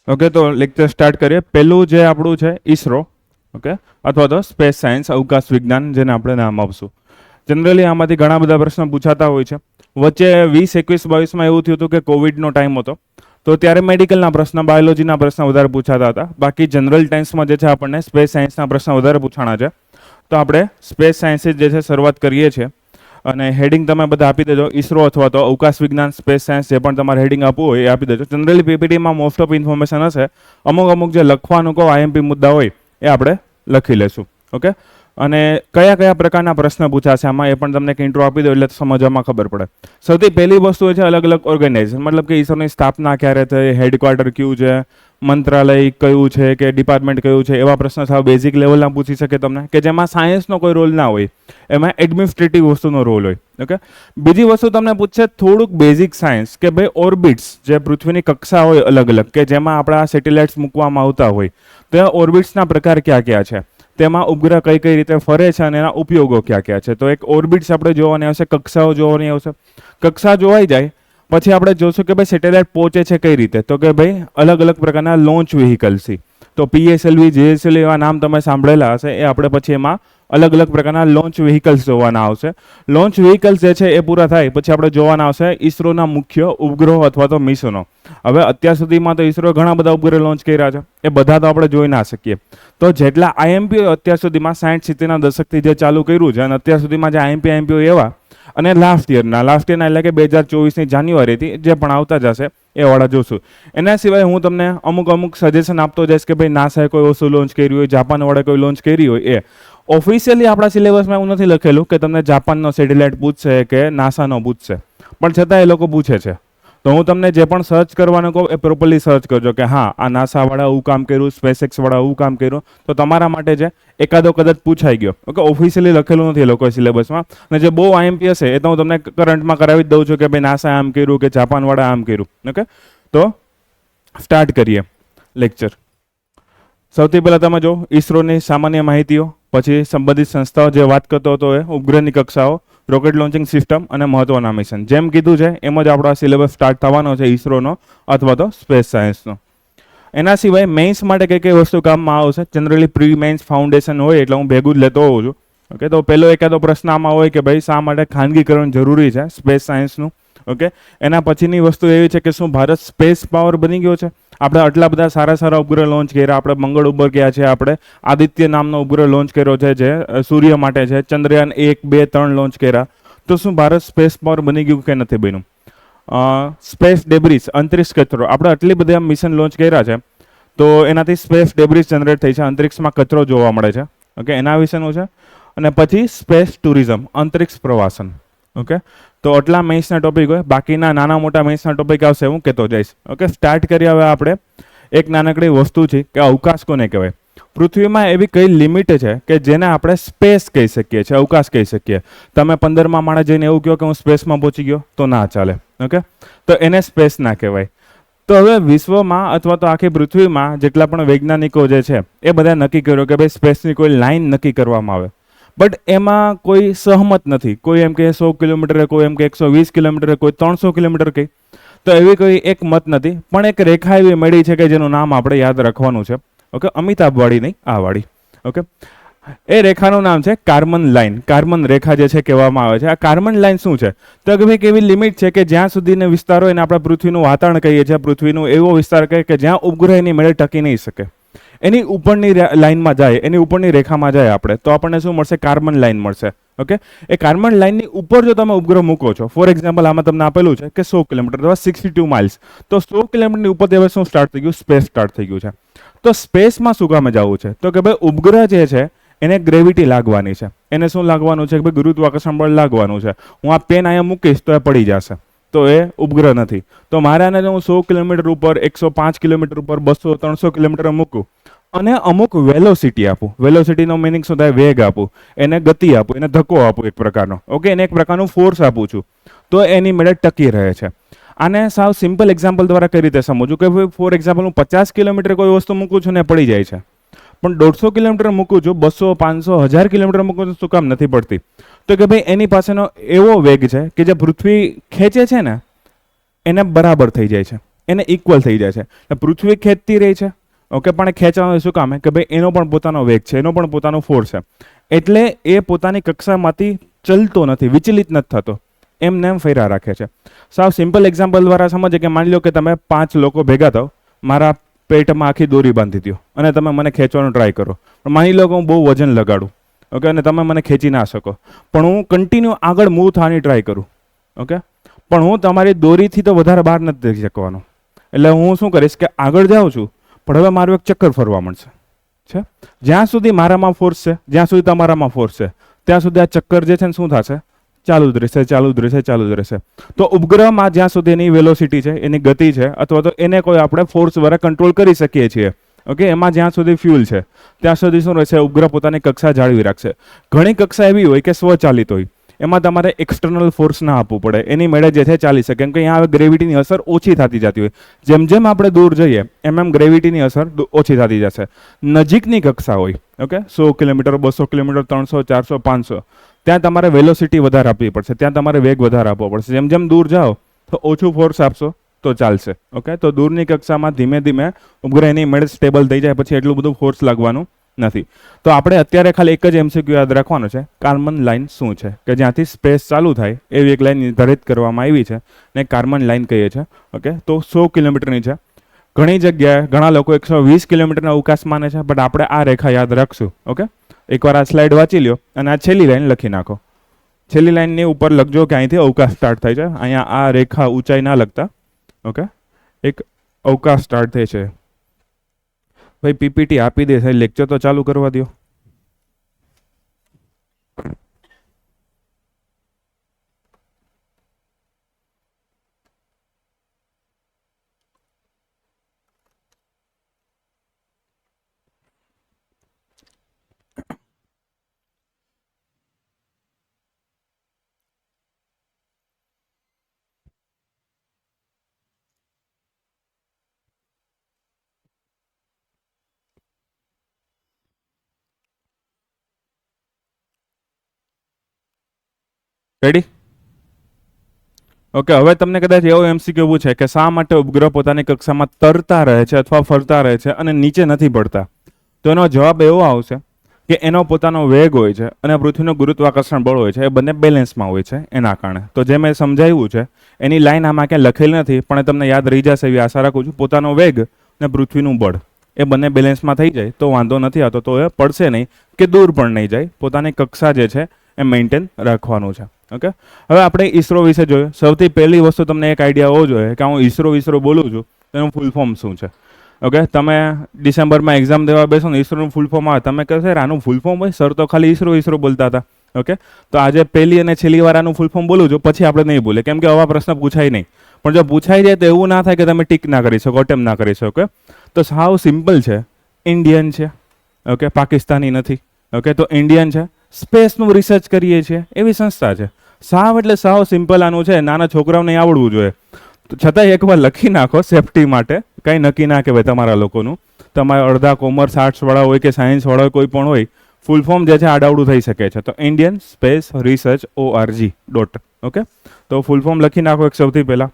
Okay, તો lecture start કરીએ. પહેલું જે આપણું છે ઈસરો, ઓકે, અથવા તો સ્પેસ સાયન્સ, અવકાશ વિજ્ઞાન, જેને આપણે નામ આપશું. જનરલી આમાંથી ઘણા બધા પ્રશ્નો પૂછાતા હોય છે. વચ્ચે 20, 21, 22માં એવું થયું હતું કે કોવિડનો ટાઈમ હતો, તો ત્યારે મેડિકલના પ્રશ્ન, બાયોલોજીના પ્રશ્ન વધારે પૂછાતા હતા. બાકી જનરલ ટાઈમ્સમાં જે છે આપણને સ્પેસ સાયન્સના પ્રશ્ન વધારે પૂછાણા છે. તો આપણે સ્પેસ સાયન્સથી જે છે શરૂઆત કરીએ છીએ. અને હેડિંગ તમે બધા આપી દેજો, ઈસરો અથવા તો અવકાશ વિજ્ઞાન, સ્પેસ સાયન્સ, જે પણ તમારે હેડિંગ આપવું હોય એ આપી દેજો. જનરલી પીપીટીમાં મોસ્ટ ઓફ ઇન્ફોર્મેશન હશે. અમુક જે લખવાનું કહો આઈએમપી મુદ્દા હોય એ આપણે લખી લેશું. ઓકે, અને કયા કયા પ્રકારના પ્રશ્ન પૂછાશે આમાં એ પણ તમને એક ઇન્ટ્રો આપી દો એટલે સમજવામાં ખબર પડે. સૌથી પહેલી વસ્તુ એ છે અલગ અલગ ઓર્ગેનાઇઝેશન, મતલબ કે ઈસરોની સ્થાપના ક્યારે થઈ, હેડક્વાર્ટર કયું છે, મંત્રાલય કયું છે કે ડિપાર્ટમેન્ટ કયું છે, એવા પ્રશ્ન સાવ બેઝિક લેવલના પૂછી શકે તમને, કે જેમાં સાયન્સનો કોઈ રોલ ના હોય, એમાં એડમિનિસ્ટ્રેટિવ વસ્તુનો રોલ હોય. ઓકે, બીજી વસ્તુ તમને પૂછશે થોડુંક બેઝિક સાયન્સ, કે ભાઈ ઓર્બિટ્સ, જે પૃથ્વીની કક્ષા હોય અલગ અલગ, કે જેમાં આપણા સેટેલાઇટ્સ મૂકવામાં આવતા હોય, તો એ ઓર્બિટ્સના પ્રકાર કયા કયા છે, તેમાં ઉપગ્રહ કઈ કઈ રીતે ફરે છે અને એના ઉપયોગો કયા કયા છે. તો એક ઓર્બિટ્સ આપણે જોવાની આવશે, કક્ષાઓ જોવાની આવશે. કક્ષા જોવાઈ જાય પછી આપણે જોશું કે ભાઈ સેટેલાઇટ પહોંચે છે કઈ રીતે, તો કે ભાઈ અલગ અલગ પ્રકારના લોન્ચ વ્હીકલ્સથી. તો PSLV, JSLV એવા નામ તમે સાંભળેલા હશે. એ આપણે પછી એમાં અલગ અલગ પ્રકારના લોન્ચ વ્હીકલ્સ જોવાના આવશે. લોન્ચ વ્હીકલ્સ જે છે એ પૂરા થાય પછી આપણે જોવાના આવશે ઈસરોના મુખ્ય ઉપગ્રહો અથવા તો મિશનો. હવે અત્યાર સુધીમાં તો ઈસરો ઘણા બધા ઉપગ્રહ લોન્ચ કર્યા છે, એ બધા તો આપણે જોઈ ના શકીએ. તો જેટલા IMP અત્યાર સુધીમાં 60-70ના દશકથી જે ચાલુ કર્યું છે, અને અત્યાર સુધીમાં જે IMP એવા, અને લાસ્ટ યરના એટલે કે 2024ની જાન્યુઆરીથી જે પણ આવતા જશે એ વાળા જોશું. એના સિવાય હું તમને અમુક સજેશન આપતો જઈશ કે ભાઈ નાસાએ કોઈ વસ્તુ લોન્ચ કરી હોય, જાપાન વાળા કોઈ લોન્ચ કરી હોય. એ ઓફિશિયલી આપણા સિલેબસમાં એવું નથી લખેલું કે તમને જાપાનનો સેટેલાઇટ પૂછશે કે નાસાનો પૂછશે, પણ છતાં એ લોકો પૂછે છે. તો હું તમને જે પણ સર્ચ કરવાનું કહું એ પ્રોપરલી સર્ચ કરજો કે હા આ નાસા વાળા આવું કામ કર્યું, સ્પેસએક્સ વાળા આવું કામ કર્યું, તો તમારા માટે જે એકાદો કદાચ પૂછાઈ ગયો. ઓકે, ઓફિશિયલી લખેલું નથી એ લોકો સિલેબસમાં. અને જે બહુ IMP હશે એ તો હું તમને કરંટમાં કરાવી જ દઉં છું કે ભાઈ નાસા આમ કર્યું કે જાપાન વાળા આમ કર્યું. ઓકે, તો સ્ટાર્ટ કરીએ લેક્ચર. સૌથી પહેલા તમે જો ઈસરોની સામાન્ય માહિતીઓ, પછી સંબંધિત સંસ્થાઓ જે વાત કરતો હતો એ ઉપગ્રહની કક્ષાઓ, રોકેટ લોન્ચિંગ સિસ્ટમ અને મહત્વના મિશન. જેમ કીધું છે એમ જ આપણો સિલેબસ સ્ટાર્ટ થવાનો છે ઈસરોનો અથવા તો સ્પેસ સાયન્સનો. એના સિવાય મેઇન્સ માટે કઈ કઈ વસ્તુ કામમાં આવશે, જનરલી પ્રી મેઇન્સ ફાઉન્ડેશન હોય એટલે હું ભેગું જ લેતો હોઉં છું. ઓકે, તો પહેલો એકાદો પ્રશ્ન આમાં હોય કે ભાઈ શા માટે ખાનગીકરણ જરૂરી છે સ્પેસ સાયન્સનું. ઓકે, એના પછીની વસ્તુ એવી છે કે શું ભારત સ્પેસ પાવર બની ગયો છે? આપણે આટલા બધા સારા ઉપગ્રહ લોન્ચ કર્યા, આપણે મંગળ ઉપર ગયા છે, આપણે આદિત્ય નામનો ઉપગ્રહ લોન્ચ કર્યો છે જે સૂર્ય માટે છે, ચંદ્રયાન 1, 2, 3 લોન્ચ કર્યા. તો શું ભારત સ્પેસ પાવર બની ગયું કે નથી બન્યું? સ્પેસ ડેબ્રિસ, અંતરિક્ષ કચરો, આપણે આટલી બધા મિશન લોન્ચ કર્યા છે તો એનાથી સ્પેસ ડેબ્રિસ જનરેટ થઈ છે, અંતરિક્ષમાં કચરો જોવા મળે છે. ઓકે, એના વિશેનું છે. અને પછી સ્પેસ ટુરિઝમ, અંતરિક્ષ પ્રવાસન. ઓકે, તો આટલા મેઇન્સના ટોપિક હોય, બાકીના નાના મોટા મેઇન્સના ટોપિક આવશે હું કહેતો જઈશ. ઓકે, સ્ટાર્ટ કરીએ હવે આપણે. એક નાનકડી વસ્તુ છે કે અવકાશ કોને કહેવાય. પૃથ્વીમાં એવી કઈ લિમિટ છે કે જેને આપણે સ્પેસ કહી શકીએ છીએ, અવકાશ કહી શકીએ. તમે 15મા માળે જઈને એવું કહો કે હું સ્પેસમાં પહોંચી ગયો તો ના ચાલે. ઓકે, તો એને સ્પેસ ના કહેવાય. તો હવે વિશ્વમાં અથવા તો આખી પૃથ્વીમાં જેટલા પણ વૈજ્ઞાનિકો જે છે એ બધા નક્કી કર્યો કે ભાઈ સ્પેસની કોઈ લાઈન નક્કી કરવામાં આવે, બટ એમાં કોઈ સહમત નથી. કોઈ એમ કે 100 કિલોમીટર, કોઈ એમ કે 120 કિલોમીટર, કોઈ 300 કિલોમીટર કહે. તો એવી કોઈ એક મત નથી, પણ એક રેખા એવી મળી છે કે જેનું નામ આપણે યાદ રાખવાનું છે. ઓકે, અમિતાભ વાળી નહીં, આ વાળી. ઓકે, એ રેખાનું નામ છે કાર્મન લાઈન. કાર્મન રેખા જે છે કહેવામાં આવે છે. આ કાર્મન લાઈન શું છે? તો કે ભાઈ એવી લિમિટ છે કે જ્યાં સુધીનો વિસ્તાર હોય એને આપણે પૃથ્વીનું વાતાવરણ કહીએ છીએ, પૃથ્વીનું એવો વિસ્તાર કહે કે જ્યાં ઉપગ્રહ એની મેળે ટકી નહીં શકે. એની ઉપરની લાઈનમાં જાય, એની ઉપરની રેખામાં જાય આપણે, તો આપણને શું મળશે? કાર્બન લાઈન મળશે. ઓકે, એ કાર્બન લાઈનની ઉપર જો તમે ઉપગ્રહ મૂકો છો, ફોર એક્ઝામ્પલ આમાં તમને આપેલું છે કે 100 કિલોમીટર અથવા 62 માઇલ્સ, તો 100 કિલોમીટરની ઉપર હવે શું સ્ટાર્ટ થઈ ગયું? સ્પેસ સ્ટાર્ટ થઈ ગયું છે. તો સ્પેસમાં શું કામે જવું છે? તો કે ભાઈ ઉપગ્રહ જે છે એને ગ્રેવિટી લાગવાની છે. એને શું લાગવાનું છે? કે ભાઈ ગુરુત્વાકર્ષણ બળ લાગવાનું છે. હું આ પેન અહીંયા મૂકીશ તો એ પડી જશે, તો એ ઉપગ્રહ નથી. તો મારે આને હું 100 કિલોમીટર ઉપર, 105 કિલોમીટર ઉપર, 200, 300 કિલોમીટર મૂકું અને અમુક વેલોસિટી આપું. વેલોસિટીનો મિનિંગ શું થાય? વેગ આપું, એને ગતિ આપું, એને ધક્કો આપું એક પ્રકારનો. ઓકે, એને એક પ્રકારનું ફોર્સ આપું છું, તો એની મેળે ટકી રહે છે. આને સાવ સિમ્પલ એક્ઝામ્પલ દ્વારા કઈ રીતે સમજવું કે ભાઈ ફોર એક્ઝામ્પલ હું 50 કિલોમીટર કોઈ વસ્તુ મૂકું છું ને પડી જાય છે, પણ 150 કિલોમીટર મૂકું છું, 200, 500, 1000 કિલોમીટર મૂકું છું, શું કામ નથી પડતી? તો કે ભાઈ એની પાસેનો એવો વેગ છે કે જે પૃથ્વી ખેંચે છે ને એને બરાબર થઈ જાય છે. એને ઇક્વલ થઈ જાય છે. એટલે પૃથ્વી ખેંચતી રહી છે, ઓકે, પણ એ ખેંચવાનું શું કામ કે ભાઈ એનો પણ પોતાનો વેગ છે, એનો પણ પોતાનો ફોર્સ છે, એટલે એ પોતાની કક્ષામાંથી ચલતો નથી, વિચલિત નથી થતો, એમને એમ ફેરા રાખે છે. સાવ સિમ્પલ એક્ઝામ્પલ દ્વારા સમજે કે માની લો કે તમે 5 લોકો ભેગા થાવ, મારા પેટમાં આખી દોરી બાંધી દો અને તમે મને ખેંચવાનો ટ્રાય કરો, પણ માની લો કે હું બહુ વજન લગાડું, ઓકે, અને તમે મને ખેંચી ના શકો, પણ હું કન્ટિન્યુ આગળ મૂવ થવાની ટ્રાય કરું, ઓકે, પણ હું તમારી દોરીથી તો વધારે બહાર નથી જઈ શકવાનો. એટલે હું શું કરીશ કે આગળ જાઉં છું, પણ હવે મારું એક ચક્કર ફરવા મળશે છે. જ્યાં સુધી મારામાં ફોર્સ છે, જ્યાં સુધી તમારામાં ફોર્સ છે, ત્યાં સુધી આ ચક્કર જે છે ને શું થશે, ચાલુ જ રહેશે, ચાલુ જ રહેશે, ચાલુ જ રહેશે. તો ઉપગ્રહમાં જ્યાં સુધી એની વેલોસિટી છે, એની ગતિ છે, અથવા તો એને કોઈ આપણે ફોર્સ દ્વારા કંટ્રોલ કરી શકીએ છીએ, ઓકે, એમાં જ્યાં સુધી ફ્યુલ છે ત્યાં સુધી શું રહેશે, ઉપગ્રહ પોતાની કક્ષા જાળવી રાખશે. ઘણી કક્ષા એવી હોય કે સ્વચાલિત હોય, એમાં તમારે એક્સટર્નલ ફોર્સ ના આપવું પડે, એની મેળે જે છે ચાલી શકે, કેમ કે અહીંયા ગ્રેવિટીની અસર ઓછી થતી જતી હોય. જેમ જેમ આપણે દૂર જઈએ એમ ગ્રેવિટીની અસર ઓછી થતી જશે. નજીકની કક્ષા હોય, ઓકે, 100 કિલોમીટર, 200 કિલોમીટર, 300, 400, 500, ત્યાં તમારે વેલોસિટી વધારે આપવી પડશે, ત્યાં તમારે વેગ વધારે આપવો પડશે. જેમ જેમ દૂર જાઓ તો ઓછું ફોર્સ આપશો તો ચાલશે, ઓકે. તો દૂરની કક્ષામાં ધીમે ધીમે ઉપગ્રહ એની મેળે સ્ટેબલ થઈ જાય પછી એટલું બધું ફોર્સ લાગવાનું નથી. તો આપણે અત્યારે ખાલી એક જ MCQ યાદ રાખવાનું છે, કાર્મન લાઇન શું છે, કે જ્યાંથી સ્પેસ ચાલુ થાય એવી એક લાઇન નિર્ધારિત કરવામાં આવી છે ને કાર્મન લાઇન કહીએ છીએ, ઓકે. તો 100 કિલોમીટરની છે. ઘણી જગ્યાએ ઘણા લોકો 120 કિલોમીટરના અવકાશ માને છે, બટ આપણે આ રેખા યાદ રાખશું, ઓકે. એકવાર આ સ્લાઇડ વાંચી લ્યો અને આ છેલ્લી લાઈન લખી નાખો. છેલ્લી લાઈનની ઉપર લખજો કે અહીંથી અવકાશ સ્ટાર્ટ થાય છે. અહીંયા આ રેખા ઊંચાઈ ના લખતા, ઓકે. એક અવકાશ સ્ટાર્ટ થાય છે. ભાઈ PPT આપી દે છે, લેક્ચર તો ચાલુ કરવા દો. રેડી? ઓકે. હવે તમને કદાચ એવો MCQ પૂછે કે શા માટે ઉપગ્રહ પોતાની કક્ષામાં તરતા રહે છે અથવા ફરતા રહે છે અને નીચે નથી પડતા, તો એનો જવાબ એવો આવશે કે એનો પોતાનો વેગ હોય છે અને પૃથ્વીનું ગુરુત્વાકર્ષણ બળ હોય છે, એ બંને બેલેન્સમાં હોય છે એના કારણે. તો જે મેં સમજાવ્યું છે એની લાઈન આમાં ક્યાંય લખેલી નથી, પણ તમને યાદ રહી જશે એવી આશા રાખું છું. પોતાનો વેગ ને પૃથ્વીનું બળ એ બંને બેલેન્સમાં થઈ જાય તો વાંધો નથી આવતો, તો એ પડશે નહીં કે દૂર પણ નહીં જાય, પોતાની કક્ષા જે છે એ મેન્ટેન રાખવાનું છે, ઓકે. હવે આપણે ઈસરો વિશે જોયું. સૌથી પહેલી વસ્તુ તમને એક આઈડિયા હોવો જોઈએ કે હું ઈસરો બોલું છું એનું ફૂલ ફોર્મ શું છે, ઓકે. તમે ડિસેમ્બરમાં એક્ઝામ દેવા બેસો ને ઈસરોનું ફૂલ ફોર્મ આવે, તમે કહેશો આનું ફૂલ ફોર્મ હોય, સર તો ખાલી ઈસરો બોલતા હતા, ઓકે. તો આજે પહેલી અને છેલ્લી વાર આનું ફૂલ ફોર્મ બોલું છું, પછી આપણે નહીં બોલે, કેમ કે આવા પ્રશ્ન પૂછાય નહીં. પણ જો પૂછાઈ જાય તો એવું ના થાય કે તમે ટીક ના કરી શકો, અટેમ્પ ના કરી શકો. તો સાવ સિમ્પલ છે, ઇન્ડિયન છે, ઓકે, પાકિસ્તાની નથી, ઓકે. તો ઇન્ડિયન છે, સ્પેસનું રિસર્ચ કરીએ છીએ એવી સંસ્થા છે. સાવ એટલે સાવ સિમ્પલ આનું છે, નાના છોકરાઓને આવડવું જોઈએ. તો છતાંય એકવાર લખી નાખો સેફટી માટે, કંઈ નક્કી ના કહેવાય તમારા લોકોનું. તમારે અડધા કોમર્સ આર્ટ્સવાળા હોય કે સાયન્સવાળા હોય, કોઈ પણ હોય, ફૂલ ફોર્મ જે છે આડાવડું થઈ શકે છે. તો Indian space research .org. Okay. તો ફૂલ ફોર્મ લખી નાખો. એક સૌથી પહેલાં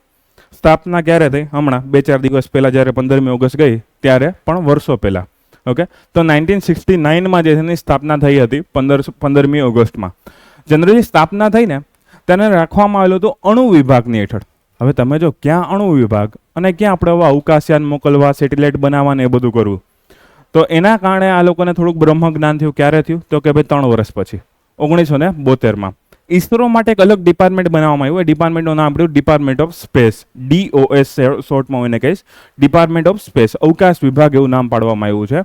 સ્થાપના ક્યારે થઈ? હમણાં 2-4 દિવસ પહેલાં જ્યારે 15મી ઓગસ્ટ ગઈ ત્યારે, પણ વર્ષો પહેલાં, ઓકે. તો 1969માં જે છે એની સ્થાપના થઈ હતી 15મી ઓગસ્ટમાં. જનરલી સ્થાપના થઈને તેને રાખવામાં આવેલું હતું અણુ વિભાગની હેઠળ. હવે તમે જો ક્યાં અણુ વિભાગ અને ક્યાં આપણે હવે અવકાશયાન મોકલવા, સેટેલાઇટ બનાવવાને એ બધું કરવું, તો એના કારણે આ લોકોને થોડુંક બ્રહ્મ જ્ઞાન થયું. ક્યારે થયું? તો કે ભાઈ 3 વર્ષ પછી 1972માં ઈસરો માટે એક અલગ ડિપાર્ટમેન્ટ બનાવવામાં આવ્યું. એ ડિપાર્ટમેન્ટનું નામ પડ્યું ડિપાર્ટમેન્ટ ઓફ સ્પેસ, DOS શોર્ટમાં હું એને કહીશ, ડિપાર્ટમેન્ટ ઓફ સ્પેસ, અવકાશ વિભાગ એવું નામ પાડવામાં આવ્યું છે.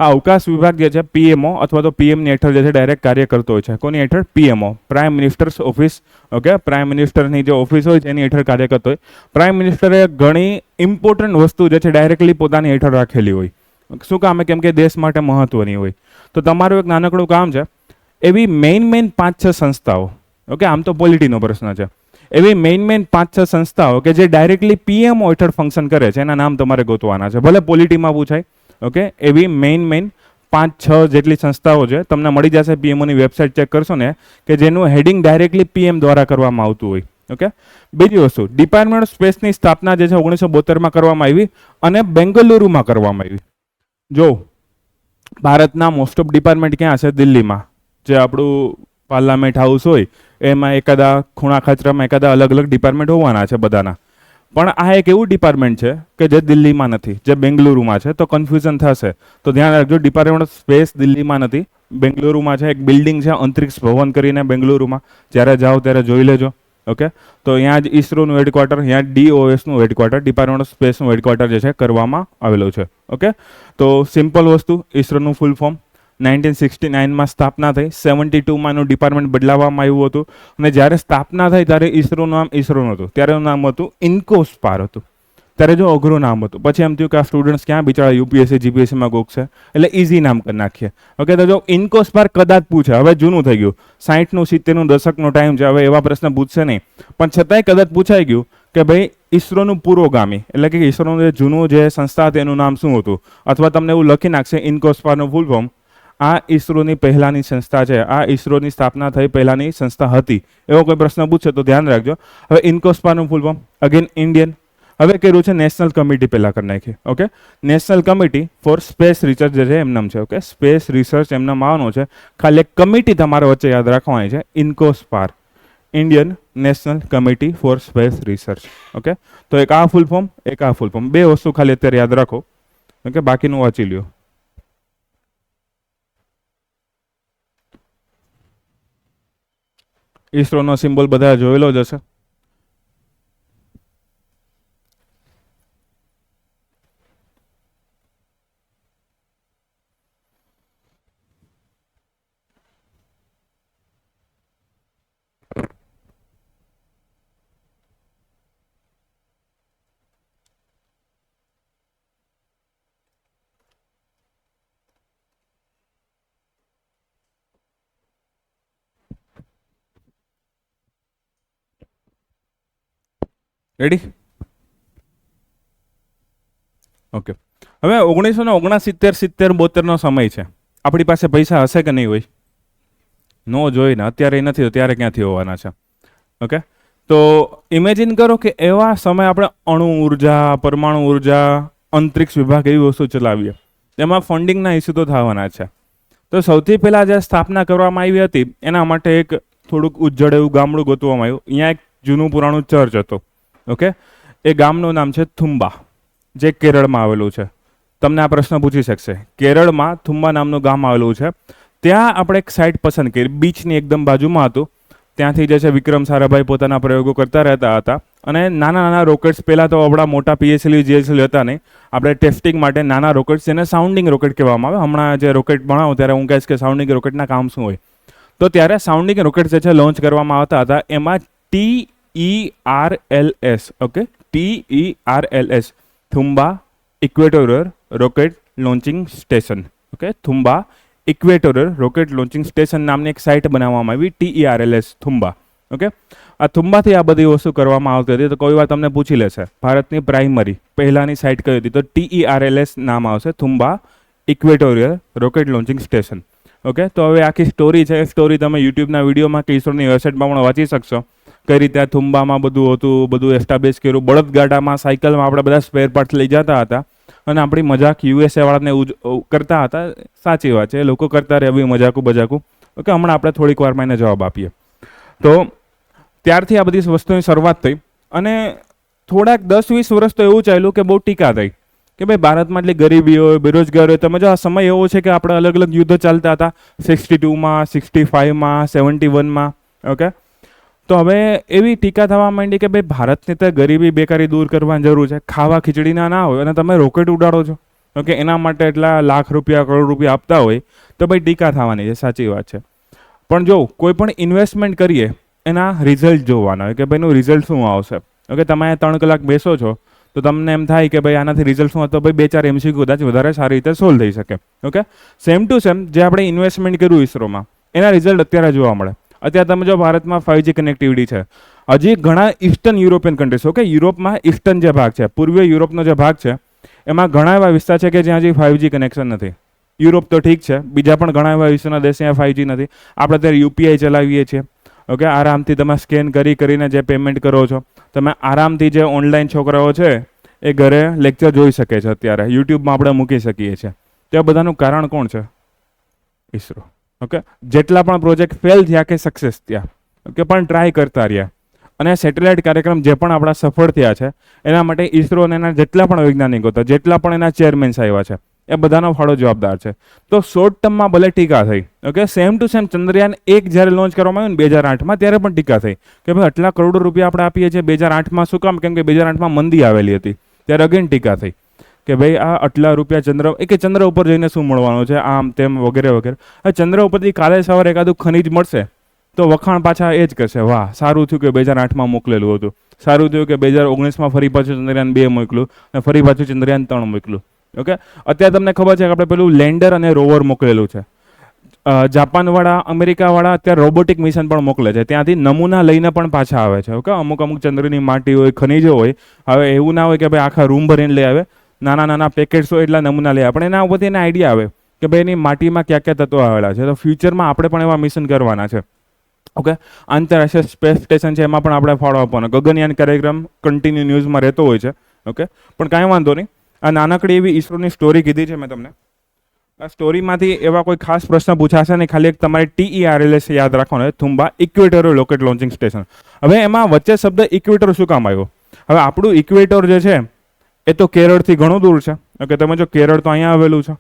આ અવકાશ વિભાગ જે છે PMO અથવા તો PMની હેઠળ જે છે ડાયરેક્ટ કાર્ય કરતો હોય છે. કોની હેઠળ? PMO, prime minister's office, okay. Prime મિનિસ્ટરની જે ઓફિસ હોય છે એની હેઠળ કાર્ય કરતો હોય. પ્રાઇમ મિનિસ્ટરે ઘણી ઇમ્પોર્ટન્ટ વસ્તુ જે છે ડાયરેક્ટલી પોતાની હેઠળ રાખેલી હોય. શું કામ? કેમ કે દેશ માટે મહત્વની હોય. તો તમારું એક નાનકડું કામ છે, એવી મેઇન 5-6 સંસ્થાઓ, ઓકે. આમ તો પોલિટીનો પ્રશ્ન છે. એવી મેઇન 5-6 સંસ્થાઓ કે જે ડાયરેક્ટલી PMO હેઠળ ફંક્શન કરે છે, એના નામ તમારે ગોતવાના છે. ભલે પોલિટીમાં પૂછાય, ઓકે. એવી મેઇન 5-6 જેટલી સંસ્થાઓ છે, તમને મળી જશે. PMOની વેબસાઇટ ચેક કરશો ને કે જેનું હેડિંગ ડાયરેક્ટલી PM દ્વારા કરવામાં આવતું હોય, ઓકે. બીજી વસ્તુ, ડિપાર્ટમેન્ટ ઓફ સ્પેસની સ્થાપના જે છે 1972માં કરવામાં આવી અને બેંગલુરુમાં કરવામાં આવી. જો ભારતના મોસ્ટ ઓફ ડિપાર્ટમેન્ટ ક્યાં છે? દિલ્હીમાં. જે આપણું પાર્લામેન્ટ હાઉસ હોય એમાં એકાદા ખૂણા ખાચરામાં એકાદા અલગ અલગ ડિપાર્ટમેન્ટ હોવાના છે બધાના. પણ આ એક એવું ડિપાર્ટમેન્ટ છે કે જે દિલ્હીમાં નથી, જે બેંગલુરુમાં છે. તો કન્ફ્યુઝન થશે, તો ધ્યાન રાખજો, ડિપાર્ટમેન્ટ ઓફ સ્પેસ દિલ્હીમાં નથી, બેંગલુરુમાં છે. એક બિલ્ડિંગ છે અંતરિક્ષ ભવન કરીને બેંગલુરુમાં, જ્યારે જાઓ ત્યારે જોઈ લેજો. ઓકે. તો અહીંયા જ ઇસરોનું હેડક્વાર્ટર, અહીંયા DOSનું હેડક્વાર્ટર, ડિપાર્ટમેન્ટ ઓફ સ્પેસનું હેડક્વાર્ટર જે છે કરવામાં આવેલું છે. ઓકે. તો સિમ્પલ વસ્તુ, ઇસરોનું ફૂલ ફોર્મ 1969માં સ્થાપના થઈ, 72માં એનું ડિપાર્ટમેન્ટ બદલાવવામાં આવ્યું હતું અને જ્યારે સ્થાપના થઈ ત્યારે ઇસરોનું નામ ઇસરો નહોતું, ત્યારે એનું નામ હતું ઇન્કોસ્પાર હતું. ત્યારે જો અઘરું નામ હતું. પછી એમ થયું કે આ સ્ટુડન્ટ્સ ક્યાં બિચારા UPSC GPSCમાં ગોખશે, એટલે ઇઝી નામ કરી નાખીએ. ઓકે. તો જો ઇન્કોસ્પાર કદાચ પૂછે, હવે જૂનું થઈ ગયું, 60નું 70નું દશકનો ટાઈમ છે, હવે એવા પ્રશ્ન પૂછશે નહીં, પણ છતાંય કદાચ પૂછાઈ ગયું કે ભાઈ ઇસરોનું પુરોગામી એટલે કે ઇસરોનું જે જૂનું જે સંસ્થા હતી એનું નામ શું હતું, અથવા તમને એવું લખી નાખશે ઇન્કોસ્પારનું ફૂલ ફોર્મ. આ ઇસરોની પહેલાની સંસ્થા છે, આ ઇસરોની સ્થાપના થઈ પહેલાની સંસ્થા હતી, એવો કોઈ પ્રશ્ન પૂછે તો ધ્યાન રાખજો. હવે ઇન્કોસ્પારનું ફૂલ ફોર્મ અગેન ઇન્ડિયન. હવે કર્યું છે નેશનલ કમિટી પહેલા કરી નાખી. Okay. National committee for space research જે છે એમનામ છે. ઓકે. સ્પેસ રિસર્ચ એમનામ આવવાનું છે, ખાલી એક કમિટી તમારે વચ્ચે યાદ રાખવાની છે, ઇન્કોસ્પાર, Indian national committee for space research. Okay. તો એક આ ફૂલ ફોર્મ, એક આ ફૂલ ફોર્મ, બે વસ્તુ ખાલી અત્યારે યાદ રાખો. ઓકે. બાકીનું વાંચી લ્યો. ઇસરોનો સિમ્બોલ બધા જોયેલો જ હશે. રેડી? ઓકે. હવે 1969-70-72નો સમય છે. આપણી પાસે પૈસા હશે કે નહીં હોય? નો જોઈ ને, અત્યારે નથી તો ત્યારે ક્યાંથી હોવાના છે? ઓકે. તો ઇમેજિન કરો કે એવા સમય આપણે અણુ ઉર્જા, પરમાણુ ઉર્જા, અંતરિક્ષ વિભાગ એવી વસ્તુ ચલાવીએ, એમાં ફંડિંગના ઇસ્યુ તો થવાના છે. તો સૌથી પહેલાં જે સ્થાપના કરવામાં આવી હતી એના માટે એક થોડુંક ઉજ્જડ એવું ગામડું ગોતવામાં આવ્યું. અહીંયા એક જૂનું પુરાણું ચર્ચ હતો. ઓકે. એ ગામનું નામ છે થુંબા, જે કેરળમાં આવેલું છે. તમને આ પ્રશ્ન પૂછી શકશે, કેરળમાં થુંબા નામનું ગામ આવેલું છે, ત્યાં આપણે એક સાઇટ પસંદ કરી, બીચની એકદમ બાજુમાં હતું. ત્યાંથી જે છે વિક્રમ સારાભાઈ પોતાના પ્રયોગો કરતા રહેતા હતા અને નાના નાના રોકેટ્સ, પહેલાં તો આપણા મોટા PSLV GSLV હતા નહીં, આપણે ટેસ્ટિંગ માટે નાના રોકેટ્સ, જેને સાઉન્ડિંગ રોકેટ કહેવામાં આવે. હમણાં જે રોકેટ ભણાવું ત્યારે હું કહીશ કે સાઉન્ડિંગ રોકેટના કામ શું હોય. તો ત્યારે સાઉન્ડિંગ રોકેટ જે છે લોન્ચ કરવામાં આવતા હતા. એમાં TERLS, okay, TERLS, Thumba equatorial rocket launching station. Okay. Thumba equatorial rocket launching station નામની એક સાઇટ બનાવવામાં આવી, TERLS થુંબા. ઓકે. આ થુંબાથી આ બધી વસ્તુ કરવામાં આવતી હતી. તો કોઈ વાર તમને પૂછી લેશે ભારતની પ્રાઇમરી પહેલાની સાઇટ કઈ હતી, તો TERLS નામ આવશે, Thumba equatorial rocket launching station. Okay. તો હવે આખી સ્ટોરી છે, સ્ટોરી તમે યુટ્યુબના વિડીયોમાં કે ઇસરોની વેબસાઇટમાં પણ વાંચી શકશો. કઈ રીતે આ થુંબામાં બધું હતું, બધું એસ્ટાબ્લિશ કર્યું. બળદગાડામાં, સાયકલમાં આપણે બધા સ્પેર પાર્ટ્સ લઈ જતા હતા અને આપણી મજાક USA વાળાને કરતા હતા. સાચી વાત છે, એ લોકો કરતા રહે એવી મજાકું બજાકું. ઓકે. હમણાં આપણે થોડીક વારમાં એને જવાબ આપીએ. તો ત્યારથી આ બધી વસ્તુની શરૂઆત થઈ અને થોડાક 10-20 વર્ષ તો એવું ચાલ્યું કે બહુ ટીકા થઈ કે ભાઈ ભારતમાં એટલી ગરીબી હોય, બેરોજગાર હોય. તમે જો આ સમય એવો છે કે આપણે અલગ અલગ યુદ્ધો ચાલતા હતા, 62માં, 65માં, 71માં. ઓકે. તો હવે એવી ટીકા થવા માંડી કે ભાઈ ભારતની તો ગરીબી બેકારી દૂર કરવાની જરૂર છે, ખાવા ખીચડીના ના હોય અને તમે રોકેટ ઉડાડો છો. ઓકે. એના માટે એટલા લાખ રૂપિયા, કરોડ રૂપિયા આપતા હોય તો ભાઈ ટીકા થવાની છે. સાચી વાત છે. પણ જો કોઈ પણ ઇન્વેસ્ટમેન્ટ કરીએ એના રિઝલ્ટ જોવાના હોય કે ભાઈનું રિઝલ્ટ શું આવશે. ઓકે. તમે 3 કલાક બેસો છો તો તમને એમ થાય કે ભાઈ આનાથી રિઝલ્ટ શું હતો, ભાઈ 2-4 MCQ કદાચ વધારે સારી રીતે સોલ્વ થઈ શકે. ઓકે. સેમ ટુ સેમ જે આપણે ઇન્વેસ્ટમેન્ટ કર્યું ઇસરોમાં એના રિઝલ્ટ અત્યારે જોવા મળે. અત્યારે તમે જો ભારતમાં 5G કનેક્ટિવિટી છે, હજી ઘણા ઈસ્ટર્ન યુરોપિયન કન્ટ્રીઝ, ઓકે, યુરોપમાં ઈસ્ટર્ન જે ભાગ છે, પૂર્વીય યુરોપનો જે ભાગ છે, એમાં ઘણા એવા વિસ્તાર છે કે જ્યાં હજી 5G કનેક્શન નથી. યુરોપ તો ઠીક છે, બીજા પણ ઘણા એવા વિશ્વના દેશ ત્યાં 5G નથી. આપણે અત્યારે UPI ચલાવીએ છીએ. ઓકે, આરામથી તમે સ્કેન કરીને જે પેમેન્ટ કરો છો, તમે આરામથી જે ઓનલાઈન છોકરાઓ છે એ ઘરે લેક્ચર જોઈ શકે છે. અત્યારે યુટ્યુબમાં આપણે મૂકી શકીએ છીએ. તો આ બધાનું કારણ કોણ છે? ઈસરો. ઓકે, જેટલા પણ પ્રોજેક્ટ ફેલ થયા કે સક્સેસ થયા, ઓકે, પણ ટ્રાય કરતા રહ્યા. અને સેટેલાઇટ કાર્યક્રમ જે પણ આપણા સફળ થયા છે એના માટે ઈસરો અને એના જેટલા પણ વૈજ્ઞાનિકો હતા, જેટલા પણ એના ચેરમેન્સ આવ્યા છે, એ બધાનો ફાળો જવાબદાર છે. તો શોર્ટ ટર્મમાં ભલે ટીકા થઈ, okay, same to same Chandrayaan 1 જ્યારે લોન્ચ કરવામાં આવ્યું ને 2008માં, ત્યારે પણ ટીકા થઈ કે ભાઈ આટલા કરોડો રૂપિયા આપણે આપીએ છીએ 2008માં, શું કામ? કેમ કે 2008માં મંદી આવેલી હતી. ત્યારે અગેન ટીકા થઈ કે ભાઈ આ આટલા રૂપિયા ચંદ્ર ઉપર જઈને શું મળવાનું છે, આમ તેમ વગેરે વગેરે. ચંદ્ર ઉપરથી કાલે સવારે એકાદું ખનીજ મળશે તો વખાણ પાછા એ જ કરશે, વાહ સારું થયું કે 2008માં મોકલેલું હતું, સારું થયું કે 2019માં ફરી પાછું ચંદ્રયાન 2 મોકલું અને ફરી પાછું ચંદ્રયાન 3 મોકલું. ઓકે, અત્યારે તમને ખબર છે કે આપણે પેલું લેન્ડર અને રોવર મોકલેલું છે. જાપાનવાળા, અમેરિકાવાળા અત્યારે રોબોટિક મિશન પણ મોકલે છે, ત્યાંથી નમૂના લઈને પણ પાછા આવે છે. ઓકે, અમુક ચંદ્રની માટી હોય, ખનીજો હોય. હવે એવું ના હોય કે ભાઈ આખા રૂમ ભરીને લઈ આવે, નાના પેકેટ્સ હોય એટલા નમૂના લઈ આવે, પણ એના ઉપરથી એને આઈડિયા આવે કે ભાઈ એની માટીમાં ક્યાં ક્યાં તત્વો આવેલા છે. તો ફ્યુચરમાં આપણે પણ એવા મિશન કરવાના છે. ઓકે, આંતરરાષ્ટ્રીય સ્પેસ સ્ટેશન છે એમાં પણ આપણે ફાળો આપવાનો. ગગનયાન કાર્યક્રમ કન્ટિન્યુ ન્યૂઝમાં રહેતો હોય છે. ઓકે, પણ કાંઈ વાંધો નહીં. આ નાનકડી એવી ઈસરોની સ્ટોરી કીધી છે મેં તમને. આ સ્ટોરીમાંથી એવા કોઈ ખાસ પ્રશ્ન પૂછાશે નહીં, ખાલી એક તમારે TERLS યાદ રાખવાનો છે, Thumba equator rocket launching station. હવે એમાં વચ્ચે શબ્દ ઇક્વેટર શું કામ આવ્યો? હવે આપણું ઇક્વેટર જે છે એ તો કેરળથી ઘણું દૂર છે. ઓકે, તમે જો કેરળ તો અહીંયા આવેલું છે,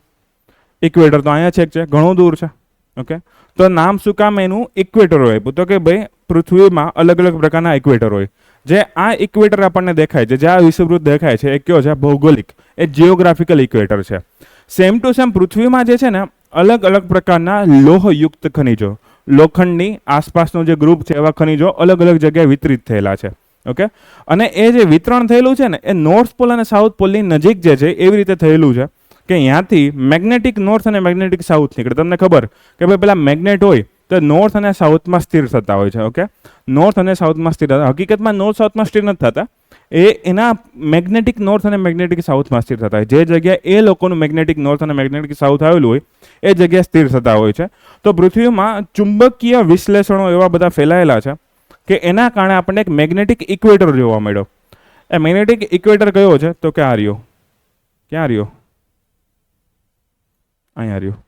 ઇક્વેટર તો અહીંયા છે, ઘણું દૂર છે. ઓકે, તો નામ શું કામ એનું ઇક્વેટર હોય? તો કે ભાઈ પૃથ્વીમાં અલગ અલગ પ્રકારના ઇક્વેટર હોય. જે આ ઇક્વેટર આપણને દેખાય છે, જે આ વિષુવવૃત્ત દેખાય છે, એ કયો છે? ભૌગોલિક, એ જિયોગ્રાફિકલ ઇક્વેટર છે. સેમ ટુ સેમ પૃથ્વીમાં જે છે ને અલગ અલગ પ્રકારના લોહયુક્ત ખનિજો, લોખંડની આસપાસનો જે ગ્રુપ છે એવા ખનિજો અલગ અલગ જગ્યાએ વિતરિત થયેલા છે. ઓકે, અને એ જે વિતરણ થયેલું છે ને એ નોર્થ પોલ અને સાઉથ પોલની નજીક જે છે એવી રીતે થયેલું છે કે અહીંયાથી મેગ્નેટિક નોર્થ અને મેગ્નેટિક સાઉથ નીકળે. તમને ખબર કે ભાઈ પેલા મેગ્નેટ હોય તો નોર્થ અને સાઉથમાં સ્થિર થતા હોય છે. ઓકે, નોર્થ અને સાઉથમાં સ્થિર થતા, હકીકતમાં નોર્થ સાઉથમાં સ્થિર નથી થતા, એ એના મેગ્નેટિક નોર્થ અને મેગ્નેટિક સાઉથમાં સ્થિર થતા હોય. જે જગ્યાએ એ લોકોનું મેગ્નેટિક નોર્થ અને મેગ્નેટિક સાઉથ આવેલું હોય એ જગ્યાએ સ્થિર થતા હોય છે. તો પૃથ્વીમાં ચુંબકીય વિશ્લેષણો એવા બધા ફેલાયેલા છે કે એના કારણે આપણને એક મેગ્નેટિક ઇક્વેટર જોવા મળ્યો. એ મેગ્નેટિક ઇક્વેટર કયો છે? તો કે આ રહ્યો. ક્યાં રહ્યો? અહીંયા રહ્યો.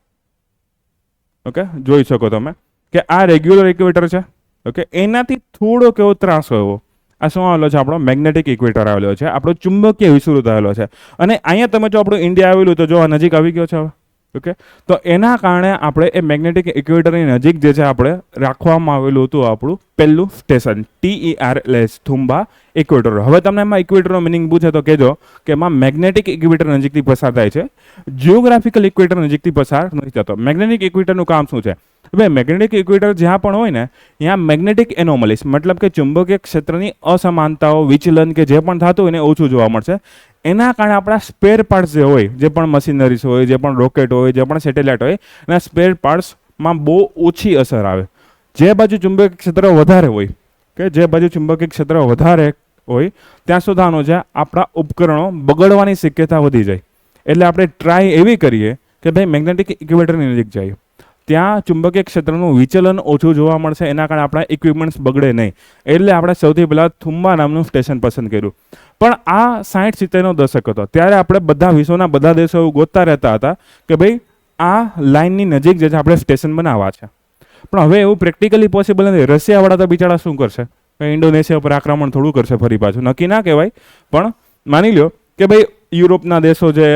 ઓકે, જોઈ શકો તમે કે આ રેગ્યુલર ઇક્વેટર છે. ઓકે, એનાથી થોડો કેવો ત્રાસ એવો આ શું આવેલો છે? આપણો મેગ્નેટિક ઇક્વેટર આવેલો છે, આપણો ચુંબકીય વિષુવવૃત્ત આવેલો છે. અને અહીંયા તમે જો આપણું ઇન્ડિયા આવેલું તો જો આ નજીક આવી ગયો છે હવે. ઓકે, તો એના કારણે આપણે એ મેગ્નેટિક ઇક્વેટરની નજીક જે છે આપણે રાખવામાં આવેલું હતું આપણું પહેલું સ્ટેશન TERLS, થુંબા ઇક્વેટર. હવે તમને એમાં ઇક્વેટરનો મિનિંગ પૂછે તો કહેજો કે એમાં મેગ્નેટિક ઇક્વેટર નજીકથી પસાર થાય છે, જિયોગ્રાફિકલ ઇક્વેટર નજીકથી પસાર નથી થતો. મેગ્નેટિક ઇક્વેટરનું કામ શું છે? હવે મેગ્નેટિક ઇક્વેટર જ્યાં પણ હોય ને ત્યાં મેગ્નેટિક એનોમલીસ, મતલબ કે ચુંબકીય ક્ષેત્રની અસમાનતાઓ, વિચલન કે જે પણ થતું હોય એને ઓછું જોવા મળશે. એના કારણે આપણા સ્પેર પાર્ટ્સ જે હોય, જે પણ મશીનરીઝ હોય, જે પણ રોકેટ હોય, જે પણ સેટેલાઇટ હોય, એના સ્પેર પાર્ટ્સમાં બહુ ઓછી અસર આવે. જે બાજુ ચુંબકીય ક્ષેત્ર વધારે હોય, કે જે બાજુ ચુંબકીય ક્ષેત્ર વધારે હોય ત્યાં સુધારનો છે આપણા ઉપકરણો બગડવાની શક્યતા વધી જાય. એટલે આપણે ટ્રાય એવી કરીએ કે ભાઈ મેગ્નેટિક ઇક્વેટરની નજીક જઈએ, ત્યાં ચુંબકીય ક્ષેત્રનું વિચલન ઓછું જોવા મળશે, એના કારણે આપણા ઇક્વિપમેન્ટ્સ બગડે નહીં. એટલે આપણે સૌથી પહેલાં થુંબા નામનું સ્ટેશન પસંદ કર્યું. પણ આ 60-70નો દશક હતો, ત્યારે આપણે બધા વિશ્વના બધા દેશો એવું ગોતતા રહેતા હતા કે ભાઈ આ લાઇનની નજીક જે છે આપણે સ્ટેશન બનાવવા છે. પણ હવે એવું પ્રેક્ટિકલી પોસિબલ નથી. રશિયાવાળા તો બિચારા શું કરશે? ઇન્ડોનેશિયા પર આક્રમણ થોડું કરશે ફરી પાછું, નક્કી ના કહેવાય. પણ માની લો કે ભાઈ યુરોપના દેશો છે,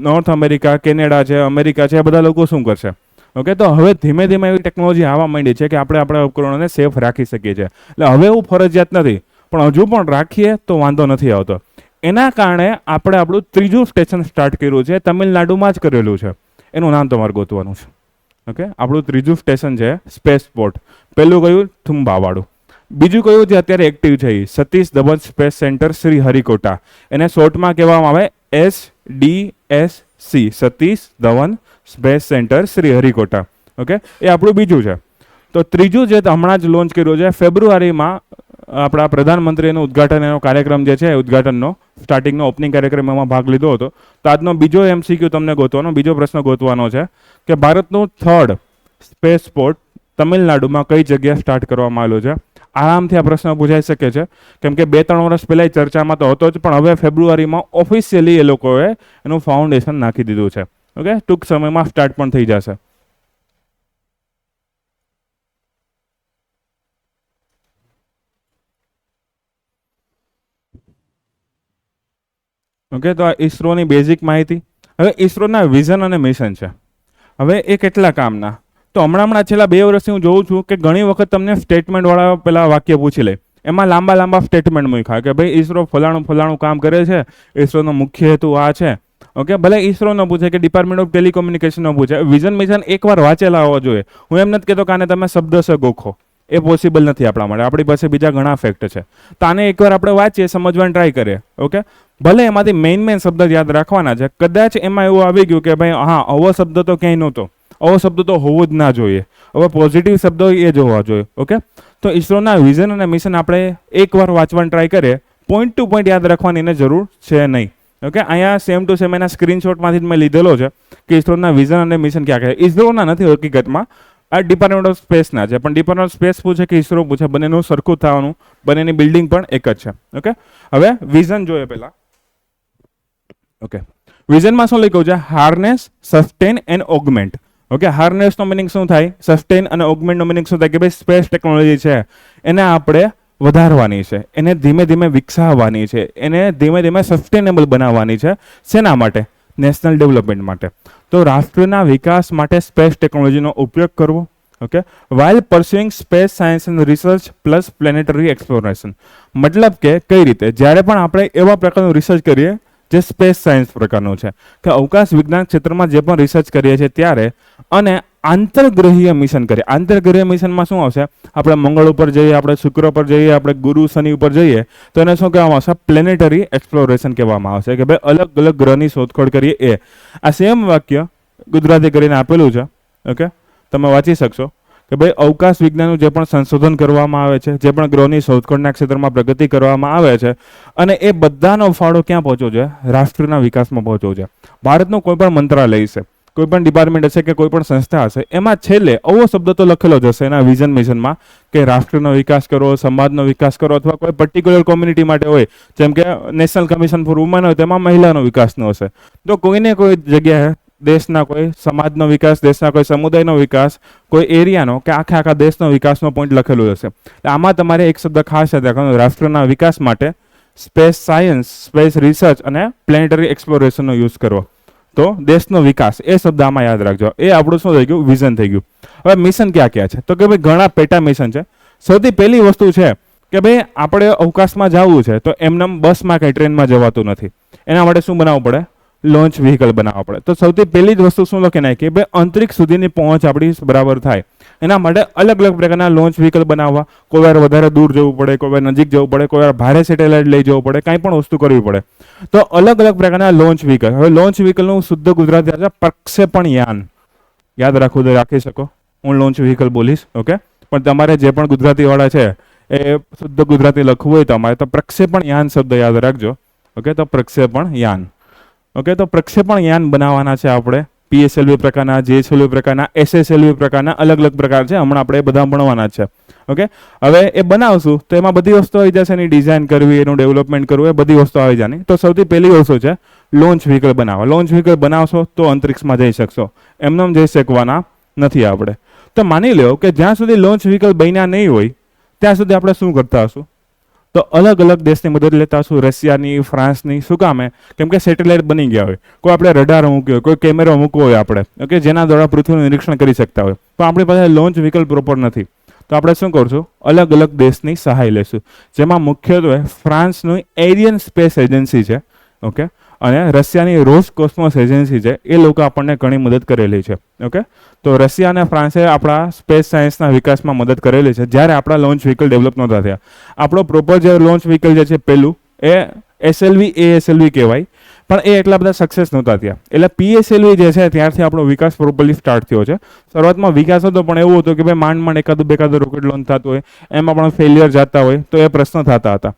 નોર્થ અમેરિકા, કેનેડા છે, અમેરિકા છે, આ બધા લોકો શું કરશે? ઓકે, તો હવે ધીમે ધીમે એવી ટેકનોલોજી આવવા માંડી છે કે આપણે આપણા ઉપકરણોને સેફ રાખી શકીએ છીએ. એટલે હવે એવું ફરજિયાત નથી, પણ હજુ પણ રાખીએ તો વાંધો નથી આવતો. એના કારણે આપણે આપણું ત્રીજું સ્ટેશન સ્ટાર્ટ કર્યું છે, તમિલનાડુમાં જ કરેલું છે. એનું નામ તમારે ગોતવાનું છે. ઓકે, આપણું ત્રીજું સ્ટેશન છે સ્પેસ પોર્ટ. પહેલું કયું? થુંબાવાળું. બીજું કયું જે અત્યારે એક્ટિવ છે? Satish Dhawan space centre Sriharikota. એને શોર્ટમાં કહેવામાં આવે SDSC, Satish Dhawan space centre Sriharikota. Okay, એ આપણું બીજું છે. તો ત્રીજું જે હમણાં જ લોન્ચ કર્યું છે ફેબ્રુઆરીમાં, આપણા પ્રધાનમંત્રીનું ઉદ્ઘાટન, એનો કાર્યક્રમ જે છે ઉદ્ઘાટનનો સ્ટાર્ટિંગનો ઓપનિંગ કાર્યક્રમ એમાં ભાગ લીધો હતો. તો આજનો બીજો MCQ તમને ગોતવાનો, બીજો પ્રશ્ન ગોતવાનો છે કે ભારતનું થર્ડ સ્પેસ પોર્ટ તમિલનાડુમાં કઈ જગ્યાએ સ્ટાર્ટ કરવામાં આવેલું છે? આરામથી આ પ્રશ્ન પૂછાઈ શકે છે, કેમ કે 2-3 વર્ષ પહેલા ચર્ચામાં તો હતો જ, પણ હવે ફેબ્રુઆરીમાં ઓફિશિયલી એ લોકોએ એનું ફાઉન્ડેશન નાખી દીધું છે. ઓકે, ટૂંક સમયમાં સ્ટાર્ટ પણ થઈ જશે. ઓકે, તો આ ઈસરોની બેઝિક માહિતી. હવે ઈસરોના વિઝન અને મિશન છે. હવે એ કેટલા કામના? તો હમણાં છેલ્લા 2 વર્ષથી હું જોઉં છું કે ઘણી વખત તમને સ્ટેટમેન્ટ વાળા પેલા વાક્ય પૂછી લે, એમાં લાંબા સ્ટેટમેન્ટ મૂક્યા કે ભાઈ ઈસરો ફલાણું કામ કરે છે, ઈસરોનો મુખ્ય હેતુ આ છે. ઓકે, ભલે ઈસરો ન પૂછે કે ડિપાર્ટમેન્ટ ઓફ ટેલિકોમ્યુનિકેશન ન પૂછે, વિઝન મિશન એકવાર વાંચેલા હોવા જોઈએ. હું એમ નથી કહેતો કે આને તમે શબ્દશઃ ગોખો, એ પોસિબલ નથી આપણા માટે. આપણી પાસે બીજા ઘણા ફેક્ટ છે, તો આને એકવાર આપણે વાંચીએ, સમજવાની ટ્રાય કરીએ. ઓકે, ભલે એમાંથી મેઇન શબ્દ યાદ રાખવાના છે. કદાચ એમાં એવું આવી ગયું કે ભાઈ હા, આવો શબ્દ તો ક્યાંય નહોતો, આવો શબ્દ તો હોવો જ ના જોઈએ, હવે પોઝિટિવ શબ્દો એ જ હોવા જોઈએ. ઓકે, તો ઈસરોના વિઝન અને મિશન આપણે એકવાર વાંચવાની ટ્રાય કરીએ. પોઈન્ટ ટુ પોઈન્ટ યાદ રાખવાની એને જરૂર છે નહીં. ઓકે, અહીંયા સેમ ટુ સેમ એના સ્ક્રીનશોટમાંથી જ મેં લીધેલો છે કે ઈસરોના વિઝન અને મિશન ક્યાં કહે. ઈસરોના નથી હકીકતમાં, આ ડિપાર્ટમેન્ટ ઓફ સ્પેસના છે, પણ ડિપાર્ટમેન્ટ ઓફ સ્પેસ પૂછે કે ઈસરો પૂછે, બંનેનું સરખું થવાનું, બંનેની બિલ્ડિંગ પણ એક જ છે. ઓકે, હવે વિઝન જોઈએ પહેલા. ઓકે, વિઝનમાં શું લખ્યું છે? Harness, sustain and augment. Okay, harness નો મિનિંગ શું થાય? સસ્ટેન અને ઓગમેન્ટ નો મિનિંગ શું થાય? કે ભાઈ સ્પેસ ટેકનોલોજી છે એને આપણે વધારવાની છે, એને ધીમે ધીમે વિકસાવવાની છે, એને ધીમે ધીમે સસ્ટેનેબલ બનાવવાની છે. શેના માટે? નેશનલ ડેવલપમેન્ટ માટે. તો રાષ્ટ્રના વિકાસ માટે સ્પેસ ટેકનોલોજીનો ઉપયોગ કરવો. Okay, while pursuing space science and research plus planetary exploration. મતલબ કે કઈ રીતે? જ્યારે પણ આપણે એવા પ્રકારનું રિસર્ચ કરીએ જે સ્પેસ સાયન્સ પ્રકારનું છે, કે અવકાશ વિજ્ઞાન ક્ષેત્રમાં જે પણ રિસર્ચ કરીએ છીએ ત્યારે, અને આંતરગ્રહીય મિશન કરીએ. આંતરગ્રહીય મિશનમાં શું આવશે? આપણે મંગળ ઉપર જઈએ, આપણે શુક્ર પર જઈએ, આપણે ગુરુ શનિ ઉપર જઈએ, તો એને શું કહેવામાં આવશે? પ્લેનેટરી એક્સપ્લોરેશન કહેવામાં આવશે, કે ભાઈ અલગ અલગ ગ્રહની શોધખોળ કરીએ. એ આ સેમ વાક્ય ગુજરાતી કરીને આપેલું છે. ઓકે, તમે વાંચી શકશો કે ભાઈ અવકાશ વિજ્ઞાનનું જે પણ સંશોધન કરવામાં આવે છે, જે પણ ગ્રહોની શોધખોળના ક્ષેત્રમાં પ્રગતિ કરવામાં આવે છે, અને એ બધાનો ફાળો ક્યાં પહોંચવો છે? રાષ્ટ્રના વિકાસમાં પહોંચવો છે. ભારતનું કોઈ પણ મંત્રાલય છે, કોઈ પણ ડિપાર્ટમેન્ટ હશે કે કોઈ પણ સંસ્થા હશે, એમાં છેલ્લે આવો શબ્દ તો લખેલો જ હશે એના વિઝન મિશનમાં કે રાષ્ટ્રનો વિકાસ કરો, સમાજનો વિકાસ કરો, અથવા કોઈ પર્ટિક્યુલર કોમ્યુનિટી માટે હોય, જેમ કે નેશનલ કમિશન ફોર વુમન હોય, તેમાં મહિલાનો વિકાસનો હશે. તો કોઈને કોઈ જગ્યાએ દેશના કોઈ સમાજનો વિકાસ, દેશના કોઈ સમુદાયનો વિકાસ, કોઈ એરિયાનો કે આખા દેશનો વિકાસનો પોઈન્ટ લખેલું હશે. આમાં તમારે એક શબ્દ ખાસ યાદ રાખવાનો, રાષ્ટ્રના વિકાસ માટે સ્પેસ સાયન્સ, સ્પેસ રિસર્ચ અને પ્લેનેટરી એક્સપ્લોરેશનનો યુઝ કરવો. તો દેશનો વિકાસ એ શબ્દ આમાં યાદ રાખજો. એ આપણું શું થઈ ગયું? વિઝન થઈ ગયું. હવે મિશન ક્યાં ક્યાં છે? તો કે ભાઈ ઘણા પેટા મિશન છે. સૌથી પહેલી વસ્તુ છે કે ભાઈ આપણે અવકાશમાં જવું છે, તો એમને બસમાં કે ટ્રેનમાં જવાતું નથી. એના માટે શું બનાવવું પડે? લોન્ચ વ્હીકલ બનાવવા પડે. તો સૌથી પહેલી જ વસ્તુ શું લખી નાખી? ભાઈ અંતરિક્ષ સુધીની પહોંચ આપણી બરાબર થાય, એના માટે અલગ અલગ પ્રકારના લોન્ચ વ્હીકલ બનાવવા. કોઈ વાર વધારે દૂર જવું પડે, કોઈ વાર નજીક જવું પડે, કોઈ વાર ભારે સેટેલાઇટ લઈ જવું પડે, કાંઈ પણ વસ્તુ કરવી પડે. તો અલગ અલગ પ્રકારના લોન્ચ વ્હીકલ. હવે લોન્ચ વ્હીકલનું શુદ્ધ ગુજરાતી છે પ્રક્ષેપણ યાન. યાદ રાખવું તો રાખી શકો, હું લોન્ચ વ્હીકલ બોલીશ. ઓકે, પણ તમારે જે પણ ગુજરાતી વાળા છે એ શુદ્ધ ગુજરાતી લખવું હોય તમારે તો પ્રક્ષેપણ યાન શબ્દ યાદ રાખજો. ઓકે, તો પ્રક્ષેપણ યાન. ઓકે, તો પ્રક્ષેપણ યાન બનાવવાના છે આપણે. PSLV પ્રકારના, JSLV પ્રકારના, SSLV પ્રકારના અલગ અલગ પ્રકાર છે. હમણાં આપણે એ બધા ભણવાના છે. ઓકે, હવે એ બનાવશું તો એમાં બધી વસ્તુ આવી જશે. એની ડિઝાઇન કરવી, એનું ડેવલપમેન્ટ કરવું, એ બધી વસ્તુ આવી જાય. તો સૌથી પહેલી વસ્તુ છે લોન્ચ વ્હીકલ બનાવવા. લોન્ચ વ્હીકલ બનાવશો તો અંતરિક્ષમાં જઈ શકશો, એમને જઈ શકવાના નથી આપણે. તો માની લો કે જ્યાં સુધી લોન્ચ વ્હીકલ બન્યા નહીં હોય ત્યાં સુધી આપણે શું કરતા હશું? તો અલગ અલગ દેશની મદદ લેતા હશું, રશિયાની, ફ્રાન્સની. શું કામે? કેમ કે સેટેલાઇટ બની ગયા હોય, કોઈ આપણે રડાર મૂક્યો હોય, કોઈ કેમેરો મૂકવો હોય આપણે, ઓકે, જેના દ્વારા પૃથ્વીનું નિરીક્ષણ કરી શકતા હોય, તો આપણી પાસે લોન્ચ વ્હીકલ પ્રોપર નથી. તો આપણે શું કરશું? અલગ અલગ દેશની સહાય લેશું, જેમાં મુખ્યત્વે ફ્રાન્સનું એરિયન સ્પેસ એજન્સી છે. ઓકે, અને રશિયાની રોસ કોસ્મોસ એજન્સી છે. એ લોકો આપણને ઘણી મદદ કરેલી છે. ઓકે, તો રશિયા અને ફ્રાન્સે આપણા સ્પેસ સાયન્સના વિકાસમાં મદદ કરેલી છે જ્યારે આપણા લોન્ચ વ્હીકલ ડેવલપ નહોતા થયા. આપણો પ્રોપર જે લોન્ચ વ્હીકલ જે છે પહેલું એ SLV ASLV કહેવાય, પણ એ એટલા બધા સક્સેસ નહોતા થયા. એટલે PSLV જે છે ત્યારથી આપણો વિકાસ પ્રોપરલી સ્ટાર્ટ થયો છે. શરૂઆતમાં વિકાસ હતો પણ એવું હતું કે ભાઈ માંડ એકાદું બેકાદું રોકેટ લોન્ચ થતું હોય, એમાં પણ ફેલિયર જતા હોય, તો એ પ્રશ્ન થતા હતા.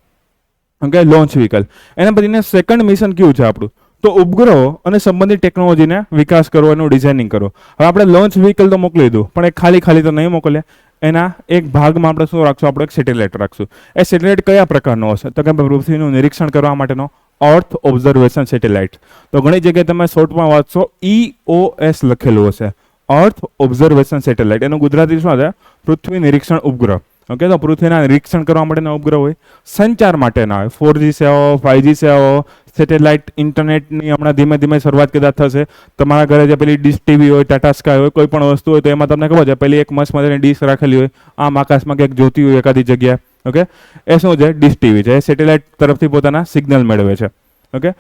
Okay, launch vehicle. એના પછીને સેકન્ડ મિશન કયું છે આપણું? તો ઉપગ્રહો અને સંબંધિત ટેકનોલોજીને વિકાસ કરવો, એનું ડિઝાઇનિંગ કરવો. હવે આપણે લોન્ચ વ્હીકલ તો મોકલી દીધું, પણ એ ખાલી તો નહીં મોકલે. એના એક ભાગમાં આપણે શું રાખશું? આપણે એક સેટેલાઇટ રાખશું. એ સેટેલાઇટ કયા પ્રકારનો હશે? તો કે પૃથ્વીનું નિરીક્ષણ કરવા માટેનો અર્થ ઓબ્ઝર્વેશન સેટેલાઇટ. તો ઘણી જગ્યાએ તમે શોર્ટમાં વાંચશો EOS લખેલું હશે, અર્થ ઓબ્ઝર્વેશન સેટેલાઇટ. એનું ગુજરાતી શું છે? પૃથ્વી નિરીક્ષણ ઉપગ્રહ. ઓકે, તો પૃથ્વીના નિરીક્ષણ કરવા માટેના ઉપગ્રહ હોય. સંચાર માટેના હોય, 4G સેવાઓ, 5G સેવાઓ, સેટેલાઇટ ઇન્ટરનેટની હમણાં ધીમે ધીમે શરૂઆત કદાચ થશે. તમારા ઘરે જે પેલી ડીશ ટીવી હોય, ટાટા સ્કાય હોય, કોઈ પણ વસ્તુ હોય, તો એમાં તમને ખબર છે પેલી એક મસ્ત મજાની ડીશ રાખેલી હોય, આમ આકાશમાં ક્યાંક જોતી હોય એકાદી જગ્યાએ. ઓકે, એ શું છે? ડીશ ટીવી છે. એ સેટેલાઇટ તરફથી પોતાના સિગ્નલ મેળવે છે. ઓકે,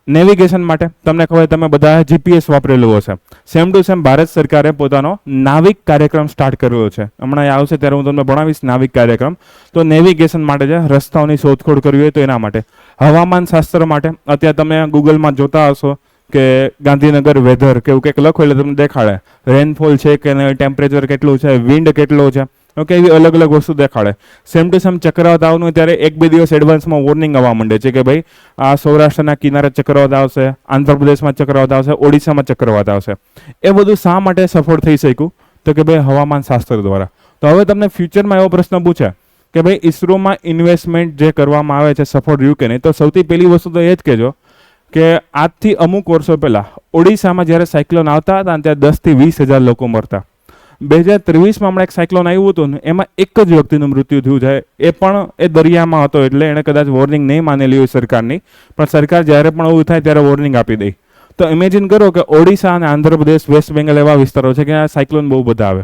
નેવિગેશન માટે તમને ખબર, તમે બધા જીપીએસ વાપરેલું હશે. સેમ ટુ સેમ ભારત સરકારે પોતાનો નાવિક કાર્યક્રમ સ્ટાર્ટ કર્યો છે. હમણાં આવશે ત્યારે હું તમને ભણાવીશ નાવિક કાર્યક્રમ. તો નેવિગેશન માટે છે, રસ્તાઓની શોધખોળ કરવી હોય તો એના માટે. હવામાન શાસ્ત્ર માટે અત્યારે તમે ગૂગલમાં જોતા હશો કે ગાંધીનગર વેધર કે એવું કંઈક લખો એટલે તમને દેખાડે રેનફોલ છે કે ટેમ્પરેચર કેટલું છે, વિન્ડ કેટલો છે. ઓકે, એવી અલગ અલગ વસ્તુ દેખાડે. સેમ ટુ સેમ ચક્રવાત આવવાનું ત્યારે 1-2 દિવસ એડવાન્સમાં વોર્નિંગ આવવા માંડે છે કે ભાઈ આ સૌરાષ્ટ્રના કિનારે ચક્રવાત આવશે, આંધ્રપ્રદેશમાં ચક્રવાત આવશે, ઓડિશામાં ચક્રવાત આવશે. એ બધું શા માટે સફળ થઈ શક્યું? તો કે ભાઈ હવામાન શાસ્ત્ર દ્વારા. તો હવે તમને ફ્યુચરમાં એવો પ્રશ્ન પૂછે કે ભાઈ ઇસરોમાં ઇન્વેસ્ટમેન્ટ જે કરવામાં આવે છે સફળ રહ્યું કે નહીં? તો સૌથી પહેલી વસ્તુ તો એ જ કહેજો કે આજથી અમુક વર્ષો પહેલાં ઓડિશામાં જ્યારે સાયક્લોન આવતા હતા ત્યારે 10 થી 20 હજાર લોકો મરતા. 2023માં હમણાં એક સાયક્લોન આવ્યું હતું ને, એમાં એક જ વ્યક્તિનું મૃત્યુ થયું છે. એ પણ એ દરિયામાં હતો, એટલે એણે કદાચ વોર્નિંગ નહીં માનેલી હોય સરકારની, પણ સરકાર જ્યારે પણ આવું થાય ત્યારે વોર્નિંગ આપી દે. તો ઇમેજિન કરો કે ઓડિશા અને આંધ્રપ્રદેશ, વેસ્ટ બેંગલ એવા વિસ્તારો છે કે આ સાયક્લોન બહુ બધા આવે.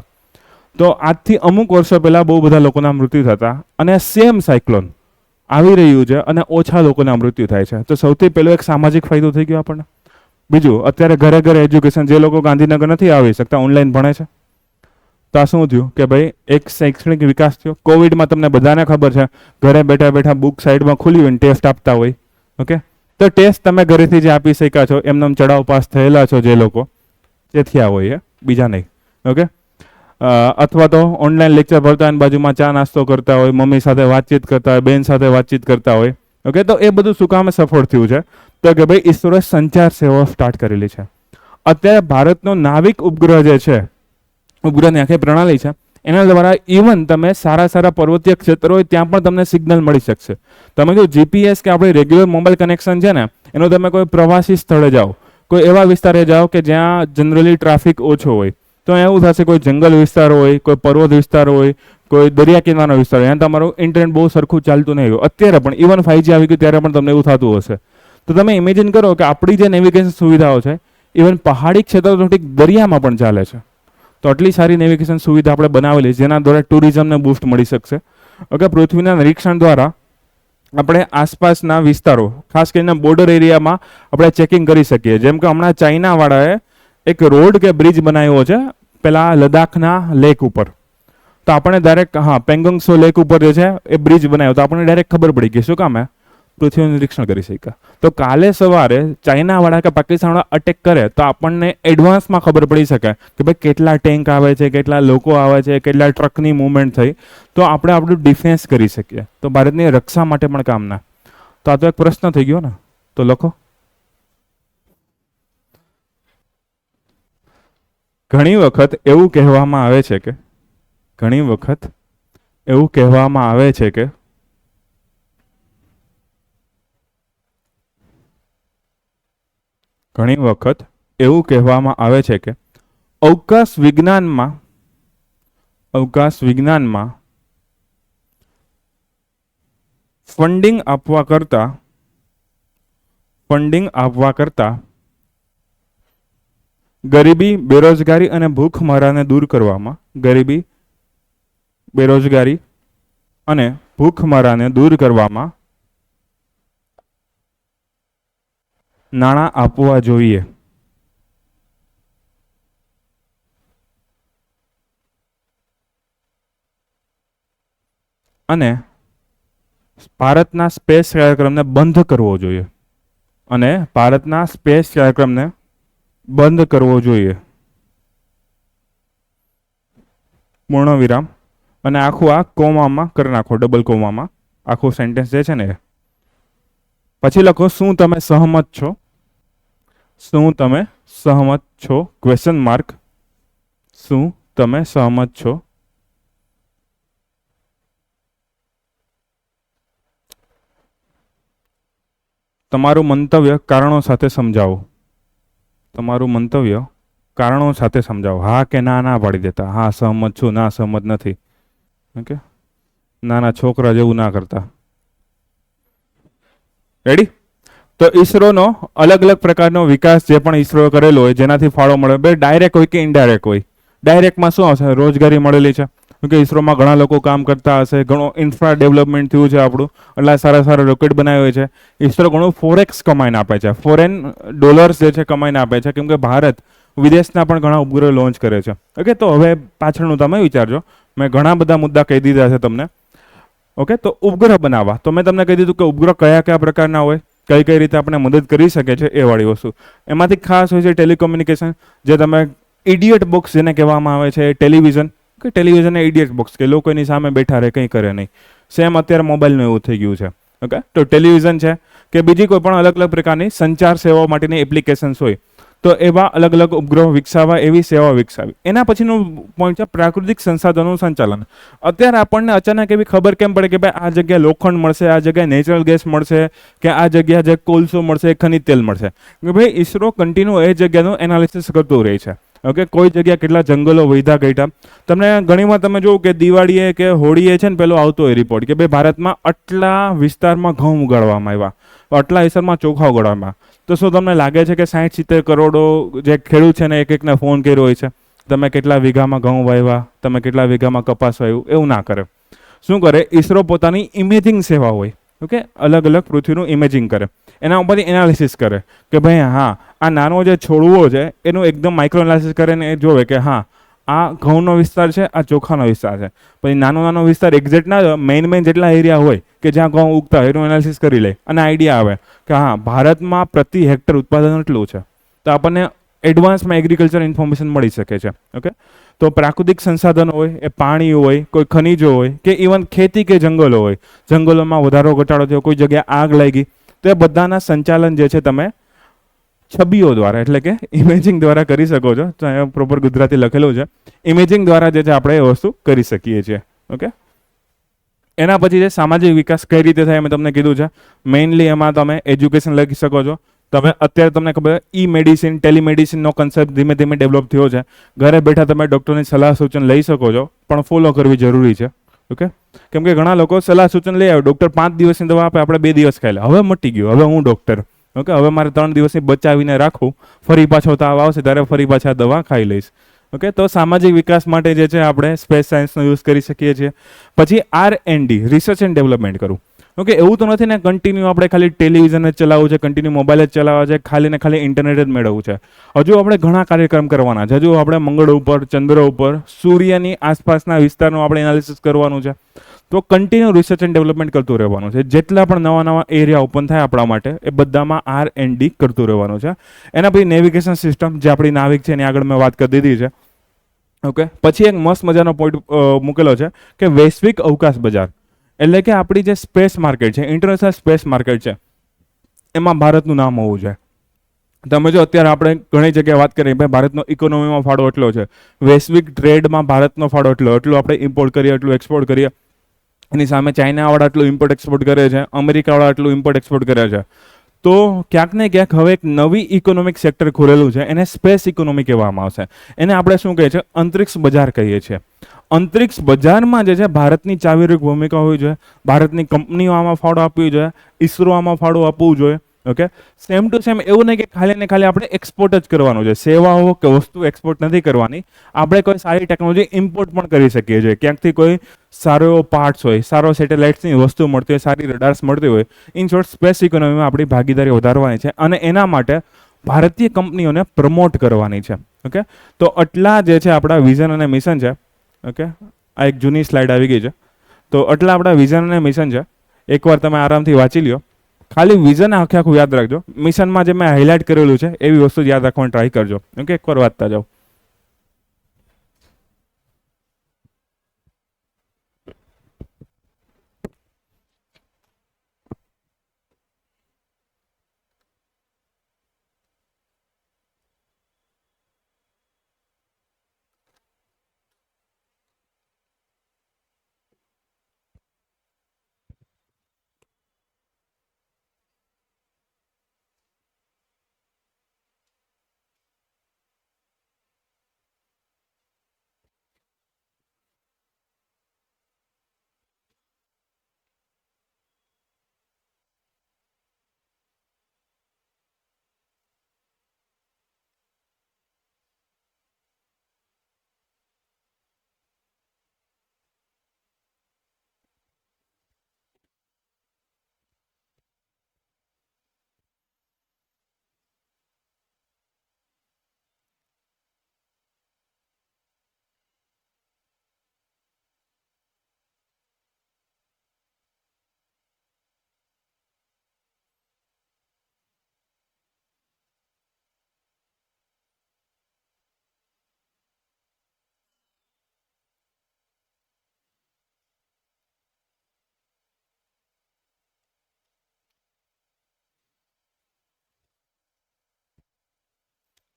તો આજથી અમુક વર્ષો પહેલાં બહુ બધા લોકોના મૃત્યુ થતા, અને સેમ સાયક્લોન આવી રહ્યું છે અને ઓછા લોકોના મૃત્યુ થાય છે. તો સૌથી પહેલો એક સામાજિક ફાયદો થઈ ગયો આપણને. બીજું, અત્યારે ઘરે ઘરે એજ્યુકેશન. જે લોકો ગાંધીનગર નથી આવી શકતા, ઓનલાઈન ભણે છે. તો આ શું થયું કે ભાઈ એક શૈક્ષણિક વિકાસ થયો. કોવિડમાં તમને બધાને ખબર છે, ઘરે બેઠા બેઠા બુક સાઈડમાં ખુલી હોય ને ટેસ્ટ આપતા હોય. ઓકે, તો ટેસ્ટ તમે ઘરેથી જે આપી શક્યા છો, એમને ચડાવ પાસ થયેલા છો જે લોકો, જે થયા હોય, બીજા નહીં. ઓકે, અથવા તો ઓનલાઈન લેક્ચર ભરતા હોય, બાજુમાં ચા નાસ્તો કરતા હોય, મમ્મી સાથે વાતચીત કરતા હોય, બેન સાથે વાતચીત કરતા હોય. ઓકે, તો એ બધું શું કામે સફળ થયું છે? તો કે ભાઈ ઈસરોએ સંચાર સેવાઓ સ્ટાર્ટ કરેલી છે. અત્યારે ભારતનો નાવિક ઉપગ્રહ જે છે, ઉપગ્રહની આખી પ્રણાલી છે, એના દ્વારા ઇવન તમે સારા પર્વતીય ક્ષેત્રો હોય ત્યાં પણ તમને સિગ્નલ મળી શકશે. તમે જો જીપીએસ કે આપણે રેગ્યુલર મોબાઈલ કનેક્શન છે ને, એનો તમે કોઈ પ્રવાસી સ્થળે જાઓ, કોઈ એવા વિસ્તારે જાઓ કે જ્યાં જનરલી ટ્રાફિક ઓછો હોય, તો એવું થશે કોઈ જંગલ વિસ્તાર હોય, કોઈ પર્વત વિસ્તાર હોય, કોઈ દરિયા કિનારાનો વિસ્તાર હોય, ત્યાં તમારું ઇન્ટરનેટ બહુ સરખું ચાલતું નહીં હોય. અત્યારે પણ ઇવન 5G આવી ગયું ત્યારે પણ તમને એવું થતું હશે. તો તમે ઇમેજિન કરો કે આપણી જે નેવિગેશન સુવિધાઓ છે, ઇવન પહાડી ક્ષેત્રો ઠીક દરિયામાં પણ ચાલે છે. તો આટલી સારી નેવિગેશન સુવિધા આપણે બનાવેલી, જેના દ્વારા ટુરિઝમને બૂસ્ટ મળી શકશે. ઓકે, પૃથ્વીના નિરીક્ષણ દ્વારા આપણે આસપાસના વિસ્તારો, ખાસ કરીને બોર્ડર એરિયામાં આપણે ચેકિંગ કરી શકીએ. જેમ કે હમણાં ચાઇનાવાળાએ એક રોડ કે બ્રિજ બનાવ્યો છે પેલા લદ્દાખના લેક ઉપર. તો આપણે ડાયરેક્ટ પેંગોંગ ત્સો લેક ઉપર જે છે એ બ્રિજ બનાવ્યો, તો આપણને ડાયરેક્ટ ખબર પડી ગઈ શું કામ પૃથ્વીનું નિરીક્ષણ કરી શક્યા. તો કાલે સવારે ચાઇનાવાળા કે પાકિસ્તાનવાળા અટેક કરે તો આપણને એડવાન્સમાં ખબર પડી શકે કે ભાઈ કેટલા ટેન્ક આવે છે, કેટલા લોકો આવે છે, કેટલા ટ્રકની મૂવમેન્ટ થઈ, તો આપણે આપણું ડિફેન્સ કરી શકીએ. તો ભારતની રક્ષા માટે પણ કામના. તો આ તો એક પ્રશ્ન થઈ ગયો ને, તો લખો. ઘણી વખત એવું કહેવામાં આવે છે કે ઘણી વખત એવું કહેવામાં આવે છે કે ઘણી વખત એવું કહેવામાં આવે છે કે અવકાશ વિજ્ઞાનમાં ફંડિંગ આપવા કરતા ગરીબી, બેરોજગારી અને ભૂખમરાને દૂર કરવામાં બેરોજગારી અને ભૂખમરાને દૂર કરવામાં નાણાં આપવા જોઈએ. અને ભારતના સ્પેસ કાર્યક્રમને બંધ કરવો જોઈએ. પૂર્ણ વિરામ. અને આખું આ કોમામાં કરી નાખો, ડબલ કોમામાં આખું સેન્ટેન્સ જે છે ને. પછી લખો શું તમે સહમત છો શું તમે સહમત છો? Question mark. શું તમે સહમત છો? તમારું મંતવ્ય કારણો સાથે સમજાવો. તમારું મંતવ્ય કારણો સાથે સમજાવો. હા કે ના ના પાડી દેતા. હા સહમત છું, ના સહમત નથી. ઓકે, નાના છોકરા જેવું ના કરતા. રેડી? તો ઈસરોનો અલગ અલગ પ્રકારનો વિકાસ જે પણ ઈસરો કરેલો હોય જેનાથી ફાળો મળે, બે ડાયરેક્ટ હોય કે ઇનડાયરેક્ટ હોય. ડાયરેક્ટમાં શું આવશે? રોજગારી મળેલી છે. કે ઈસરોમાં ઘણા લોકો કામ કરતા હશે, ઘણો ઇન્ફ્રા ડેવલપમેન્ટ થયું છે આપણું, એટલા સારા સારા રોકેટ બનાવ્યા છે. ઈસરો ઘણું ફોરેક્સ કમાઈને આપે છે, ફોરેન ડોલર્સ જે છે કમાઈને આપે છે, કેમ કે ભારત વિદેશના પણ ઘણા ઉપગ્રહ લોન્ચ કરે છે. ઓકે, તો હવે પાછળનું તમે વિચારજો. મેં ઘણા બધા મુદ્દા કહી દીધા છે તમને. ઓકે, તો ઉપગ્રહ બનાવવા તો મેં તમને કહી દીધું કે ઉપગ્રહ કયા કયા પ્રકારના હોય, કઈ કઈ રીતે આપણે મદદ કરી શકે છે એ વાળી વસ્તુ. એમાંથી ખાસ હોય છે ટેલિકોમ્યુનિકેશન, જે તમે ઇડિયટ બોક્સ જેને કહેવામાં આવે છે, ટેલિવિઝન. કે ટેલિવિઝન એ ઇડિયટ બોક્સ, કે લોકોની સામે બેઠા રહે, કંઈ કરે નહીં. સેમ અત્યારે મોબાઈલનું એવું થઈ ગયું છે. ઓકે, તો ટેલિવિઝન છે કે બીજી કોઈ પણ અલગ અલગ પ્રકારની સંચાર સેવાઓ માટેની એપ્લિકેશન્સ હોય, તો એવા અલગ અલગ ઉપગ્રહો વિકસાવવા, એવી સેવાઓ વિકસાવી. એના પછીનું પોઈન્ટ છે પ્રાકૃતિક સંસાધનોનું સંચાલન. અત્યારે આપણને અચાનક એવી ખબર કેમ પડે કે ભાઈ આ જગ્યાએ લોખંડ મળશે, આ જગ્યાએ નેચરલ ગેસ મળશે, કે આ જગ્યા જે કોલસો મળશે, ખનિજ તેલ મળશે? કે ભાઈ ઈસરો કન્ટિન્યુ એ જગ્યાનું એનાલિસિસ કરતું રહે છે. ઓકે, કોઈ જગ્યા કેટલા જંગલો વૈધા ગઈટા. તમને ઘણીવાર તમે જોવું કે દિવાળીએ કે હોળીએ છે ને પેલો આવતો હોય રિપોર્ટ કે ભાઈ ભારતમાં આટલા વિસ્તારમાં ઘઉં ઉગાડવામાં આવ્યા, આટલા વિસ્તારમાં ચોખા ઉગાડવામાં. તો શું તમને લાગે છે કે 60-70 કરોડો જે ખેડૂત છે ને એક એકને ફોન કર્યો હોય છે, તમે કેટલા વીઘામાં ઘઉં વાવ્યા, તમે કેટલા વીઘામાં કપાસ વાવ્યું? એવું ના કરે. શું કરે? ઈસરો પોતાની ઇમેજિંગ સેવા હોય. ઓકે, અલગ અલગ પૃથ્વીનું ઇમેજિંગ કરે, એના ઉપરથી એનાલિસિસ કરે કે ભાઈ હા આ નાનો જે છોડવો છે એનું એકદમ માઇક્રો એનાલિસિસ કરે ને એ જોવે કે હા આ ઘઉંનો વિસ્તાર છે, આ ચોખાનો વિસ્તાર છે. પછી નાનો નાનો વિસ્તાર એક્ઝેક્ટ ના, મેઇન જેટલા એરિયા હોય કે જ્યાં ઘઉં ઉગતા હોય એનું એનાલિસિસ કરી લે અને આઈડિયા આવે કે હા ભારતમાં પ્રતિ હેક્ટર ઉત્પાદન એટલું છે. તો આપણને એડવાન્સમાં એગ્રીકલ્ચર ઇન્ફોર્મેશન મળી શકે છે. ઓકે, તો પ્રાકૃતિક સંસાધનો હોય, એ પાણી હોય, કોઈ ખનીજો હોય, કે ઇવન ખેતી કે જંગલો હોય, જંગલોમાં વધારો ઘટાડો થયો, કોઈ જગ્યાએ આગ લાગી, તો એ બધાના સંચાલન જે છે તમે છબીઓ દ્વારા એટલે કે ઇમેજિંગ દ્વારા કરી શકો છો. તો અહીંયા પ્રોપર ગુજરાતી લખેલું છે. ઇમેજિંગ દ્વારા જે છે આપણે એ વસ્તુ કરી શકીએ છીએ. ઓકે, એના પછી જે સામાજિક વિકાસ કઈ રીતે થાય મેં તમને કીધું છે. મેઇનલી એમાં તમે એજ્યુકેશન લખી શકો છો. તમે અત્યારે તમને ખબર ઈ મેડિસિન, ટેલિમેડિસિનનો કન્સેપ્ટ ધીમે ધીમે ડેવલપ થયો છે. ઘરે બેઠા તમે ડૉક્ટરની સલાહ સૂચન લઈ શકો છો, પણ ફોલો કરવી જરૂરી છે. ઓકે, કેમ કે ઘણા લોકો સલાહ સૂચન લઈ આવે, ડૉક્ટર 5 દિવસની દવા આપે, આપણે 2 દિવસ ખાઈ લે, હવે મટી ગયું, હવે હું ડૉક્ટર. ઓકે, હવે મારે 3 દિવસની બચાવીને રાખું, ફરી પાછો તાવ આવશે ત્યારે ફરી પાછા દવા ખાઈ લઈશ. ઓકે, તો સામાજિક વિકાસ માટે જે છે આપણે સ્પેસ સાયન્સનો યુઝ કરી શકીએ છીએ. પછી R&D, રિસર્ચ એન્ડ ડેવલપમેન્ટ કરવું. ઓકે, એવું તો નથી ને કન્ટિન્યુ આપણે ખાલી ટેલિવિઝન જ ચલાવવું છે, કન્ટિન્યુ મોબાઈલ જ ચલાવવા છે, ખાલી ને ખાલી ઇન્ટરનેટ જ મેળવવું છે. હજુ આપણે ઘણા કાર્યક્રમ કરવાના છે. હજુ આપણે મંગળ ઉપર, ચંદ્ર ઉપર, સૂર્યની આસપાસના વિસ્તારનું આપણે એનાલિસિસ કરવાનું છે. તો કન્ટિન્યુ રિસર્ચ એન્ડ ડેવલપમેન્ટ કરતું રહેવાનું છે. જેટલા પણ નવા નવા એરિયા ઓપન થાય આપણા માટે, એ બધામાં R&D કરતું રહેવાનું છે. એના પછી નેવિગેશન સિસ્ટમ, જે આપણી નાવિક છે એની આગળ મેં વાત કરી દીધી છે. ઓકે, પછી એક મસ્ત મજાનો પોઈન્ટ મૂકેલો છે કે વૈશ્વિક અવકાશ બજાર, એટલે કે આપણી જે સ્પેસ માર્કેટ છે, ઇન્ટરનેશનલ સ્પેસ માર્કેટ છે, એમાં ભારતનું નામ હોવું જોઈએ. તમે જો અત્યારે આપણે ઘણી જગ્યાએ વાત કરીએ, ભાઈ ભારતનો ઇકોનોમીમાં ફાળો એટલો છે, વૈશ્વિક ટ્રેડમાં ભારતનો ફાળો એટલો આપણે ઇમ્પોર્ટ કરીએ, એટલું એક્સપોર્ટ કરીએ. એની સામે ચાઇનાવાળા એટલું ઇમ્પોર્ટ એક્સપોર્ટ કરે છે, અમેરિકાવાળા એટલું ઇમ્પોર્ટ એક્સપોર્ટ કરે છે. તો ક્યાંક ને ક્યાંક હવે એક નવી ઇકોનોમિક સેક્ટર ખોલેલું છે, એને સ્પેસ ઇકોનોમી કહેવામાં આવશે. એને આપણે શું કહીએ છીએ? અંતરિક્ષ બજાર કહીએ છીએ. અંતરિક્ષ બજારમાં જે છે ભારતની ચાવીરૂપ ભૂમિકા હોવી જોઈએ. ભારતની કંપનીઓ આમાં ફાળો આપવી જોઈએ, ઈસરો આમાં ફાળો આપવું જોઈએ. ઓકે, સેમ ટુ સેમ એવું નહીં કે ખાલી ને ખાલી આપણે એક્સપોર્ટ જ કરવાનું છે. સેવાઓ કે વસ્તુ એક્સપોર્ટ નથી કરવાની, આપણે કોઈ સારી ટેકનોલોજી ઇમ્પોર્ટ પણ કરી શકીએ છીએ. ક્યાંકથી કોઈ સારો એવો પાર્ટ્સ હોય, સારો સેટેલાઇટ્સની વસ્તુ મળતી હોય, સારી રડાર્સ મળતી હોય, ઇન શોર્ટ સ્પેસ ઇકોનોમીમાં આપણી ભાગીદારી વધારવાની છે અને એના માટે ભારતીય કંપનીઓને પ્રમોટ કરવાની છે. ઓકે, તો આટલા જે છે આપણા વિઝન અને મિશન છે. ઓકે, આ એક જૂની સ્લાઇડ આવી ગઈ છે. તો આટલા આપણા વિઝન અને મિશન છે. એકવાર તમે આરામથી વાંચી લ્યો. ખાલી વિઝન આખે આખું યાદ રાખજો. મિશનમાં જે મેં હાઇલાઇટ કરેલું છે એવી વસ્તુ યાદ રાખવાની ટ્રાય કરજો. ઓકે, એકવાર વાંચતા જાઓ.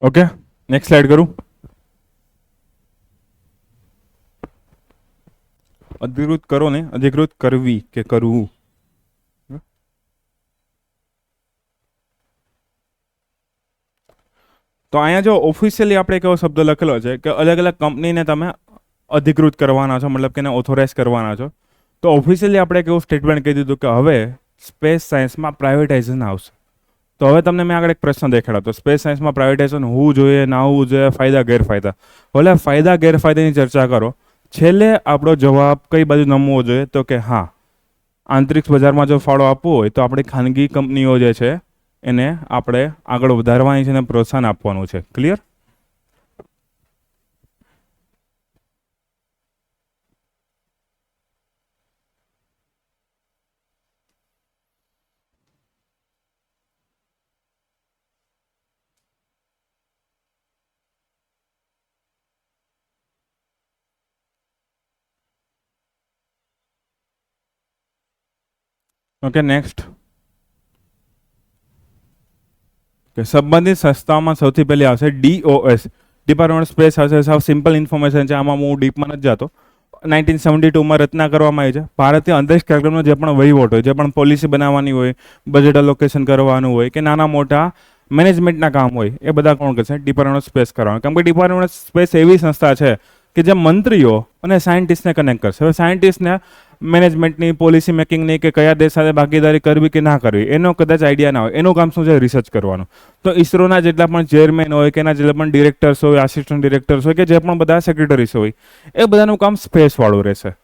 ઓકે, નેક્સ્ટ સ્લાઇડ કરું. અધિકૃત કરો ને અધિકૃત કરવી કે કરવું. તો અહીંયા જો ઓફિશિયલી આપણે એક એવો શબ્દ લખેલો છે કે અલગ અલગ કંપનીને તમે અધિકૃત કરવાના છો, મતલબ કે એને ઓથોરાઇઝ કરવાના છો. તો ઓફિશિયલી આપણે એક એવું સ્ટેટમેન્ટ કહી દીધું કે હવે સ્પેસ સાયન્સમાં પ્રાઇવેટાઇઝેશન આવશે. તો હવે તમને મેં આગળ એક પ્રશ્ન દેખાડ્યો. તો સ્પેસ સાયન્સમાં પ્રાઇવેટાઇઝેશન હોવું જોઈએ, ના હોવું જોઈએ, ફાયદા ગેરફાયદા. ભલે ફાયદા ગેરફાયદાની ચર્ચા કરો, છેલ્લે આપણો જવાબ કઈ બાજુ નમવો જોઈએ? તો કે હા, આંતરિક બજારમાં જો ફાળો આપવો હોય તો આપણી ખાનગી કંપનીઓ જે છે એને આપણે આગળ વધારવાની છે અને પ્રોત્સાહન આપવાનું છે. ક્લિયર? Okay, next. કે સંબંધિત સંસ્થાઓમાં સૌથી પહેલી આવશે DOS, ડિપાર્ટમેન્ટ ઓફ સ્પેસ હશે. સાવ સિમ્પલ ઇન્ફોર્મેશન છે, આમાં હું ડીપમાં નથી જતો. 1972માં રચના કરવામાં આવી છે. ભારતીય અંતરિક્ષ કાર્યક્રમનો જે પણ વહીવટ હોય, જે પણ પોલિસી બનાવવાની હોય, બજેટ અલોકેશન કરવાનું હોય કે નાના મોટા મેનેજમેન્ટના કામ હોય, એ બધા કોણ કરશે? ડિપાર્ટમેન્ટ ઓફ સ્પેસ કરવાનું. કેમ કે ડિપાર્ટમેન્ટ ઓફ સ્પેસ એવી સંસ્થા છે કે જે મંત્રીઓ અને સાયન્ટિસ્ટને કનેક્ટ કરશે. હવે સાયન્ટિસ્ટને મેનેજમેન્ટની, પોલિસી મેકિંગની કે કયા દેશ સાથે ભાગીદારી કરવી કે ના કરવી એનો કદાચ આઈડિયા ના હોય, એનું કામ શું છે? રિસર્ચ કરવાનું. તો ઇસરોના જેટલા પણ ચેરમેન હોય કે એના જેટલા પણ ડિરેક્ટર્સ હોય, આસિસ્ટન્ટ ડિરેક્ટર્સ હોય કે જે પણ બધા સેક્રેટરીસ હોય, એ બધાનું કામ સ્પેસવાળું રહેશે.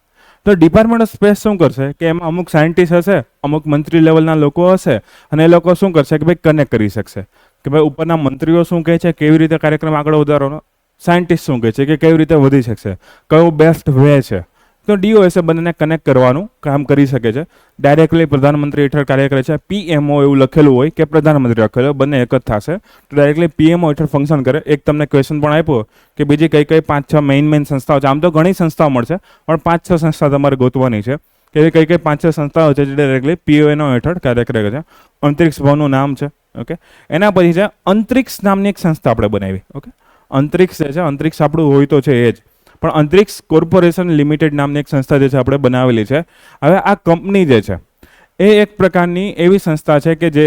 તો ડિપાર્ટમેન્ટ ઓફ સ્પેસ શું કરશે કે એમાં અમુક સાયન્ટિસ્ટ હશે, અમુક મંત્રી લેવલના લોકો હશે, અને એ લોકો શું કરશે કે ભાઈ કનેક્ટ કરી શકશે કે ભાઈ ઉપરના મંત્રીઓ શું કહે છે, કેવી રીતે કાર્યક્રમ આગળ વધારવાનો, સાયન્ટિસ્ટ શું કહે છે કે કેવી રીતે વધી શકશે, કયું બેસ્ટ વે છે. તો DOS બંનેને કનેક્ટ કરવાનું કામ કરી શકે છે. ડાયરેક્ટલી પ્રધાનમંત્રી હેઠળ કાર્ય કરે છે. PMO એવું લખેલું હોય કે પ્રધાનમંત્રી લખેલું, બંને એક જ થશે. તો ડાયરેક્ટલી PMO હેઠળ ફંક્શન કરે. એક તમને ક્વેશ્ચન પણ આપ્યો કે બીજી કઈ કઈ 5-6 મેઇન સંસ્થાઓ છે. આમ તો ઘણી સંસ્થાઓ મળશે, પણ 5-6 સંસ્થા તમારે ગોતવાની છે કે એવી કઈ કઈ 5-6 સંસ્થાઓ છે જે ડાયરેક્ટલી PMO હેઠળ કાર્ય કરે છે. અંતરિક્ષ ભવનનું નામ છે. ઓકે, એના પછી છે અંતરિક્ષ નામની એક સંસ્થા આપણે બનાવી. ઓકે, અંતરિક્ષ જે છે, અંતરિક્ષ આપણું હોય તો છે એ જ, પણ અંતરિક્ષ કોર્પોરેશન લિમિટેડ નામની એક સંસ્થા જે છે આપણે બનાવેલી છે. હવે આ કંપની જે છે એ એક પ્રકારની એવી સંસ્થા છે કે જે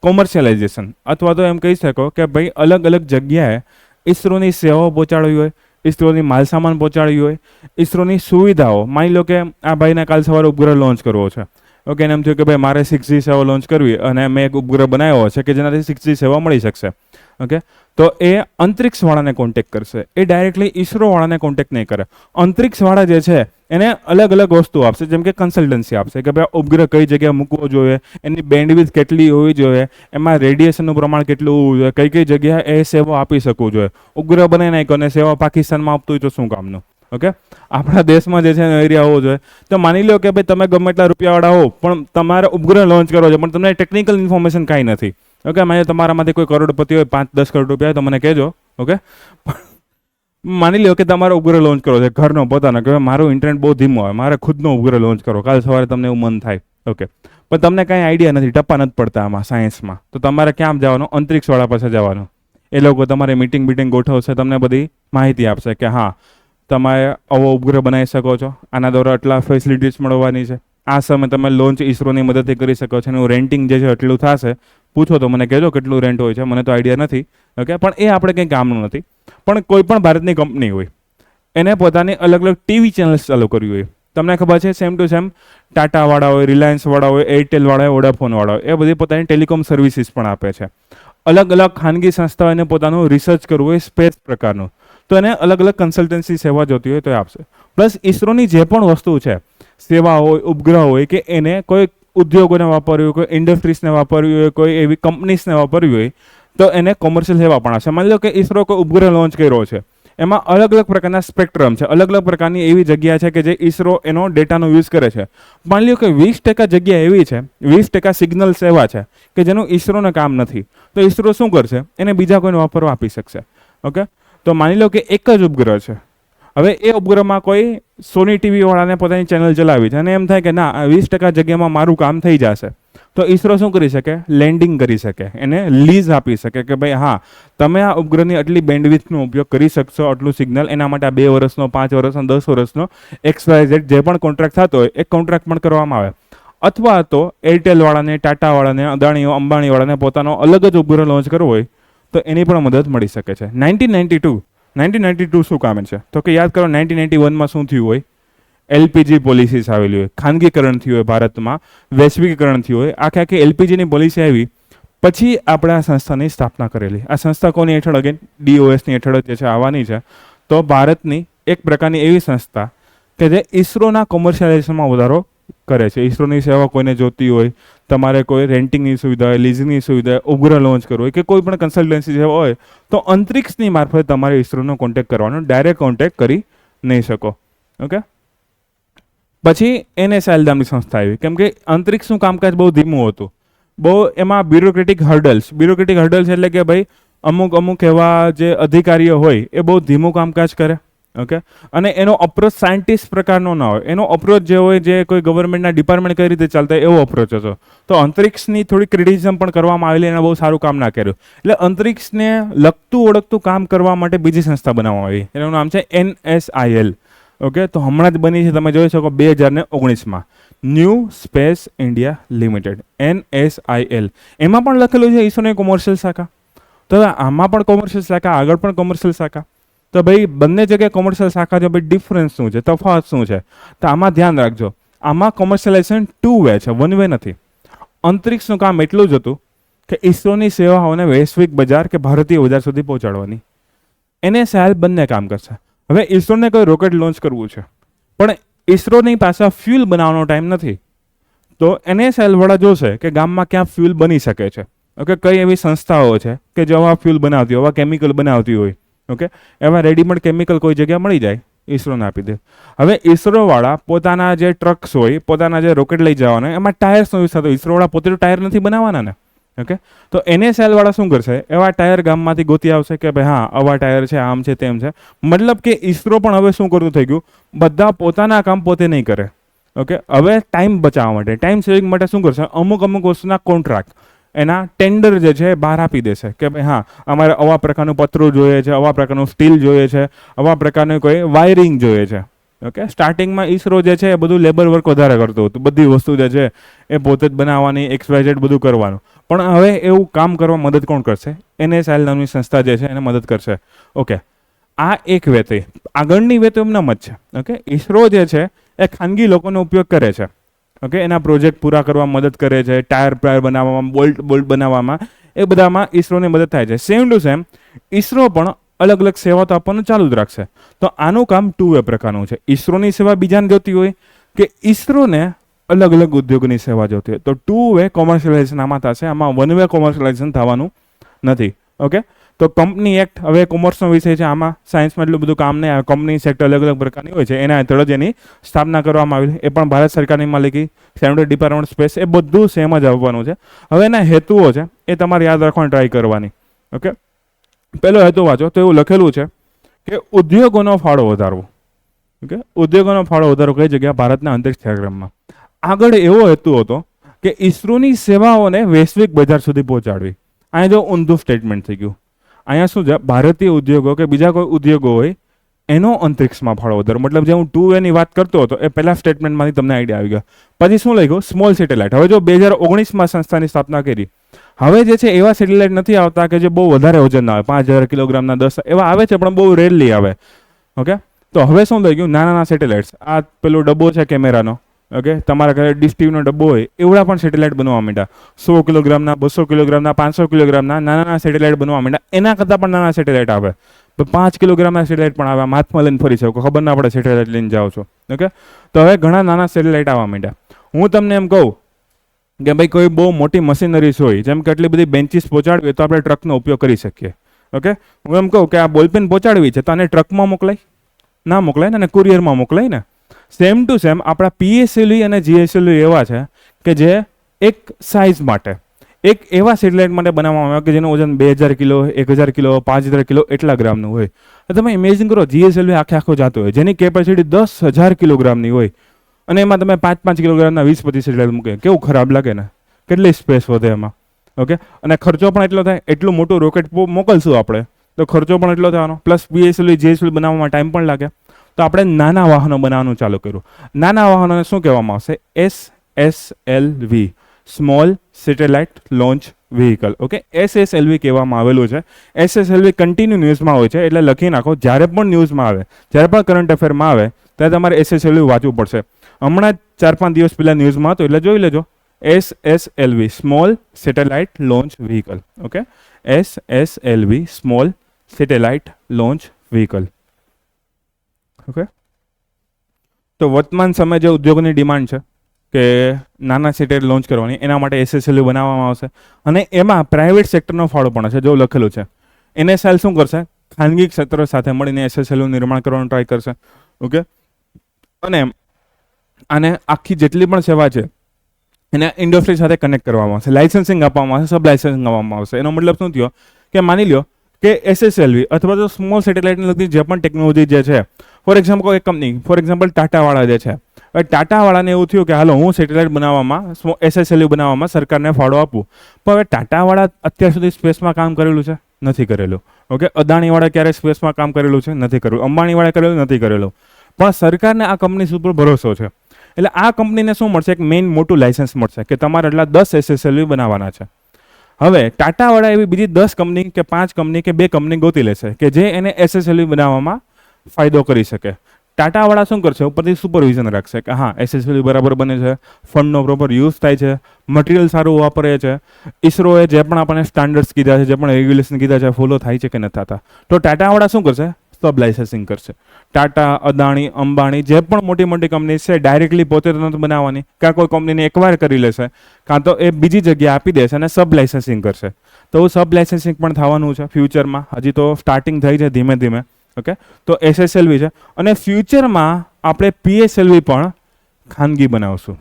કોમર્શિયલાઇઝેશન અથવા તો એમ કહી શકો કે ભાઈ અલગ અલગ જગ્યાએ ઇસરોની સેવાઓ પહોંચાડવી હોય, ઇસરોની માલસામાન પહોંચાડવી હોય, ઇસરોની સુવિધાઓ. માની લો કે આ ભાઈને કાલ સવારે ઉપગ્રહ લોન્ચ કરવો છે. ઓકે, એને એમ થયું કે ભાઈ મારે 6G સેવા લોન્ચ કરવી અને મેં એક ઉપગ્રહ બનાવ્યો છે કે જેનાથી 6G સેવા મળી શકશે. ઓકે, તો એ અંતરિક્ષવાળાને કોન્ટેક્ટ કરશે, એ ડાયરેક્ટલી ઇસરોવાળાને કોન્ટેક્ટ નહીં કરે. અંતરિક્ષવાળા જે છે એને અલગ અલગ વસ્તુ આપશે, જેમ કે કન્સલ્ટન્સી આપશે કે ભાઈ ઉપગ્રહ કઈ જગ્યાએ મૂકવો જોઈએ, એની બેન્ડવિડ્થ કેટલી હોવી જોઈએ, એમાં રેડિયેશનનું પ્રમાણ કેટલું હોવું જોઈએ, કઈ કઈ જગ્યાએ એ સેવા આપી શકવું જોઈએ. ઉપગ્રહ બને નાખ્યો અને સેવા પાકિસ્તાનમાં આપતું હોય તો શું કામનું? ઓકે, આપણા દેશમાં જે છે એરિયા હોવો જોઈએ. તો માની લો કે ભાઈ તમે ગમે એટલા રૂપિયાવાળા હો, પણ તમારે ઉપગ્રહ લોન્ચ કરવો છે, પણ તમને ટેકનિકલ ઇન્ફોર્મેશન કાંઈ નથી. ઓકે, માની તમારામાંથી કોઈ કરોડપતિ હોય, 5-10 કરોડ રૂપિયા તો મને કહેજો. ઓકે, માની લો કે તમારો ઉપગ્રહ લોન્ચ કરવો છે ઘરનો પોતાનો, કે મારું ઇન્ટરનેટ બહુ ધીમો હોય, મારે ખુદનો ઉપગ્રહ લોન્ચ કરો, કાલ સવારે તમને એવું મન થાય. ઓકે, પણ તમને કાંઈ આઈડિયા નથી, ટપ્પા નથી પડતા આમાં સાયન્સમાં, તો તમારે ક્યાં જવાનું? અંતરિક્ષવાળા પાસે જવાનું. એ લોકો તમારે મીટિંગ ગોઠવશે, તમને બધી માહિતી આપશે કે હા તમે આવો ઉપગ્રહ બનાવી શકો છો, આના દ્વારા આટલા ફેસિલિટીઝ મળવાની છે, આ સમય તમે લોન્ચ ઇસરોની મદદથી કરી શકો છો, એનું રેન્ટિંગ જે છે એટલું થશે. પૂછો તો મને કહેજો કેટલું રેન્ટ હોય છે, મને તો આઈડિયા નથી. ઓકે, પણ એ આપણે કંઈ કામનું નથી. પણ કોઈ પણ ભારતની કંપની હોય એને પોતાની અલગ અલગ ટીવી ચેનલ્સ ચાલુ કરવી હોય, તમને ખબર છે સેમ ટુ સેમ ટાટાવાળા હોય, રિલાયન્સવાળા હોય, એરટેલવાળા હોય, વોડાફોનવાળા હોય, એ બધી પોતાની ટેલિકોમ સર્વિસીસ પણ આપે છે. અલગ અલગ ખાનગી સંસ્થાઓ એને પોતાનું રિસર્ચ કરવું હોય સ્પેસ પ્રકારનું, તો એને અલગ અલગ કન્સલ્ટન્સી સેવા જોતી હોય તો એ આપશે. પ્લસ ઇસરોની જે પણ વસ્તુ છે, સેવા હોય, ઉપગ્રહ હોય, કે એને કોઈ ઉદ્યોગોને વાપરવી હોય, કોઈ ઇન્ડસ્ટ્રીઝને વાપરવી હોય, કોઈ એવી કંપનીઝને વાપરવી હોય, તો એને કોમર્શિયલ સેવા પણ હશે. માની લો કે ઇસરો કોઈ ઉપગ્રહ લોન્ચ કર્યો છે, એમાં અલગ અલગ પ્રકારના સ્પેક્ટ્રમ છે, અલગ અલગ પ્રકારની એવી જગ્યા છે કે જે ઇસરો એનો ડેટાનો યુઝ કરે છે. માની લો કે 20% જગ્યા એવી છે, 20% સિગ્નલ સેવા છે કે જેનું ઇસરોને કામ નથી, તો ઇસરો શું કરશે? એને બીજા કોઈને વાપરવા આપી શકશે. ઓકે, તો માની લો કે એક જ ઉપગ્રહ છે, હવે એ ઉપગ્રહમાં કોઈ સોની ટીવી વાળાને પોતાની ચેનલ ચલાવી છે અને એમ થાય કે ના 20% જગ્યામાં મારું કામ થઈ જશે, તો ઇસરો શું કરી શકે? લેન્ડિંગ કરી શકે, એને લીઝ આપી શકે કે ભાઈ હા તમે આ ઉપગ્રહની આટલી બેન્ડવિડ્થનો ઉપયોગ કરી શકશો, આટલું સિગ્નલ, એના માટે 2 વર્ષનો, 5 વર્ષનો, 10 વર્ષનો XYZ જે પણ કોન્ટ્રાક્ટ થતો હોય એ કોન્ટ્રાક્ટ પણ કરવામાં આવે. અથવા તો એરટેલવાળાને, ટાટાવાળાને, અદાણીઓ, અંબાણીવાળાને પોતાનો અલગ જ ઉપગ્રહ લોન્ચ કરવો હોય તો એની પણ મદદ મળી શકે છે. 1992 શું કામ છે? તો કે યાદ કરો 1991માં શું થયું હોય? એલપીજી પોલિસીસ આવેલી હોય, ખાનગીકરણ થયું હોય, ભારતમાં વૈશ્વિકીકરણ થયું હોય, આખી એલપીજીની પોલિસી આવી પછી આપણે આ સંસ્થાની સ્થાપના કરેલી. આ સંસ્થા કોની હેઠળ? અગેન DOSની હેઠળ જે છે આવવાની છે. તો ભારતની એક પ્રકારની એવી સંસ્થા કે જે ઇસરોના કોમર્શિયલાઇઝેશનમાં વધારો કરે છે. ઇસરોની સેવા કોઈને જોતી હોય, તમારે કોઈ રેન્ટિંગની સુવિધા હોય, લીઝિંગની સુવિધા હોય, ઉપગ્રહ લોન્ચ કરવો હોય કે કોઈ પણ કન્સલ્ટન્સી જેવા હોય તો અંતરિક્ષની મારફતે તમારે ઇસરોનો કોન્ટેક્ટ કરવાનો, ડાયરેક્ટ કોન્ટેક્ટ કરી નહીં શકો. ઓકે, પછી NSIL નામની સંસ્થા આવી, કેમ કે અંતરિક્ષનું કામકાજ બહુ ધીમું હતું, બહુ એમાં બ્યુરોક્રેટિક હર્ડલ્સ એટલે કે ભાઈ અમુક એવા જે અધિકારીઓ હોય એ બહુ ધીમું કામકાજ કરે. ઓકે, અને એનો અપ્રોચ સાયન્ટિસ્ટ પ્રકારનો ના હોય, એનો અપ્રોચ જે હોય જે કોઈ ગવર્મેન્ટના ડિપાર્ટમેન્ટ કઈ રીતે ચાલતા એવો અપ્રોચ હતો. તો અંતરિક્ષની થોડી ક્રિટિસિઝમ પણ કરવામાં આવેલી, એને બહુ સારું કામ ના કર્યું. એટલે અંતરિક્ષને લગતું ઓળખતું કામ કરવા માટે બીજી સંસ્થા બનાવવામાં આવી, એનું નામ છે NSIL. ઓકે, તો હમણાં જ બની છે, તમે જોઈ શકો 2019માં new space India limited, NSIL. એમાં પણ લખેલું છે ઇસરોની કોમર્શિયલ શાખા. તો આમાં પણ કોમર્શિયલ શાખા, આગળ પણ કોમર્શિયલ શાખા. તો ભાઈ બંને જગ્યાએ કોમર્શિયલ શાખા છે, ભાઈ ડિફરન્સ શું છે, તફાવત શું છે? તો આમાં ધ્યાન રાખજો, આમાં કોમર્શિયલાઇઝેશન 2 વે છે, 1 વે નથી. અંતરિક્ષનું કામ એટલું જ હતું કે ઇસરોની સેવાઓને વૈશ્વિક બજાર કે ભારતીય બજાર સુધી પહોંચાડવાની. NSIL બંને કામ કરશે. હવે ઇસરોને કોઈ રોકેટ લોન્ચ કરવું છે પણ ઇસરોની પાસે ફ્યુલ બનાવવાનો ટાઈમ નથી, તો NSIL વાળા જોશે કે ગામમાં ક્યાં ફ્યુલ બની શકે છે. ઓકે, કઈ એવી સંસ્થાઓ છે કે જે આવા ફ્યુલ બનાવતી હોય, આવા કેમિકલ બનાવતી હોય. ઓકે, એવા રેડીમેડ કેમિકલ કોઈ જગ્યાએ મળી જાય, ઇસરોને આપી દે. હવે ઇસરોવાળા પોતાના જે ટ્રક્સ હોય, પોતાના જે રોકેટ લઈ જવાના, એમાં ટાયર્સનો યુઝ થતો, ઇસરોવાળા પોતે તો ટાયર નથી બનાવવાના ને. ઓકે, તો NSIL વાળા શું કરશે? એવા ટાયર ગામમાંથી ગોતી આવશે કે ભાઈ હા આવા ટાયર છે, આમ છે, તેમ છે. મતલબ કે ઇસરો પણ હવે શું કરતું થઈ ગયું, બધા પોતાના કામ પોતે નહીં કરે. ઓકે, હવે ટાઈમ બચાવવા માટે, ટાઈમ સેવિંગ માટે શું કરશે? અમુક વસ્તુના કોન્ટ્રાક્ટ, એના ટેન્ડર જે છે બહાર આપી દેશે કે ભાઈ હા અમારે આવા પ્રકારનું પતરું જોઈએ છે, આવા પ્રકારનું સ્ટીલ જોઈએ છે, આવા પ્રકારનું કોઈ વાયરિંગ જોઈએ છે. ઓકે, સ્ટાર્ટિંગમાં ઇસરો જે છે એ બધું લેબર વર્ક વધારે કરતું હતું, બધી વસ્તુ જે છે એ પોતે જ બનાવવાની, XYZ બધું કરવાનું. પણ હવે એવું કામ કરવા મદદ કોણ કરશે? NSIL નામની સંસ્થા જે છે એને મદદ કરશે. ઓકે, આ એક વે થઈ. આગળની વે તો એમનામ જ છે. ઓકે, ઇસરો જે છે એ ખાનગી લોકોનો ઉપયોગ કરે છે. ઓકે, એના પ્રોજેક્ટ પૂરા કરવામાં મદદ કરે છે, ટાયર બનાવવામાં, બોલ્ટ બનાવવામાં, એ બધામાં ઇસરોની મદદ થાય છે. સેમ ટુ સેમ ઇસરો પણ અલગ અલગ સેવા તો આપવાનું ચાલુ જ રાખશે. તો આનું કામ 2 વે પ્રકારનું છે. ઇસરોની સેવા બીજાને જોતી હોય કે ઇસરોને અલગ અલગ ઉદ્યોગની સેવા જોતી હોય, તો 2 વે કોમર્શિયલાઇઝેશન આમાં થશે. આમાં 1 વે કોમર્શિયલાઇઝેશન થવાનું નથી. ઓકે, તો કંપની એક્ટ હવે કોમર્સનો વિષય છે, આમાં સાયન્સમાં એટલું બધું કામ નહીં આવે. કંપની સેક્ટર અલગ અલગ પ્રકારની હોય છે, એના હેઠળ જ એની સ્થાપના કરવામાં આવી. એ પણ ભારત સરકારની માલિકી, સેન્ટ્રલ ડિપાર્ટમેન્ટ સ્પેસ, એ બધું સેમ જ આવવાનું છે. હવે એના હેતુઓ છે એ તમારે યાદ રાખવાની ટ્રાય કરવાની. ઓકે, પહેલો હેતુ વાંચો તો એવું લખેલું છે કે ઉદ્યોગોનો ફાળો વધારવો. ઓકે, ઉદ્યોગોનો ફાળો વધારો કઈ જગ્યા? ભારતના અંતરિક્ષ કાર્યક્રમમાં. આગળ એવો હેતુ હતો કે ઇસરોની સેવાઓને વૈશ્વિક બજાર સુધી પહોંચાડવી. અહીંયા જો ઊંધું સ્ટેટમેન્ટ થઈ ગયું. અહીંયા શું છે? ભારતીય ઉદ્યોગો કે બીજા કોઈ ઉદ્યોગો હોય એનો અંતરિક્ષમાં ફાળો વધારો. મતલબ જે હું 2 વેની વાત કરતો હતો એ પહેલા સ્ટેટમેન્ટમાંથી તમને આઈડિયા આવી ગયો. પછી શું લઈ ગયું? Small satellite. હવે જો 2019માં સંસ્થાની સ્થાપના કરી, હવે જે છે એવા સેટેલાઇટ નથી આવતા કે જે બહુ વધારે વજનના આવે, 5000 કિલોગ્રામના 10 એવા આવે છે પણ બહુ રેરલી આવે. ઓકે, તો હવે શું થઈ ગયું? નાના સેટેલાઇટ્સ, આ પેલો ડબ્બો છે કેમેરાનો, ઓકે, તમારા ઘરે ડિશ ટીવીનો ડબ્બો હોય એવડા પણ સેટેલાઇટ બનવા માંડ્યા. 100 કિલોગ્રામના, 200 કિલોગ્રામના, 500 કિલોગ્રામના નાના સેટેલાઇટ બનવા માંડ્યા. એના કરતાં પણ નાના સેટેલાઇટ આવે, 5 કિલોગ્રામના સેટેલાઇટ પણ આવે. હાથમાં લઈને ફરી શકો, ખબર ના પડે સેટેલાઇટ લઈને જાઓ છો. ઓકે, તો હવે ઘણા નાના સેટેલાઇટ આવવા માંડ્યા. હું તમને એમ કહું કે ભાઈ કોઈ બહુ મોટી મશીનરીઝ હોય, જેમ કે એટલી બધી બેન્ચીસ પહોંચાડવી હોય તો આપણે ટ્રકનો ઉપયોગ કરી શકીએ. ઓકે, હું એમ કહું કે આ બોલપેન પહોંચાડવી છે તો આને ટ્રકમાં મોકલાય? ના મોકલાય ને, અને કુરિયરમાં મોકલાય ને. સેમ ટુ સેમ આપણા PSLV અને GSLV એવા છે કે જે એક સાઇઝ માટે, એક એવા સેટેલાઇટ માટે બનાવવામાં આવે કે જેનું વજન 2000 કિલો, 1000 કિલો, 5000 કિલો એટલા ગ્રામનું હોય. તમે ઇમેજિન કરો, GSLV આખો જતો હોય જેની કેપેસિટી 10,000 કિલોગ્રામની હોય અને એમાં તમે 5-5 કિલોગ્રામના 20-25 સેટેલાઇટ મૂકે, કેવું ખરાબ લાગે ને. કેટલી સ્પેસ વધે એમાં. ઓકે, અને ખર્ચો પણ એટલો થાય, એટલું મોટું રોકેટ મોકલશું આપણે તો ખર્ચો પણ એટલો થવાનો, પ્લસ PSLV GSLV બનાવવામાં ટાઈમ પણ લાગે. તો આપણે નાના વાહનો બનાવવાનું ચાલુ કર્યું. નાના વાહનોને શું કહેવામાં આવશે? SSLV, small satellite launch vehicle. Okay, SSLV કહેવામાં આવેલું છે. SSLV કન્ટિન્યુ ન્યૂઝમાં હોય છે, એટલે લખી નાખો. જ્યારે પણ ન્યૂઝમાં આવે, જ્યારે પણ કરંટ અફેરમાં આવે ત્યારે તમારે SSLV વાંચવું પડશે. હમણાં 4-5 દિવસ પહેલાં ન્યૂઝમાં હતું એટલે જોઈ લેજો. SSLV, small satellite launch vehicle. Okay, SSLV, small satellite launch vehicle. Okay, તો વર્તમાન સમય જે ઉદ્યોગની ડિમાન્ડ છે કે નાના સેટેલાઇટ લોન્ચ કરવાની, એના માટે SSLV બનાવવામાં આવશે. અને એમાં પ્રાઇવેટ સેક્ટરનો ફાળો પણ છે, જો લખેલું છે. NSL શું કરશે? ખાનગી ક્ષેત્ર સાથે મળીને SSLV નિર્માણ કરવાનું ટ્રાય કરશે. ઓકે, અને આને આખી જેટલી પણ સેવા છે એને ઇન્ડસ્ટ્રી સાથે કનેક્ટ કરવામાં આવશે, લાઇસન્સિંગ આપવામાં આવશે, સબ લાઇસન્સિંગ આપવામાં આવશે. એનો મતલબ શું થયો કે માની લો કે SSLV અથવા તો સ્મોલ સેટેલાઇટને લગતી જે પણ ટેકનોલોજી જે છે, ફોર એક્ઝામ્પલ કોઈ કંપની, ફોર એક્ઝામ્પલ ટાટાવાળા જે છે, હવે ટાટાવાળાને એવું થયું કે હાલો હું સેટેલાઇટ બનાવવામાં, SSLV બનાવવામાં સરકારને ફાળો આપું. પણ હવે ટાટાવાળા અત્યાર સુધી સ્પેસમાં કામ કરેલું છે? નથી કરેલું. ઓકે, અદાણીવાળા ક્યારે સ્પેસમાં કામ કરેલું છે? નથી કરેલું. અંબાણીવાળા કરેલું? નથી કરેલું. પણ સરકારને આ કંપની ઉપર ભરોસો છે, એટલે આ કંપનીને શું મળશે? એક મેઇન મોટું લાઇસન્સ મળશે કે તમારે એટલા 10 SSLV બનાવવાના છે. હવે ટાટાવાળા એવી બીજી 10 કંપની કે 5 કંપની કે 2 કંપની ગોતી લેશે કે જે એને SSLV બનાવવામાં ફાયદો કરી શકે. ટાટાવાળા શું કરશે? ઉપરથી સુપરવિઝન રાખશે કે હા SSLV બરાબર બને છે, ફંડનો પ્રોપર યુઝ થાય છે, મટીરિયલ સારું વાપરે છે, ઇસરોએ જે પણ આપણને સ્ટાન્ડર્ડ્સ કીધા છે, જે પણ રેગ્યુલેશન કીધા છે, ફોલો થાય છે કે નથી થતા. તો ટાટાવાળા શું કરશે? સબ લાઇસન્સિંગ કરશે. ટાટા, અદાણી, અંબાણી જે પણ મોટી મોટી કંપની છે ડાયરેક્ટલી પોતે તો નથી બનાવવાની, કાં કોઈ કંપનીને એક્વાયર કરી લેશે, કાં તો એ બીજી જગ્યાએ આપી દેશે અને સબ લાઇસન્સિંગ કરશે. તો સબ લાઇસન્સિંગ પણ થવાનું છે ફ્યુચરમાં. હજી તો સ્ટાર્ટિંગ થઈ છે ધીમે ધીમે. ઓકે, તો SSLV છે. અને ફ્યુચરમાં આપણે PSLV પણ ખાનગી બનાવશું.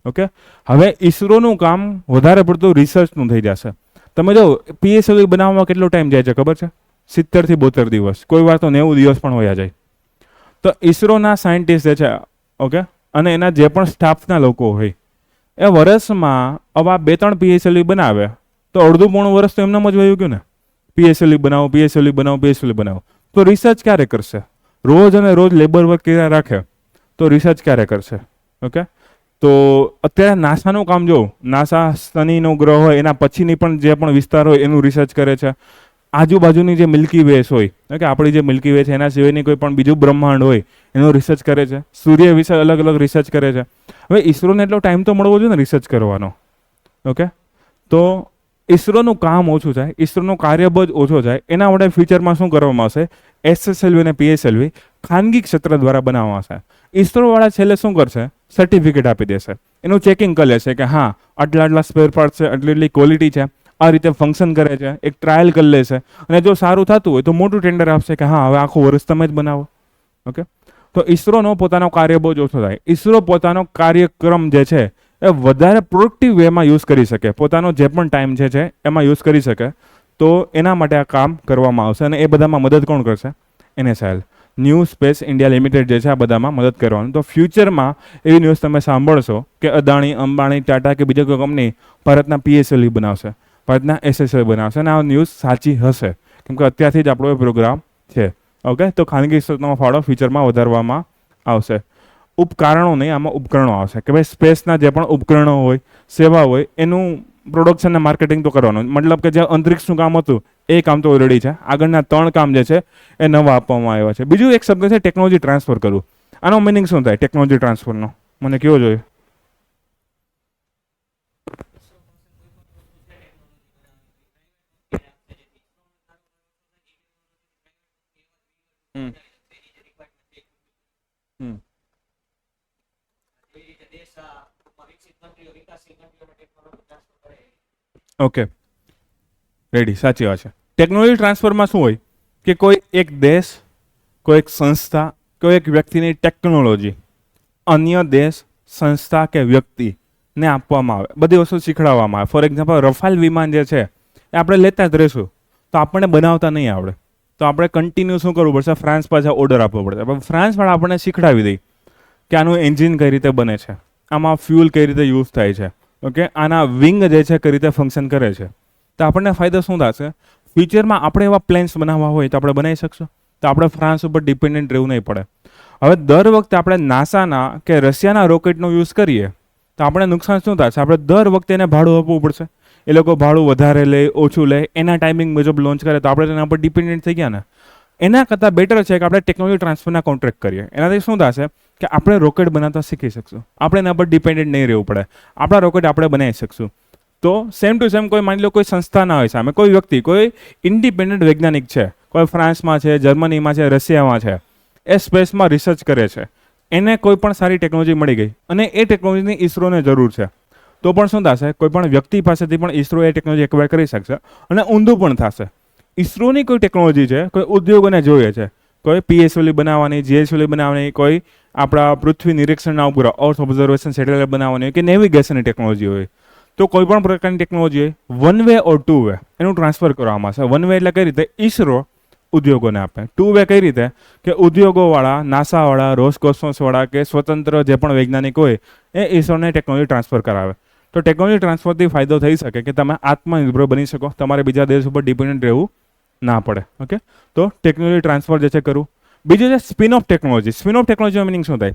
ઓકે, હવે ઇસરોનું કામ વધારે પડતું રિસર્ચનું થઈ જશે. તમે જો PSLV બનાવવામાં કેટલો ટાઈમ જાય છે ખબર છે? 70 થી 72 દિવસ, કોઈ વાર તો 90 દિવસ પણ વયા જાય. તો ઇસરોના સાયન્ટિસ્ટ જે છે, ઓકે, અને એના જે પણ સ્ટાફના લોકો હોય એ વર્ષમાં આવા 2-3 PSLV બનાવે તો અડધું પોણું વર્ષ તો એમનામ જ વયું ગયું ને. PSLV બનાવો, PSLV બનાવો, PSLV બનાવો. તો રિસર્ચ ક્યારે કરશે? રોજ અને રોજ લેબર વર્ક કર્યા રાખે તો રિસર્ચ ક્યારે કરશે? ઓકે, તો અત્યારે નાસાનું કામ જો, નાસા શનિનો ગ્રહ હોય એના પછીની પણ જે પણ વિસ્તાર હોય એનું રિસર્ચ કરે છે. આજુબાજુની જે મિલ્કી વેસ હોય, કે આપણી જે મિલ્કી વે છે એના સિવાયની કોઈ પણ બીજું બ્રહ્માંડ હોય એનું રિસર્ચ કરે છે. સૂર્ય વિશે અલગ અલગ રિસર્ચ કરે છે. હવે ઇસરોને એટલો ટાઈમ તો મળવો જોઈએ ને રિસર્ચ કરવાનો. ઓકે, તો ઇસરોનું કામ ઓછું થાય, ઇસરોનો કાર્યબળ ઓછો થાય, એના માટે ફ્યુચરમાં શું કરવામાં આવશે? SSLV અને PSLV ખાનગી ક્ષેત્ર દ્વારા બનાવવામાં આવશે. ઇસરોવાળા છેલ્લે શું કરશે? સર્ટિફિકેટ આપી દેશે, એનું ચેકિંગ કરી લેશે કે હા આટલા આટલા સ્પેર પાર્ટ છે, આટલી એટલી ક્વોલિટી છે, આ રીતે ફંક્શન કરે છે, એક ટ્રાયલ કરી લેશે. અને જો સારું થતું હોય તો મોટું ટેન્ડર આપશે કે હા હવે આખું વર્ષ તમે જ બનાવો. ઓકે, તો ઇસરોનો પોતાનો કાર્ય બહુ જ ઓછો થાય. ઇસરો પોતાનો કાર્યક્રમ જે છે એ વધારે પ્રોડક્ટિવ વેમાં યુઝ કરી શકે, પોતાનો જે પણ ટાઈમ છે એમાં યુઝ કરી શકે. તો એના માટે આ કામ કરવામાં આવશે અને એ બધામાં મદદ કોણ કરશે? NSL, new space India limited જે છે આ બધામાં મદદ કરવાનું. તો ફ્યુચરમાં એવી ન્યૂઝ તમે સાંભળશો કે અદાણી, અંબાણી, ટાટા કે બીજી કોઈ કંપની ભારતના PSLV બનાવશે, ભારતના SSLV બનાવશે. અને આ ન્યૂઝ સાચી હશે કેમ કે અત્યારથી જ આપણો એ પ્રોગ્રામ છે. ઓકે, તો ખાનગી ક્ષેત્રનો ફાળો ફ્યુચરમાં વધારવામાં આવશે. ઉપકરણો નહીં, આમાં ઉપકરણો આવશે કે ભાઈ સ્પેસના જે પણ ઉપકરણો હોય, સેવા હોય, એનું પ્રોડક્શન અને માર્કેટિંગ તો કરવાનું. મતલબ કે જે અંતરિક્ષનું કામ હતું એ કામ તો ઓલરેડી છે. આગળના 3 કામ જે છે એ નવા આપવામાં આવ્યા છે. બીજું એક શબ્દ છે ટેકનોલોજી ટ્રાન્સફર કરવું. આનો મિનિંગ શું થાય ટેકનોલોજી ટ્રાન્સફરનો? મને કેવો જોઈએ? ઓકે, રેડી, સાચી વાત છે. ટેકનોલોજી ટ્રાન્સફરમાં શું હોય કે કોઈ એક દેશ, કોઈ એક સંસ્થા, કોઈ એક વ્યક્તિની ટેકનોલોજી અન્ય દેશ, સંસ્થા કે વ્યક્તિને આપવામાં આવે, બધી વસ્તુ શીખડાવવામાં આવે. ફોર એક્ઝામ્પલ રફાલ વિમાન જે છે એ આપણે લેતા જ રહીશું તો આપણને બનાવતા નહીં આવડે, તો આપણે કન્ટિન્યુ શું કરવું પડશે? ફ્રાન્સ પાછા ઓર્ડર આપવો પડશે. પણ ફ્રાન્સવાળા આપણને શીખડાવી દે કે આનું એન્જિન કઈ રીતે બને છે, આમાં ફ્યુલ કઈ રીતે યુઝ થાય છે. ઓકે, આના વિંગ જે છે કઈ રીતે ફંક્શન કરે છે. તો આપણને ફાયદો શું થશે? ફ્યુચરમાં આપણે એવા પ્લેન્સ બનાવવા હોય તો આપણે બનાવી શકશું. તો આપણે ફ્રાન્સ ઉપર ડિપેન્ડન્ટ રહેવું નહીં પડે. હવે દર વખતે આપણે નાસાના કે રશિયાના રોકેટનો યુઝ કરીએ તો આપણે નુકસાન શું થશે? આપણે દર વખતે એને ભાડું આપવું પડશે. એ લોકો ભાડું વધારે લે, ઓછું લે, એના ટાઈમિંગ મુજબ લોન્ચ કરે તો આપણે એના પર ડિપેન્ડન્ટ થઈ ગયા ને. એના કરતાં બેટર છે કે આપણે ટેકનોલોજી ટ્રાન્સફરના કોન્ટ્રાક્ટ કરીએ. એનાથી શું થશે કે આપણે રોકેટ બનાવતા શીખી શકશું. આપણે એના પર ડિપેન્ડન્ટ નહીં રહેવું પડે. આપણા રોકેટ આપણે બનાવી શકશું. તો સેમ ટુ સેમ કોઈ માની લો કોઈ સંસ્થા ના હોય સામે, કોઈ વ્યક્તિ, કોઈ ઇન્ડિપેન્ડન્ટ વૈજ્ઞાનિક છે, કોઈ ફ્રાન્સમાં છે, જર્મનીમાં છે, રશિયામાં છે, એ સ્પેસમાં રિસર્ચ કરે છે, એને કોઈ પણ સારી ટેકનોલોજી મળી ગઈ અને એ ટેકનોલોજીની ઇસરોને જરૂર છે, તો પણ શું થશે? કોઈ પણ વ્યક્તિ પાસેથી પણ ઇસરો એ ટેકનોલોજી એક્વાયર કરી શકશે અને ઊંધું પણ થશે. ઇસરોની કોઈ ટેકનોલોજી છે, કોઈ ઉદ્યોગોને જોઈએ છે, કોઈ પીએસએલવી બનાવવાની, જીએસએલવી બનાવવાની, કોઈ આપણા પૃથ્વી નિરીક્ષણના ઉપગ્રહ અર્થ ઓબ્ઝર્વેશન સેટેલાઇટ બનાવવાની હોય કે નેવિગેશનની ટેકનોલોજી હોય, તો કોઈ પણ પ્રકારની ટેકનોલોજી હોય, વન વે ઓર ટુ વે એનું ટ્રાન્સફર કરવામાં આવશે. વન વે એટલે કઈ રીતે? ઇસરો ઉદ્યોગોને આપે. ટુ વે કઈ રીતે? કે ઉદ્યોગોવાળા, નાસાવાળા, રોસકોસ્મોસવાળા કે સ્વતંત્ર જે પણ વૈજ્ઞાનિક હોય એ ઇસરોને ટેકનોલોજી ટ્રાન્સફર કરાવે. તો ટેકનોલોજી ટ્રાન્સફરથી ફાયદો થઈ શકે કે તમે આત્મનિર્ભર બની શકો, તમારે બીજા દેશ ઉપર ડિપેન્ડન્ટ રહેવું ના પડે. ઓકે, તો ટેકનોલોજી ટ્રાન્સફર જે છે કરવું. બીજું છે spin of technology. Spin of ટેકનોલોજીનો મિનિંગ શું થાય?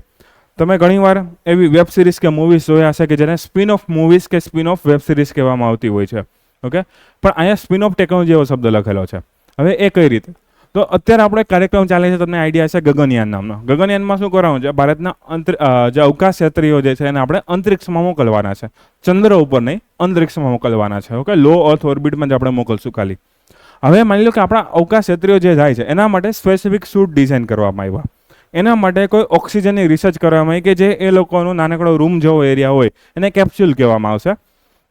તમે ઘણીવાર એવી વેબ સિરીઝ કે મૂવીઝ જોયા હશે કે જેને સ્પિન ઓફ મૂવીઝ કે સ્પિન ઓફ વેબ સિરીઝ કહેવામાં આવતી હોય છે. ઓકે, પણ અહીંયા સ્પિન ઓફ ટેકનોલોજી એવો શબ્દ લખેલો છે. હવે એ કઈ રીતે? તો અત્યારે આપણો એક કાર્યક્રમ ચાલે છે, તમને આઈડિયા છે, ગગનયાન નામનો. ગગનયાનમાં શું કરવાનું છે? ભારતના જે અવકાશ યાત્રીઓ જે છે એને આપણે અંતરિક્ષમાં મોકલવાના છે. ચંદ્ર ઉપર નહીં, અંતરિક્ષમાં મોકલવાના છે. ઓકે, લો અર્થ ઓર્બિટમાં જ આપણે મોકલશું ખાલી. હવે માની લો કે આપણા અવકાશ યાત્રીઓ જે જાય છે એના માટે સ્પેસિફિક સૂટ ડિઝાઇન કરવામાં આવ્યા. એના માટે કોઈ ઓક્સિજનની રિસર્ચ કરવામાં આવી કે જે એ લોકોનો નાનકડો રૂમ જેવો એરિયા હોય એને કેપ્સ્યુલ કહેવામાં આવશે.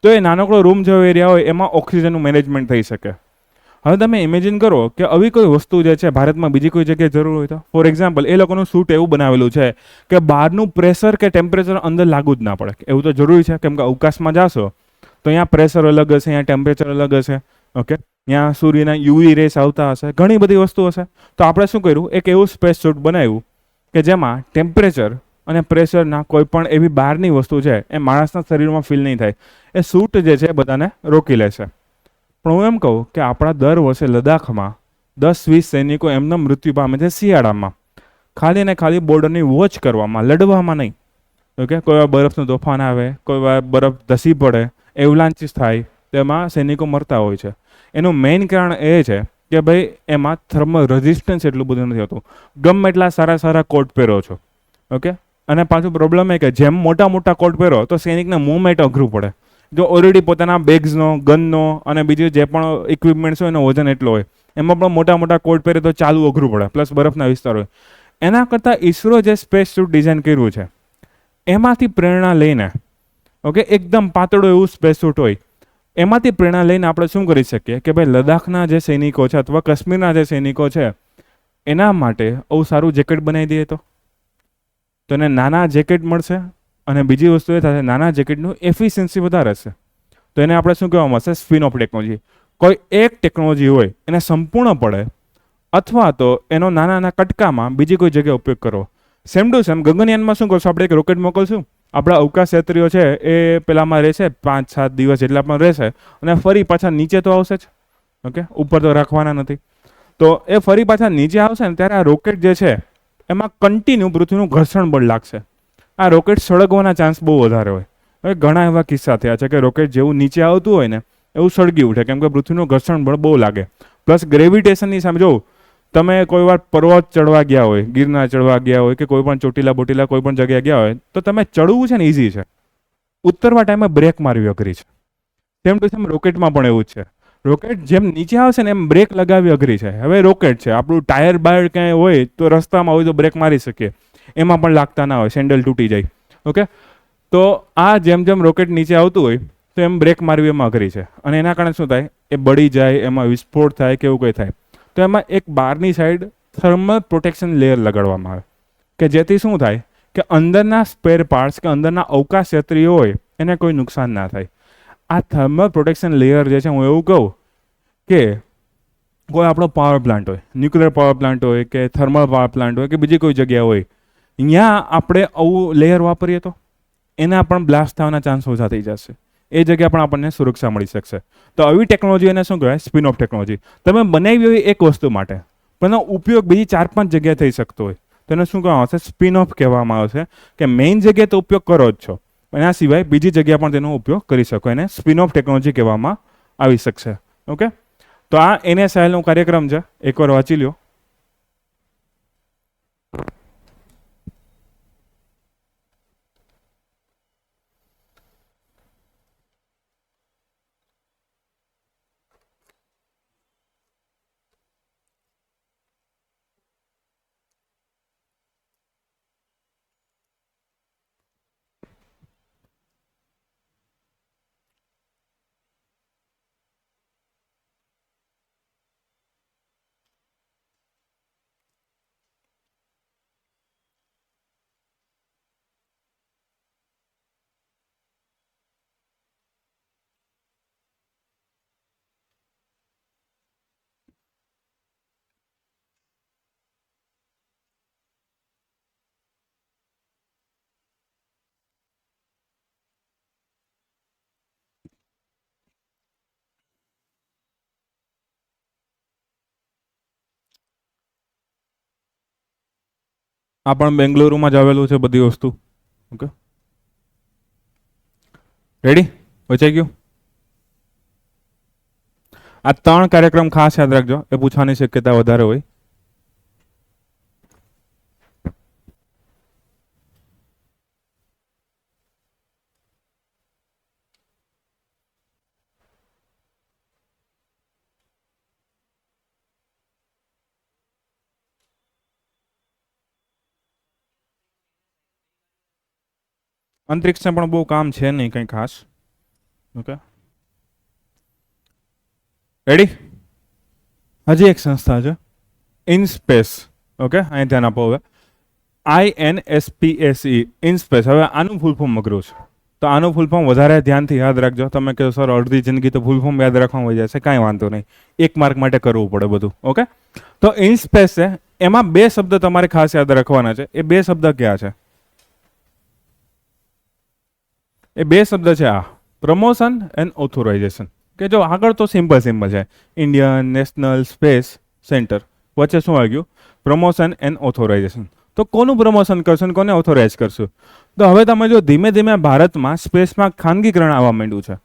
તો એ નાનકડો રૂમ જેવો એરિયા હોય એમાં ઓક્સિજનનું મેનેજમેન્ટ થઈ શકે. હવે તમે ઇમેજિન કરો કે આવી કોઈ વસ્તુ જે છે ભારતમાં બીજી કોઈ જગ્યાએ જરૂર હોય તો. ફોર એક્ઝામ્પલ, એ લોકોનું સૂટ એવું બનાવેલું છે કે બહારનું પ્રેશર કે ટેમ્પરેચર અંદર લાગુ જ ના પડે. એવું તો જરૂરી છે, કેમ કે અવકાશમાં જાશો તો અહીંયા પ્રેશર અલગ હશે, અહીંયા ટેમ્પરેચર અલગ હશે. ઓકે, ત્યાં સૂર્યના યુવી રેસ આવતા હશે, ઘણી બધી વસ્તુ હશે. તો આપણે શું કર્યું? એક એવું સ્પેસ સૂટ બનાવ્યું કે જેમાં ટેમ્પરેચર અને પ્રેશરના કોઈ પણ એવી બહારની વસ્તુ છે એ માણસના શરીરમાં ફીલ નહીં થાય. એ સૂટ જે છે બધાને રોકી લેશે. પણ હું એમ કહું કે આપણા દર વર્ષે લદ્દાખમાં 10-20 સૈનિકો એમના મૃત્યુ પામે છે શિયાળામાં, ખાલી ને ખાલી બોર્ડરની વોચ કરવામાં, લડવામાં નહીં. ઓકે, કોઈ વાર બરફનું તોફાન આવે, કોઈ વાર બરફ ધસી પડે, એવલાન્ચીસ થાય, તેમાં સૈનિકો મરતા હોય છે. એનું મેઇન કારણ એ છે કે ભાઈ એમાં થર્મલ રેઝિસ્ટન્સ એટલું બધું નથી હોતું. ગમે એટલા સારા સારા કોટ પહેરો છો. ઓકે, અને પાછું પ્રોબ્લેમ એ કે જેમ મોટા મોટા કોટ પહેરો તો સૈનિકને મૂવમેન્ટ અઘરું પડે. જો ઓલરેડી પોતાના બેગ્સનો, ગનનો અને બીજું જે પણ ઇક્વિપમેન્ટ્સ હોય એનો વજન એટલો હોય, એમાં પણ મોટા મોટા કોટ પહેરે તો ચાલવું અઘરું પડે, પ્લસ બરફના વિસ્તાર હોય. એના કરતાં ઇસરો જે સ્પેસ સૂટ ડિઝાઇન કર્યું છે એમાંથી પ્રેરણા લઈને, ઓકે, એકદમ પાતળું એવું સ્પેસ સૂટ હોય, એમાંથી પ્રેરણા લઈને આપણે શું કરી શકીએ કે ભાઈ લદ્દાખના જે સૈનિકો છે અથવા કાશ્મીરના જે સૈનિકો છે એના માટે આવું સારું જેકેટ બનાવી દઈએ તો એને નાના જેકેટ મળશે. અને બીજી વસ્તુ એ થશે, નાના જેકેટનું એફિશિયન્સી વધારે હશે. તો એને આપણે શું કહેવામાં આવશે? Spin of technology. કોઈ એક ટેકનોલોજી હોય એને સંપૂર્ણ પડે અથવા તો એનો નાના નાના કટકામાં બીજી કોઈ જગ્યાએ ઉપયોગ કરવો. સેમ ટુ સેમ ગગનયાનમાં શું કરશું? આપણે એક રોકેટ મોકલશું, આપણા અવકાશ યાત્રીઓ છે એ પેલામાં રહેશે, 5-7 દિવસ જેટલા પણ રહેશે અને ફરી પાછા નીચે તો આવશે જ. ઓકે, ઉપર તો રાખવાના નથી. તો એ ફરી પાછા નીચે આવશે ને ત્યારે આ રોકેટ જે છે એમાં કન્ટિન્યુ પૃથ્વીનું ઘર્ષણ બળ લાગશે. આ રોકેટ સળગવાના ચાન્સ બહુ વધારે હોય. હવે ઘણા એવા કિસ્સા થયા છે કે રોકેટ જેવું નીચે આવતું હોય ને એવું સળગી ઉઠે, કેમ કે પૃથ્વીનું ઘર્ષણ બળ બહુ લાગે. પ્લસ ગ્રેવિટેશનની સામે જો તમે કોઈ વાર પર્વત ચડવા ગયા હોય, ગિરનાર ચડવા ગયા હોય કે કોઈ પણ ચોટીલા બોટીલા કોઈ પણ જગ્યાએ ગયા હોય તો તમે ચડવું છે ને ઇઝી છે, ઉતરવા ટાઈમે બ્રેક મારવી અઘરી છે. તેમ ટુ સેમ રોકેટમાં પણ એવું જ છે. રોકેટ જેમ નીચે આવશે ને એમ બ્રેક લગાવવી અઘરી છે. હવે રોકેટ છે, આપણું ટાયર બાયર ક્યાંય હોય તો રસ્તામાં હોય તો બ્રેક મારી શકીએ, એમાં પણ લાગતા ના હોય, સેન્ડલ તૂટી જાય. ઓકે, તો આ જેમ જેમ રોકેટ નીચે આવતું હોય તો એમ બ્રેક મારવી એમાં અઘરી છે. અને એના કારણે શું થાય? એ બળી જાય, એમાં વિસ્ફોટ થાય કે એવું કંઈ થાય. તો એમાં એક બહારની સાઈડ થર્મલ પ્રોટેક્શન લેયર લગાડવામાં આવે કે જેથી શું થાય કે અંદરના સ્પેર પાર્ટ્સ કે અંદરના અવકાશ યાત્રીઓ હોય એને કોઈ નુકસાન ના થાય. આ થર્મલ પ્રોટેક્શન લેયર જે છે, હું એવું કહું કે કોઈ આપણો પાવર પ્લાન્ટ હોય, ન્યુક્લિયર પાવર પ્લાન્ટ હોય કે થર્મલ પાવર પ્લાન્ટ હોય કે બીજી કોઈ જગ્યા હોય, અહીંયા આપણે આવું લેયર વાપરીએ તો એના પણ બ્લાસ્ટ થવાના ચાન્સ ઓછા થઈ જશે. એ જગ્યા પણ આપણને સુરક્ષા મળી શકશે. તો આવી ટેકનોલોજી એને શું કહેવાય? Spin of technology. તમે બનાવી હોય એક વસ્તુ માટે, પણ એનો ઉપયોગ બીજી 4-5 જગ્યાએ થઈ શકતો હોય, તો એને શું કહેવામાં આવશે? સ્પિન ઓફ કહેવામાં આવશે. કે મેઇન જગ્યાએ તો ઉપયોગ કરો જ છો, એના સિવાય બીજી જગ્યા પણ તેનો ઉપયોગ કરી શકો. એને સ્પિન ઓફ ટેકનોલોજી કહેવામાં આવી શકશે. ઓકે, તો આ NSIL નો કાર્યક્રમ છે, એકવાર વાંચી લ્યો. આ પણ બેંગ્લુરુમાં જ આવેલું છે બધી વસ્તુ. Okay, ready? વચાઈ ગયું? આ 3 કાર્યક્રમ ખાસ યાદ રાખજો, એ પૂછવાની શક્યતા વધારે હોય. અંતરિક્ષને પણ બહુ કામ છે નહીં કંઈ ખાસ. Okay, ready? હજી એક સંસ્થા છે, ઇનસ્પેસ. ઓકે, અહીં ધ્યાન આપો. હવે INSPACE, ઇનસ્પેસ. હવે આનું ફૂલ ફોર્મ અઘરું છે, તો આનું ફૂલ ફોર્મ વધારે ધ્યાનથી યાદ રાખજો. તમે કહો સર અડધી જિંદગી તો ફૂલ ફોર્મ યાદ રાખવામાં વહી જશે, કાંઈ વાંધો નહીં, 1 માર્ક માટે કરવું પડે બધું. ઓકે, તો ઇનસ્પેસ છે, એમાં 2 શબ્દ તમારે ખાસ યાદ રાખવાના છે. એ 2 શબ્દ ક્યાં છે? એ 2 શબ્દ છે આ, પ્રમોશન એન્ડ ઓથોરાઇઝેશન. કે જો આગળ તો સિમ્પલ છે, ઇન્ડિયન નેશનલ સ્પેસ સેન્ટર, વચ્ચે શું આવ્યું? Promotion and authorisation. તો કોનું પ્રમોશન કરશું અને કોને ઓથોરાઇઝ કરશું? તો હવે તમે જો ધીમે ધીમે ભારતમાં સ્પેસમાં ખાનગીકરણ આવવા માંડ્યું છે.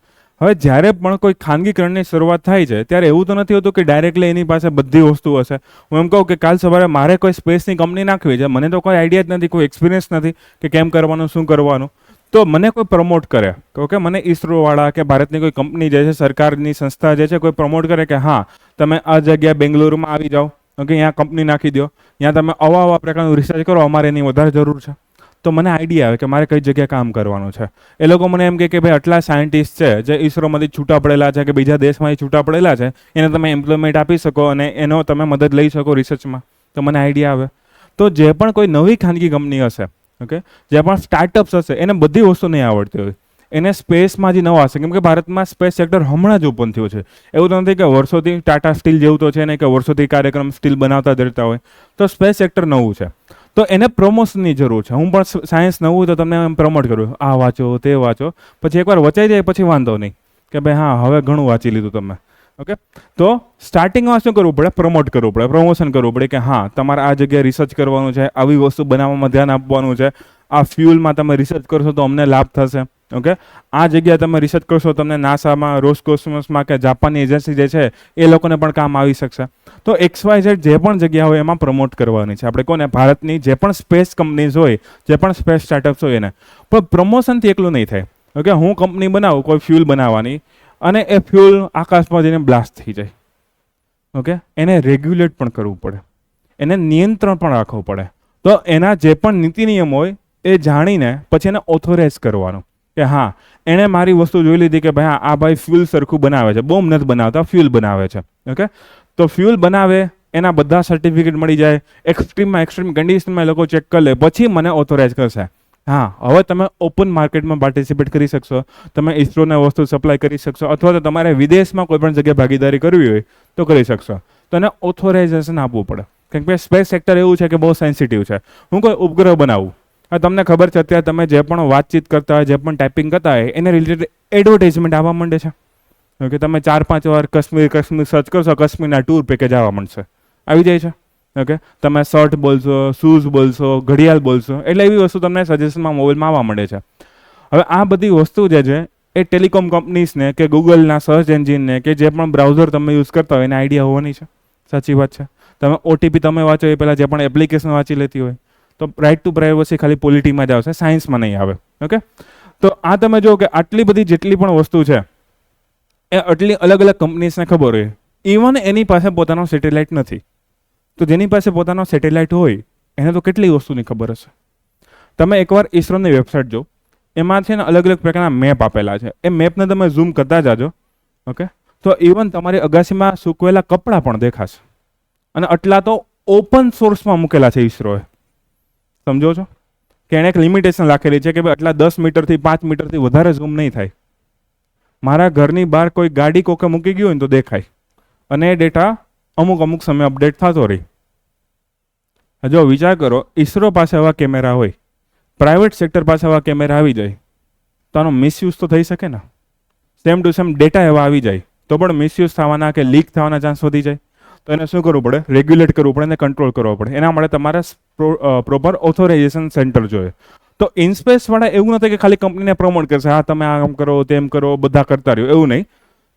હવે જ્યારે પણ કોઈ ખાનગીકરણની શરૂઆત થાય છે ત્યારે એવું તો નથી હોતું કે ડાયરેક્ટલી એની પાસે બધી વસ્તુ હશે. હું એમ કહું કે કાલ સવારે મારે કોઈ સ્પેસની કંપની નાખવી છે, મને તો કોઈ આઈડિયા જ નથી, કોઈ એક્સપિરિયન્સ નથી કે કેમ કરવાનું, શું કરવાનું. તો મને કોઈ પ્રમોટ કરે, ઓકે, મને ISRO-વાળા કે ભારતની કોઈ કંપની જે છે, સરકારની સંસ્થા જે છે, કોઈ પ્રમોટ કરે કે હા તમે આ જગ્યાએ બેંગ્લુરુમાં આવી જાઓ, ઓકે, અહીંયા કંપની નાખી દો, ત્યાં તમે આવા પ્રકારનું રિસર્ચ કરો, અમારે એની વધારે જરૂર છે. તો મને આઈડિયા આવે કે મારે કઈ જગ્યાએ કામ કરવાનું છે. એ લોકો મને એમ કહે કે ભાઈ આટલા સાયન્ટિસ્ટ છે જે ISRO-માંથી છૂટા પડેલા છે કે બીજા દેશમાંથી છૂટા પડેલા છે, એને તમે એમ્પ્લોયમેન્ટ આપી શકો અને એનો તમે મદદ લઈ શકો રિસર્ચમાં. તો મને આઈડિયા આવે. તો જે પણ કોઈ નવી ખાનગી કંપની હશે, ઓકે, જે પણ સ્ટાર્ટઅપ્સ હશે, એને બધી વસ્તુ નહીં આવડતી હોય, એને સ્પેસમાં જ નવા હશે, કેમ કે ભારતમાં સ્પેસ સેક્ટર હમણાં જ ઓપન થયું છે. એવું તો નથી કે વર્ષોથી ટાટા સ્ટીલ જેવું તો છે ને કે વર્ષોથી કાર્યક્રમ સ્ટીલ બનાવતા જ રહેતા હોય. તો સ્પેસ સેક્ટર નવું છે, તો એને પ્રમોશનની જરૂર છે. હું પણ સાયન્સ નવું તો તમને એમ પ્રમોટ કરું, આ વાંચો તે વાંચો, પછી એકવાર વચાઈ જાય પછી વાંધો નહીં કે ભાઈ હા હવે ઘણું વાંચી લીધું તમે. ઓકે, તો સ્ટાર્ટિંગમાં શું કરવું પડે? પ્રમોટ કરવું પડે, પ્રમોશન કરવું પડે કે હા તમારે આ જગ્યાએ રિસર્ચ કરવાનું છે, આવી વસ્તુ બનાવવામાં ધ્યાન આપવાનું છે, આ ફ્યુલમાં તમે રિસર્ચ કરશો તો અમને લાભ થશે. ઓકે, આ જગ્યાએ તમે રિસર્ચ કરશો તમને નાસામાં, રોસકોસ્મોસમાં કે જાપાનની એજન્સી જે છે એ લોકોને પણ કામ આવી શકશે. તો XYZ જે પણ જગ્યા હોય એમાં પ્રમોટ કરવાની છે આપણે. કોને? ભારતની જે પણ સ્પેસ કંપનીઝ હોય, જે પણ સ્પેસ સ્ટાર્ટઅપ્સ હોય એને. પણ પ્રમોશનથી એકલું નહીં થાય. ઓકે, હું કંપની બનાવું કોઈ ફ્યુલ બનાવવાની અને એ ફ્યુલ આકાશમાં જઈને બ્લાસ્ટ થઈ જાય, ઓકે, એને રેગ્યુલેટ પણ કરવું પડે, એને નિયંત્રણ પણ રાખવું પડે. તો એના જે પણ નીતિ નિયમ હોય એ જાણીને પછી એને ઓથોરાઇઝ કરવાનું કે હા એણે મારી વસ્તુ જોઈ લીધી કે ભાઈ આ ભાઈ ફ્યુલ સરખું બનાવે છે, બોમ્બ નથી બનાવતા, ફ્યુલ બનાવે છે. ઓકે, તો ફ્યુલ બનાવે, એના બધા સર્ટિફિકેટ મળી જાય, એક્સ્ટ્રીમ કન્ડિશનમાં એ લોકો ચેક કરી લે, પછી મને ઓથોરાઇઝ કરશે. હા, હવે તમે ઓપન માર્કેટમાં પાર્ટિસિપેટ કરી શકશો, તમે ISROને વસ્તુ સપ્લાય કરી શકશો, અથવા તો તમારે વિદેશમાં કોઈ પણ જગ્યાએ ભાગીદારી કરવી હોય તો કરી શકશો. તો એને ઓથોરાઇઝેશન આપવું પડે, કેમ કે સ્પેસ સેક્ટર એવું છે કે બહુ સેન્સિટિવ છે. હું કોઈ ઉપગ્રહ બનાવું હવે તમને ખબર છે અત્યારે તમે જે પણ વાતચીત કરતા હોય, જે પણ ટાઈપિંગ કરતા હોય, એને રિલેટેડ એડવર્ટાઇઝમેન્ટ આવવા માંડે છે. ઓકે, તમે 4-5 વાર કાશ્મીર સર્ચ કરશો, કાશ્મીરના ટૂર પેકેજ આવવા માંડશે, આવી જાય છે. ઓકે, તમે શર્ટ બોલશો, શૂઝ બોલશો, ઘડિયાળ બોલશો, એટલે એવી વસ્તુ તમને સજેશનમાં મોબાઈલમાં આવવા માંડે છે. હવે આ બધી વસ્તુ જે છે એ ટેલિકોમ કંપનીઝને કે ગૂગલના સર્ચ એન્જિનને કે જે પણ બ્રાઉઝર તમે યુઝ કરતા હોય એને આઈડિયા હોવાની છે. સાચી વાત છે. તમે ઓટીપી તમે વાંચો એ પહેલાં જે પણ એપ્લિકેશન વાંચી લેતી હોય, તો રાઇટ ટુ પ્રાઇવસી ખાલી પોલિટીમાં જ આવશે, સાયન્સમાં નહીં આવે. ઓકે, તો આ તમે જો કે આટલી બધી જેટલી પણ વસ્તુ છે એ આટલી અલગ અલગ કંપનીઝને ખબર હોય. ઇવન એની પાસે પોતાનો સેટેલાઇટ નથી, તો જેની પાસે પોતાનો સેટેલાઇટ હોય એને તો કેટલી વસ્તુની ખબર હશે. તમે એકવાર ઇસરોની વેબસાઇટ જો, એમાં છે ને અલગ અલગ પ્રકારના મેપ આપેલા છે. એ મેપને તમે ઝૂમ કરતા જાજો, ઓકે, તો ઇવન તમારી અગાસીમાં સૂકવેલા કપડાં પણ દેખાશે. અને આટલા તો ઓપન સોર્સમાં મૂકેલા છે ઇસરોએ. સમજો છો કે એણે એક લિમિટેશન રાખેલી છે કે ભાઈ આટલા 10 મીટરથી 5 મીટરથી વધારે ઝૂમ નહીં થાય. મારા ઘરની બહાર કોઈ ગાડી કોકે મૂકી ગયું હોય ને તો દેખાય, અને એ ડેટા અમુક સમય અપડેટ થતો રહે. જો વિચાર કરો, ઇસરો પાસે આવા કેમેરા હોય, પ્રાઇવેટ સેક્ટર પાસે આવા કેમેરા આવી જાય, તો આનો મિસયુઝ તો થઈ શકે ને. સેમ ટુ સેમ ડેટા એવા આવી જાય તો પણ મિસયુઝ થવાના કે લીક થવાના ચાન્સ વધી જાય. તો એને શું કરવું પડે? રેગ્યુલેટ કરવું પડે, એને કંટ્રોલ કરવો પડે. એના માટે તમારે પ્રોપર ઓથોરાઇઝેશન સેન્ટર જોઈએ. તો ઇનસ્પેસવાળા એવું નથી કે ખાલી કંપનીને પ્રમોટ કરશે, હા તમે આમ કરો તેમ કરો, બધા કરતા રહ્યો, એવું નહીં.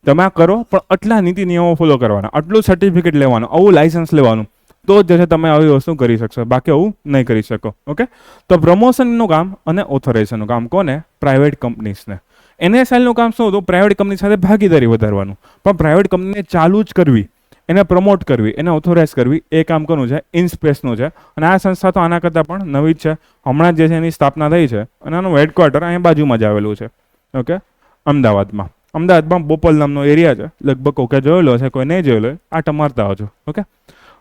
તમે આ કરો પણ આટલા નીતિ નિયમો ફોલો કરવાના, આટલું સર્ટિફિકેટ લેવાનું, આવું લાયસન્સ લેવાનું, તો જ તમે આવી વસ્તુ કરી શકશો, બાકી આવું નહીં કરી શકો. ઓકે, તો પ્રમોશનનું કામ અને ઓથોરાઇઝેશનનું કામ કોને? પ્રાઇવેટ કંપનીઝને. એનએસએલનું કામ શું હતું? પ્રાઇવેટ કંપની સાથે ભાગીદારી વધારવાનું. પણ પ્રાઇવેટ કંપનીને ચાલુ જ કરવી, એને પ્રમોટ કરવી, એને ઓથોરાઇઝ કરવી, એ કામ કોનું છે? ઇનસ્પેસનું છે. અને આ સંસ્થા તો આના કરતાં પણ નવી જ છે, હમણાં જે છે એની સ્થાપના થઈ છે, અને આનું હેડક્વાર્ટર અહીંયા બાજુમાં જ આવેલું છે. ઓકે, અમદાવાદમાં. અમદાવાદમાં બોપલ નામનો એરિયા છે, લગભગ કોકે જોયેલો છે, કોઈ નહીં જોયેલો હોય, આટા મારતા આવજો. ઓકે,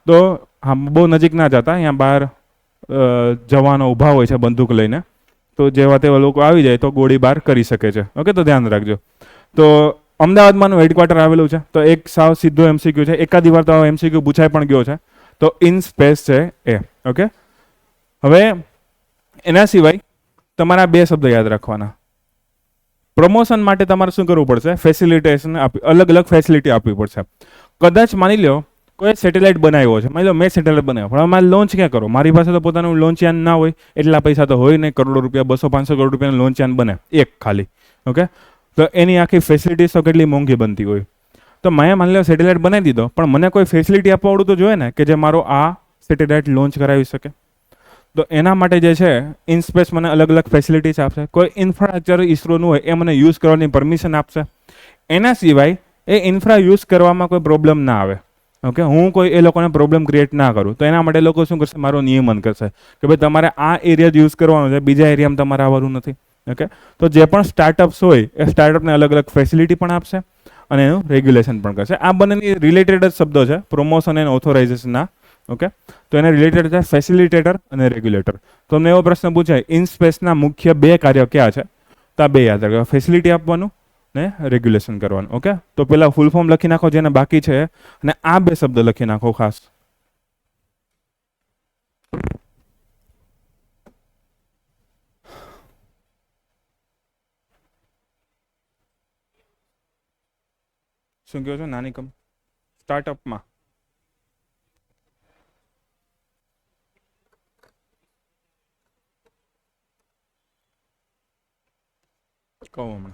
તો હા, બહુ નજીક ના જતા, અહીંયા બહાર જવાનો ઊભા હોય છે બંદૂક લઈને, તો જેવા તેવા લોકો આવી જાય તો ગોળીબાર કરી શકે છે. ઓકે, તો ધ્યાન રાખજો. તો અમદાવાદમાંનું હેડક્વાર્ટર આવેલું છે. તો એક સાવ સીધો એમસીક્યુ છે, એકાદી વાર તો એમસીક્યુ પૂછાઈ પણ ગયો છે. તો ઇન સ્પેસ છે એ. ઓકે, હવે એના સિવાય તમારા 2 શબ્દ યાદ રાખવાના. પ્રમોશન માટે તમારે શું કરવું પડશે? ફેસિલિટેશન આપી, અલગ અલગ ફેસિલિટી આપવી પડશે. કદાચ માની લો કોઈ સેટેલાઇટ બનાવ્યો છે, માની લો મેં સેટેલાઇટ બનાવ્યો, પણ મારે લોન્ચ ક્યાં કરો? મારી પાસે તો પોતાનું લોન્ચ યાન ના હોય, એટલા પૈસા તો હોય નહીં, કરોડો રૂપિયા, 200-500 કરોડ રૂપિયાનું લોન્ચ યાન બને એક ખાલી. ઓકે, તો એની આખી ફેસિલિટીઝ તો કેટલી મોંઘી બનતી હોય. તો મેં માની લો સેટેલાઇટ બનાવી દીધો, પણ મને કોઈ ફેસિલિટી આપવાવાળું તો જોઈએ ને કે જે મારો આ સેટેલાઇટ લોન્ચ કરાવી શકે. તો એના માટે જે છે ઇનસ્પેસ મને અલગ અલગ ફેસિલિટીઝ આપશે. કોઈ ઇન્ફ્રાસ્ટ્રક્ચર ઇસરોનું હોય એ મને યુઝ કરવાની પરમિશન આપશે. એના સિવાય એ ઇન્ફ્રા યુઝ કરવામાં કોઈ પ્રોબ્લેમ ના આવે. ઓકે, હું કોઈ એ લોકોને પ્રોબ્લેમ ક્રિએટ ના કરું. તો એના માટે લોકો શું કરશે? મારો નિયમન કરશે કે ભાઈ તમારે આ એરિયા જ યુઝ કરવાનો છે, બીજા એરિયામાં તમારે આવવાનું નથી. ઓકે, તો જે પણ સ્ટાર્ટઅપ્સ હોય એ સ્ટાર્ટઅપને અલગ અલગ ફેસિલિટી પણ આપશે અને એનું રેગ્યુલેશન પણ કરશે. આ બંનેની રિલેટેડ જ શબ્દો છે, પ્રમોશન એન્ડ ઓથોરાઇઝેશનના. ઓકે, તો એને રિલેટેડ છે ફેસિલિટેટર અને રેગ્યુલેટર. તો તમને એવો પ્રશ્ન પૂછાય, ઇનસ્પેસના મુખ્ય 2 કાર્ય ક્યાં છે? તો આ 2 યાદ રાખો, ફેસિલિટી આપવાનું ને રેગ્યુલેશન કરવાનું. ઓકે, તો પેલા ફૂલ ફોર્મ લખી નાખો જેને બાકી છે, અને આ 2 શબ્દ લખી નાખો ખાસ. શું કહો છો? નાની કમ સ્ટાર્ટઅપમાં કહું હમણાં.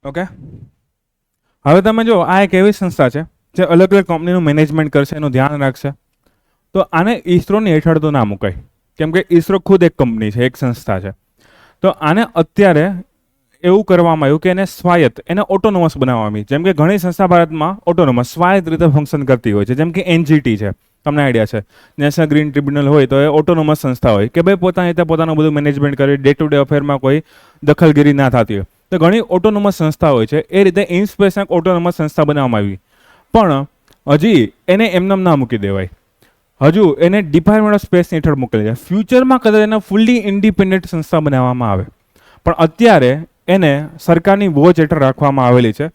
ઓકે, હવે તમે જો આ એક એવી સંસ્થા છે જે અલગ અલગ કંપનીનું મેનેજમેન્ટ કરશે, એનું ધ્યાન રાખશે. તો આને ઇસરોની હેઠળ તો ના મુકાય, કેમ કે ઇસરો ખુદ એક કંપની છે, એક સંસ્થા છે. તો આને અત્યારે એવું કરવામાં આવ્યું કે એને સ્વાયત્ત, એને ઓટોનોમસ બનાવવામાં આવી. જેમ કે ઘણી સંસ્થા ભારતમાં ઓટોનોમસ સ્વાયત્ત રીતે ફંક્શન કરતી હોય છે, જેમ કે એનજીટી છે, તમને આઈડિયા છે, નેશનલ ગ્રીન ટ્રિબ્યુનલ હોય તો એ ઓટોનોમસ સંસ્થા હોય કે ભાઈ પોતાની રીતે પોતાનું બધું મેનેજમેન્ટ કરે, ડે ટુ ડે અફેરમાં કોઈ દખલગીરી ના થતી હોય. તો ઘણી ઓટોનોમસ સંસ્થા હોય છે. એ રીતે ઇનસ્પેસ એક ઓટોનોમસ સંસ્થા બનાવવામાં આવી, પણ હજી એને એમનેમ ના મૂકી દેવાય. હજુ એને ડિપાર્ટમેન્ટ ઓફ સ્પેસ હેઠળ મૂકેલી છે. ફ્યુચરમાં કદાચ એને ફૂલ્લી ઇન્ડિપેન્ડન્ટ સંસ્થા બનાવવામાં આવે, પણ અત્યારે એને સરકારની વોચ હેઠળ રાખવામાં આવેલી છે.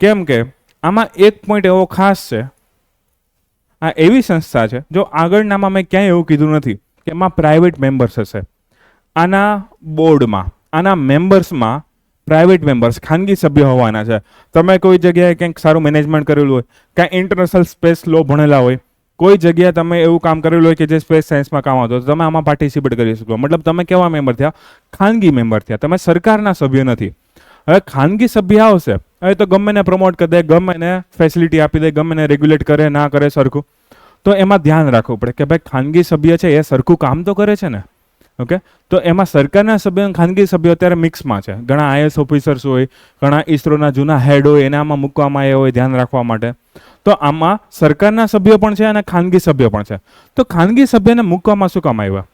કેમ કે આમાં એક પોઈન્ટ એવો ખાસ છે આ એવી સંસ્થા છે, જો આગળનામાં મેં ક્યાંય એવું કીધું નથી કે એમાં પ્રાઇવેટ મેમ્બર્સ હશે. આના બોર્ડમાં, આના મેમ્બર્સમાં પ્રાઇવેટ મેમ્બર્સ, ખાનગી સભ્ય હોવાના છે. તમે કોઈ જગ્યાએ કંઈક સારું મેનેજમેન્ટ કરેલું હોય, કાંઈ ઇન્ટરનેશનલ સ્પેસ લો ભણેલા હોય, કોઈ જગ્યાએ તમે એવું કામ કરેલું હોય કે જે સ્પેસ સાયન્સમાં કામ આવતું, તો તમે આમાં પાર્ટિસિપેટ કરી શકો. મતલબ તમે કેવા મેમ્બર થયા? ખાનગી મેમ્બર થયા. તમે સરકારના સભ્ય નથી. હવે ખાનગી સભ્ય આવશે, હવે તો ગમે એને પ્રમોટ કરી દે, ગમે એને ફેસિલિટી આપી દે, ગમે એને રેગ્યુલેટ કરે ના કરે સરખું. તો એમાં ધ્યાન રાખવું પડે કે ભાઈ ખાનગી સભ્ય છે એ સરખું કામ તો કરે છે ને. ઓકે, તો એમાં સરકારના સભ્ય અને ખાનગી સભ્યો અત્યારે મિક્સમાં છે. ઘણા આઈએસ ઓફિસર્સ હોય, ઘણા ઇસરોના જૂના હેડ હોય, એને આમાં મૂકવામાં આવ્યા હોય ધ્યાન રાખવા માટે. તો આમાં સરકારના સભ્યો પણ છે અને ખાનગી સભ્યો પણ છે. તો ખાનગી સભ્યને મૂકવામાં શું કામ આવ્યા?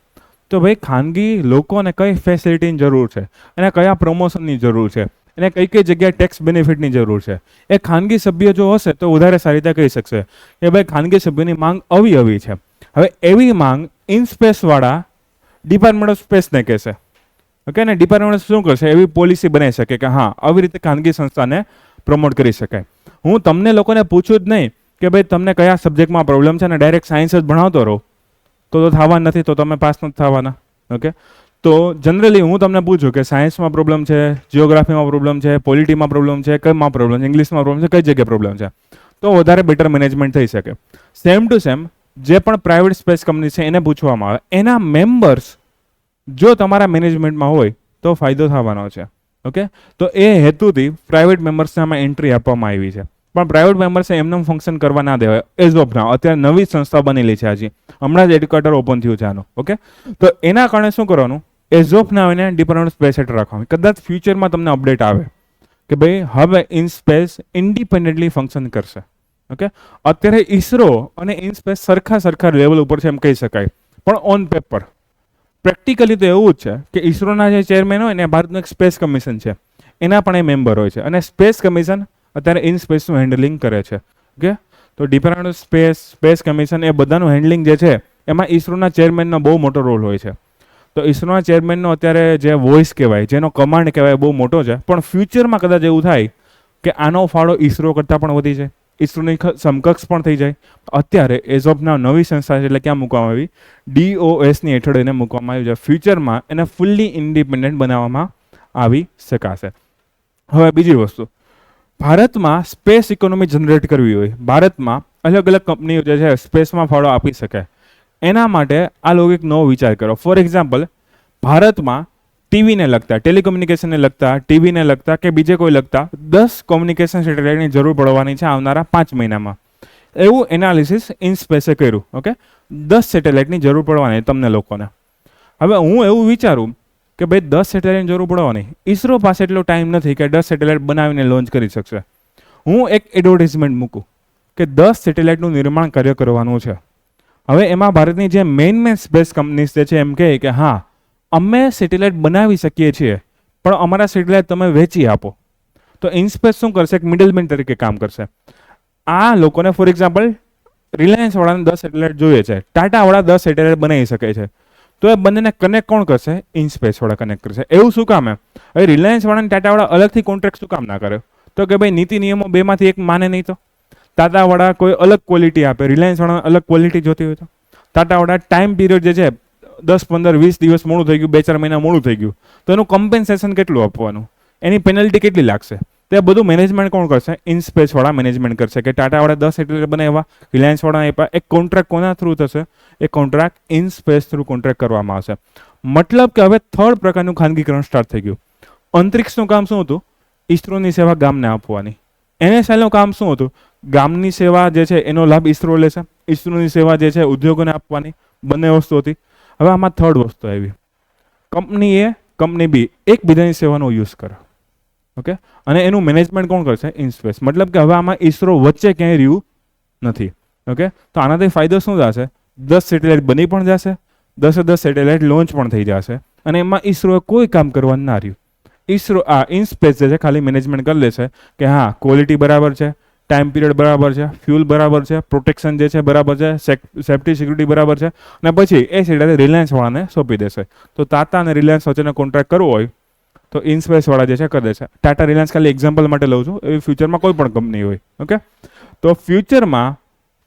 તો ભાઈ ખાનગી લોકોને કઈ ફેસિલિટીની જરૂર છે, એને કયા પ્રમોશનની જરૂર છે, એને કઈ કઈ જગ્યાએ ટેક્સ બેનિફિટની જરૂર છે, એ ખાનગી સભ્ય જો હશે તો વધારે સારી રીતે કહી શકશે કે ભાઈ ખાનગી સભ્યની માંગ આવી છે. હવે એવી માંગ ઇનસ્પેસવાળા ડિપાર્ટમેન્ટ ઓફ સ્પેસને કહેશે. ઓકે, ને ડિપાર્ટમેન્ટ શું કરશે? એવી પોલિસી બનાવી શકે કે હા આવી રીતે ખાનગી સંસ્થાને પ્રમોટ કરી શકાય. હું તમને લોકોને પૂછું જ નહીં કે ભાઈ તમને કયા સબ્જેક્ટમાં પ્રોબ્લેમ છે અને ડાયરેક્ટ સાયન્સ જ ભણાવતો રહો તો થવાનું નથી, તો તમે પાસ નથી થવાના. ઓકે, તો જનરલી હું તમને પૂછું કે સાયન્સમાં પ્રોબ્લેમ છે, જિયોગ્રાફીમાં પ્રોબ્લેમ છે, પોલિટીમાં પ્રોબ્લેમ છે, કઈમાં પ્રોબ્લેમ છે, ઇંગ્લિશમાં પ્રોબ્લેમ છે, કઈ જગ્યાએ પ્રોબ્લેમ છે, તો વધારે બેટર મેનેજમેન્ટ થઈ શકે. સેમ ટુ સેમ જે પણ પ્રાઇવેટ સ્પેસ કંપની છે એને પૂછવામાં આવે, એના મેમ્બર્સ જો તમારા મેનેજમેન્ટમાં હોય તો ફાયદો થવાનો છે. ઓકે, તો એ હેતુથી પ્રાઇવેટ મેમ્બર્સને આમાં એન્ટ્રી આપવામાં આવી છે. પણ પ્રાઇવેટ મેમ્બર્સે એમનું ફંક્શન કરવા ના દેવાય. એઝ ઓફ નાઉ અત્યારે નવી સંસ્થા બનેલી છે, હજી હમણાં જ એડ્યુકેટર ઓપન થયું છે આનું. ઓકે, તો એના કારણે શું કરવાનું? એઝ ઓફ નાઉ એને ડિપાર્ટમેન્ટ સ્પેસ હેઠળ રાખવાનું. કદાચ ફ્યુચરમાં તમને અપડેટ આવે કે ભાઈ હવે ઇન સ્પેસ ઇન્ડિપેન્ડન્ટલી ફંક્શન કરશે. ઓકે, અત્યારે ઇસરો અને ઇન સ્પેસ સરખા લેવલ ઉપર છે એમ કહી શકાય, પણ ઓન પેપર. પ્રેક્ટિકલી તો એવું જ છે કે ઇસરોના જે ચેરમેન હોય ને, ભારતનું એક સ્પેસ કમિશન છે, એના પણ એ મેમ્બર હોય છે અને સ્પેસ કમિશન અત્યારે ઇન સ્પેસનું હેન્ડલિંગ કરે છે. ઓકે, તો ડિપાર્ટમેન્ટ ઓફ સ્પેસ કમિશન એ બધાનું હેન્ડલિંગ જે છે એમાં ઇસરોના ચેરમેનનો બહુ મોટો રોલ હોય છે. તો ઇસરોના ચેરમેનનો અત્યારે જે વોઇસ કહેવાય, જેનો કમાન્ડ કહેવાય, બહુ મોટો છે. પણ ફ્યુચરમાં કદાચ એવું થાય કે આનો ફાળો ઇસરો કરતાં પણ વધી જાય, ઇસરોની સમકક્ષ પણ થઈ જાય. અત્યારે એઝ ઓફ નાઉ નવી સંસ્થા છે એટલે ક્યાં મૂકવામાં આવી? DOSની હેઠળ એને મૂકવામાં આવી છે. ફ્યુચરમાં એને ફૂલ્લી ઇન્ડિપેન્ડન્ટ બનાવવામાં આવી શકાશે. હવે બીજી વસ્તુ, ભારતમાં સ્પેસ ઇકોનોમી જનરેટ કરવી હોય, ભારતમાં અલગ અલગ કંપનીઓ જે છે સ્પેસમાં ફાળો આપી શકે, એના માટે આ લોકો એક નવો વિચાર કરો. ફોર એક્ઝામ્પલ, ભારતમાં ટીવીને લગતા, ટેલિકોમ્યુનિકેશનને લગતા, ટીવીને લગતા કે બીજે કોઈ લગતા 10 કોમ્યુનિકેશન સેટેલાઇટની જરૂર પડવાની છે આવનારા 5 મહિનામાં. એવું એનાલિસિસ ઇન સ્પેસે કર્યું. ઓકે, 10 સેટેલાઇટની જરૂર પડવાની તમને લોકોને. હવે હું એવું વિચારું કે ભાઈ 10 સેટેલાઇટની જરૂર પડવાની, ઇસરો પાસે એટલો ટાઈમ નથી કે 10 સેટેલાઇટ બનાવીને લોન્ચ કરી શકશે. હું એક એડવર્ટાઇઝમેન્ટ મૂકું કે 10 સેટેલાઇટનું નિર્માણ કાર્ય કરવાનું છે. હવે એમાં ભારતની જે મેઇન સ્પેસ કંપનીઝ જે છે એમ કહે કે હા અમે સેટેલાઇટ બનાવી શકીએ છીએ, પણ અમારા સેટેલાઇટ તમે વેચી આપો. તો ઇનસ્પેસ શું કરશે? એક મિડલમેન તરીકે કામ કરશે. આ લોકોને ફોર એક્ઝામ્પલ રિલાયન્સ વાળાને 10 સેટેલાઇટ જોઈએ છે, ટાટા વાળા 10 સેટેલાઇટ બનાવી શકે છે, તો એ બંનેને કનેક્ટ કોણ કરશે? ઇનસ્પેસ વાળા કનેક્ટ કરશે. એવું શું કામ? હવે રિલાયન્સ વાળા અને ટાટા વાળા અલગથી કોન્ટ્રાક્ટ શું કામ ના કરે? તો કે ભાઈ નીતિ નિયમો બેમાંથી એક માને નહીં તો ટાટા વાળા કોઈ અલગ ક્વોલિટી આપે, રિલાયન્સ વાળા અલગ ક્વોલિટી જોતી હોય તો ટાટા વાળા ટાઈમ પીરિયડ જે છે 10, 15, 20 દિવસ મોડું થઈ ગયું, 2-4 મહિના મોડું થઈ ગયું, તો એનું કમ્પેન્સેશન કેટલું આપવાનું, એની પેનલ્ટી કેટલી લાગશે, તો એ બધું મેનેજમેન્ટ કોણ કરશે? ઇનસ્પેસ વાળા મેનેજમેન્ટ કરશે. કે ટાટા વાળા 10 સેટેલાઇટ બનાવ્યા, રિલાયન્સ વાળા આપ્યા, એક કોન્ટ્રાક્ટ કોના થ્રુ થશે? એ કોન્ટ્રાક્ટ ઇનસ્પેસ થ્રુ કોન્ટ્રાક્ટ કરવામાં આવશે. મતલબ કે હવે થર્ડ પ્રકારનું ખાનગીકરણ સ્ટાર્ટ થઈ ગયું. અંતરિક્ષનું કામ શું હતું? ઇસરોની સેવા ગામને આપવાની. NSLનું કામ શું હતું? ગામની સેવા જે છે એનો લાભ ઇસરો લેશે, ઇસરોની સેવા જે છે ઉદ્યોગોને આપવાની. બંને વસ્તુ હતી. હવે આમાં થર્ડ વસ્તુ આવી, કંપની એ કંપની બી એકબીજાની સેવાનો યુઝ કરે. ઓકે, અને એનું મેનેજમેન્ટ કોણ કરશે? ઇનસ્પેસ. મતલબ કે હવે આમાં ઇસરો વચ્ચે ક્યાંય રહ્યું નથી. ઓકે, તો આનાથી ફાયદો શું થશે? 10 સેટેલાઇટ બની પણ જશે, 10 સેટેલાઇટ લોન્ચ પણ થઈ જશે, અને એમાં ઇસરોએ કોઈ કામ કરવાનું ના રહ્યું. ઇસરો આ ઇનસ્પેસ જે છે ખાલી મેનેજમેન્ટ કરી લેશે કે હા ક્વોલિટી બરાબર છે, ટાઈમ પીરિયડ બરાબર છે, ફ્યુલ બરાબર છે, પ્રોટેક્શન જે છે બરાબર છે, સેફ્ટી સિક્યુરિટી બરાબર છે, અને પછી એ સેટેલાઇટ રિલાયન્સ વાળાને સોંપી દેશે. તો ટાટા અને રિલાયન્સ વચ્ચેનો કોન્ટ્રાક્ટ કરવો હોય તો ઇનસ્પેસ વાળા જે છે કરી દેશે. ટાટા રિલાયન્સ ખાલી એક્ઝામ્પલ માટે લઉં છું, એવી ફ્યુચરમાં કોઈ પણ કંપની હોય. ઓકે, તો ફ્યુચરમાં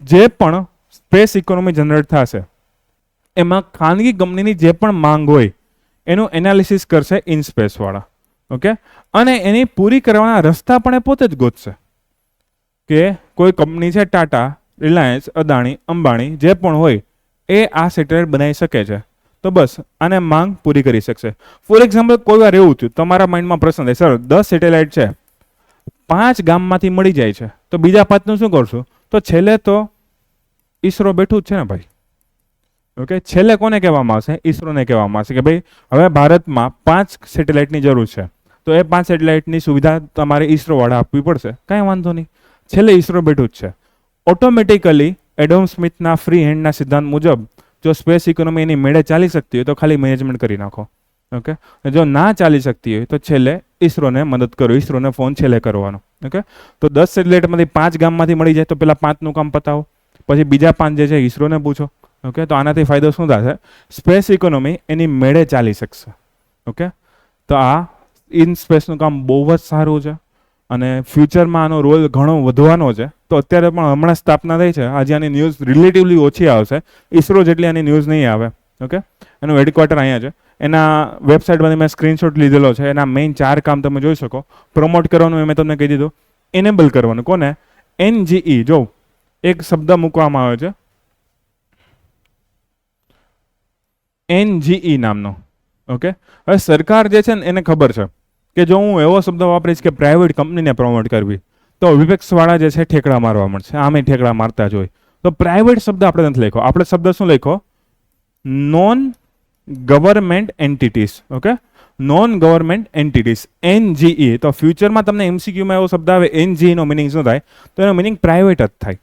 જે પણ સ્પેસ ઇકોનોમી જનરેટ થશે એમાં ખાનગી કંપનીની જે પણ માંગ હોય એનું એનાલિસિસ કરશે ઇનસ્પેસ વાળા. ઓકે, અને એની પૂરી કરવાના રસ્તા પણ એ પોતે જ ગોતશે કે કોઈ કંપની છે ટાટા, રિલાયન્સ, અદાણી, અંબાણી જે પણ હોય એ આ સેટેલાઇટ બનાવી શકે છે તો બસ આને માંગ પૂરી કરી શકશે. ફોર એક્ઝામ્પલ કોઈ વાર એવું થયું તમારા માઇન્ડમાં પ્રશ્ન થાય સર 10 સેટેલાઇટ છે 5 ગામમાંથી મળી જાય છે તો બીજા 5નું શું કરશું? તો છેલ્લે તો ઈસરો બેઠું જ છે ને ભાઈ. ઓકે, છેલ્લે કોને કહેવામાં આવશે? ઈસરોને કહેવામાં આવશે કે ભાઈ હવે ભારતમાં 5 સેટેલાઇટની જરૂર છે તો એ 5 સેટેલાઇટની સુવિધા તમારે ઈસરો વાળા આપવી પડશે. કાંઈ વાંધો નહીં, છેલ્લે ઈસરો બેઠું જ છે. ઓટોમેટિકલી એડમ સ્મિથના ફ્રી હેન્ડના સિદ્ધાંત મુજબ જો સ્પેસ ઇકોનોમી એની મેળે ચાલી શકતી હોય તો ખાલી મેનેજમેન્ટ કરી નાખો. ઓકે, જો ના ચાલી શકતી હોય તો છેલ્લે ઈસરોને મદદ કરો, ઈસરોને ફોન છેલ્લે કરવાનો. ઓકે, તો 10 સેટેલાઇટમાંથી 5 ગામમાંથી મળી જાય તો પેલા 5નું કામ પતાવો, પછી બીજા 5 જે છે ઈસરોને પૂછો. ઓકે, તો આનાથી ફાયદો શું થશે? સ્પેસ ઇકોનોમી એની મેળે ચાલી શકશે. ઓકે, તો આ ઇન સ્પેસનું કામ બહુ જ સારું છે અને ફ્યુચરમાં આનો રોલ ઘણો વધવાનો છે. તો અત્યારે પણ હમણાં સ્થાપના થઈ છે, આજે આની ન્યૂઝ રિલેટિવલી ઓછી આવશે, ઈસરો જેટલી આની ન્યૂઝ નહીં આવે. ઓકે, એનું હેડક્વાર્ટર અહીંયા છે. એના વેબસાઇટમાંથી મેં સ્ક્રીનશોટ લીધેલો છે. એના મેઇન 4 કામ તમે જોઈ શકો. પ્રમોટ કરવાનું એ મેં તમને કહી દીધું. એનેબલ કરવાનું કોને? NGE. જો એક શબ્દ મૂકવામાં આવે છે NGE નામનો. ઓકે, હવે સરકાર જે છે ને એને ખબર છે કે જો હું એવો શબ્દ વાપરીશ કે પ્રાઇવેટ કંપનીને પ્રમોટ કરવી તો વિપક્ષવાળા જે છે ઠેકડા મારવા મળશે. આમે ઠેકડા મારતા જ હોય. તો પ્રાઇવેટ શબ્દ આપણે નથી લખ્યો. આપણે શબ્દ શું લખ્યો? Non government entities. Okay, non government entities NGE. તો ફ્યુચરમાં તમને MCQમાં એવો શબ્દ આવે NGE નો મિનિંગ શું થાય? તો એનો મિનિંગ પ્રાઇવેટ જ થાય.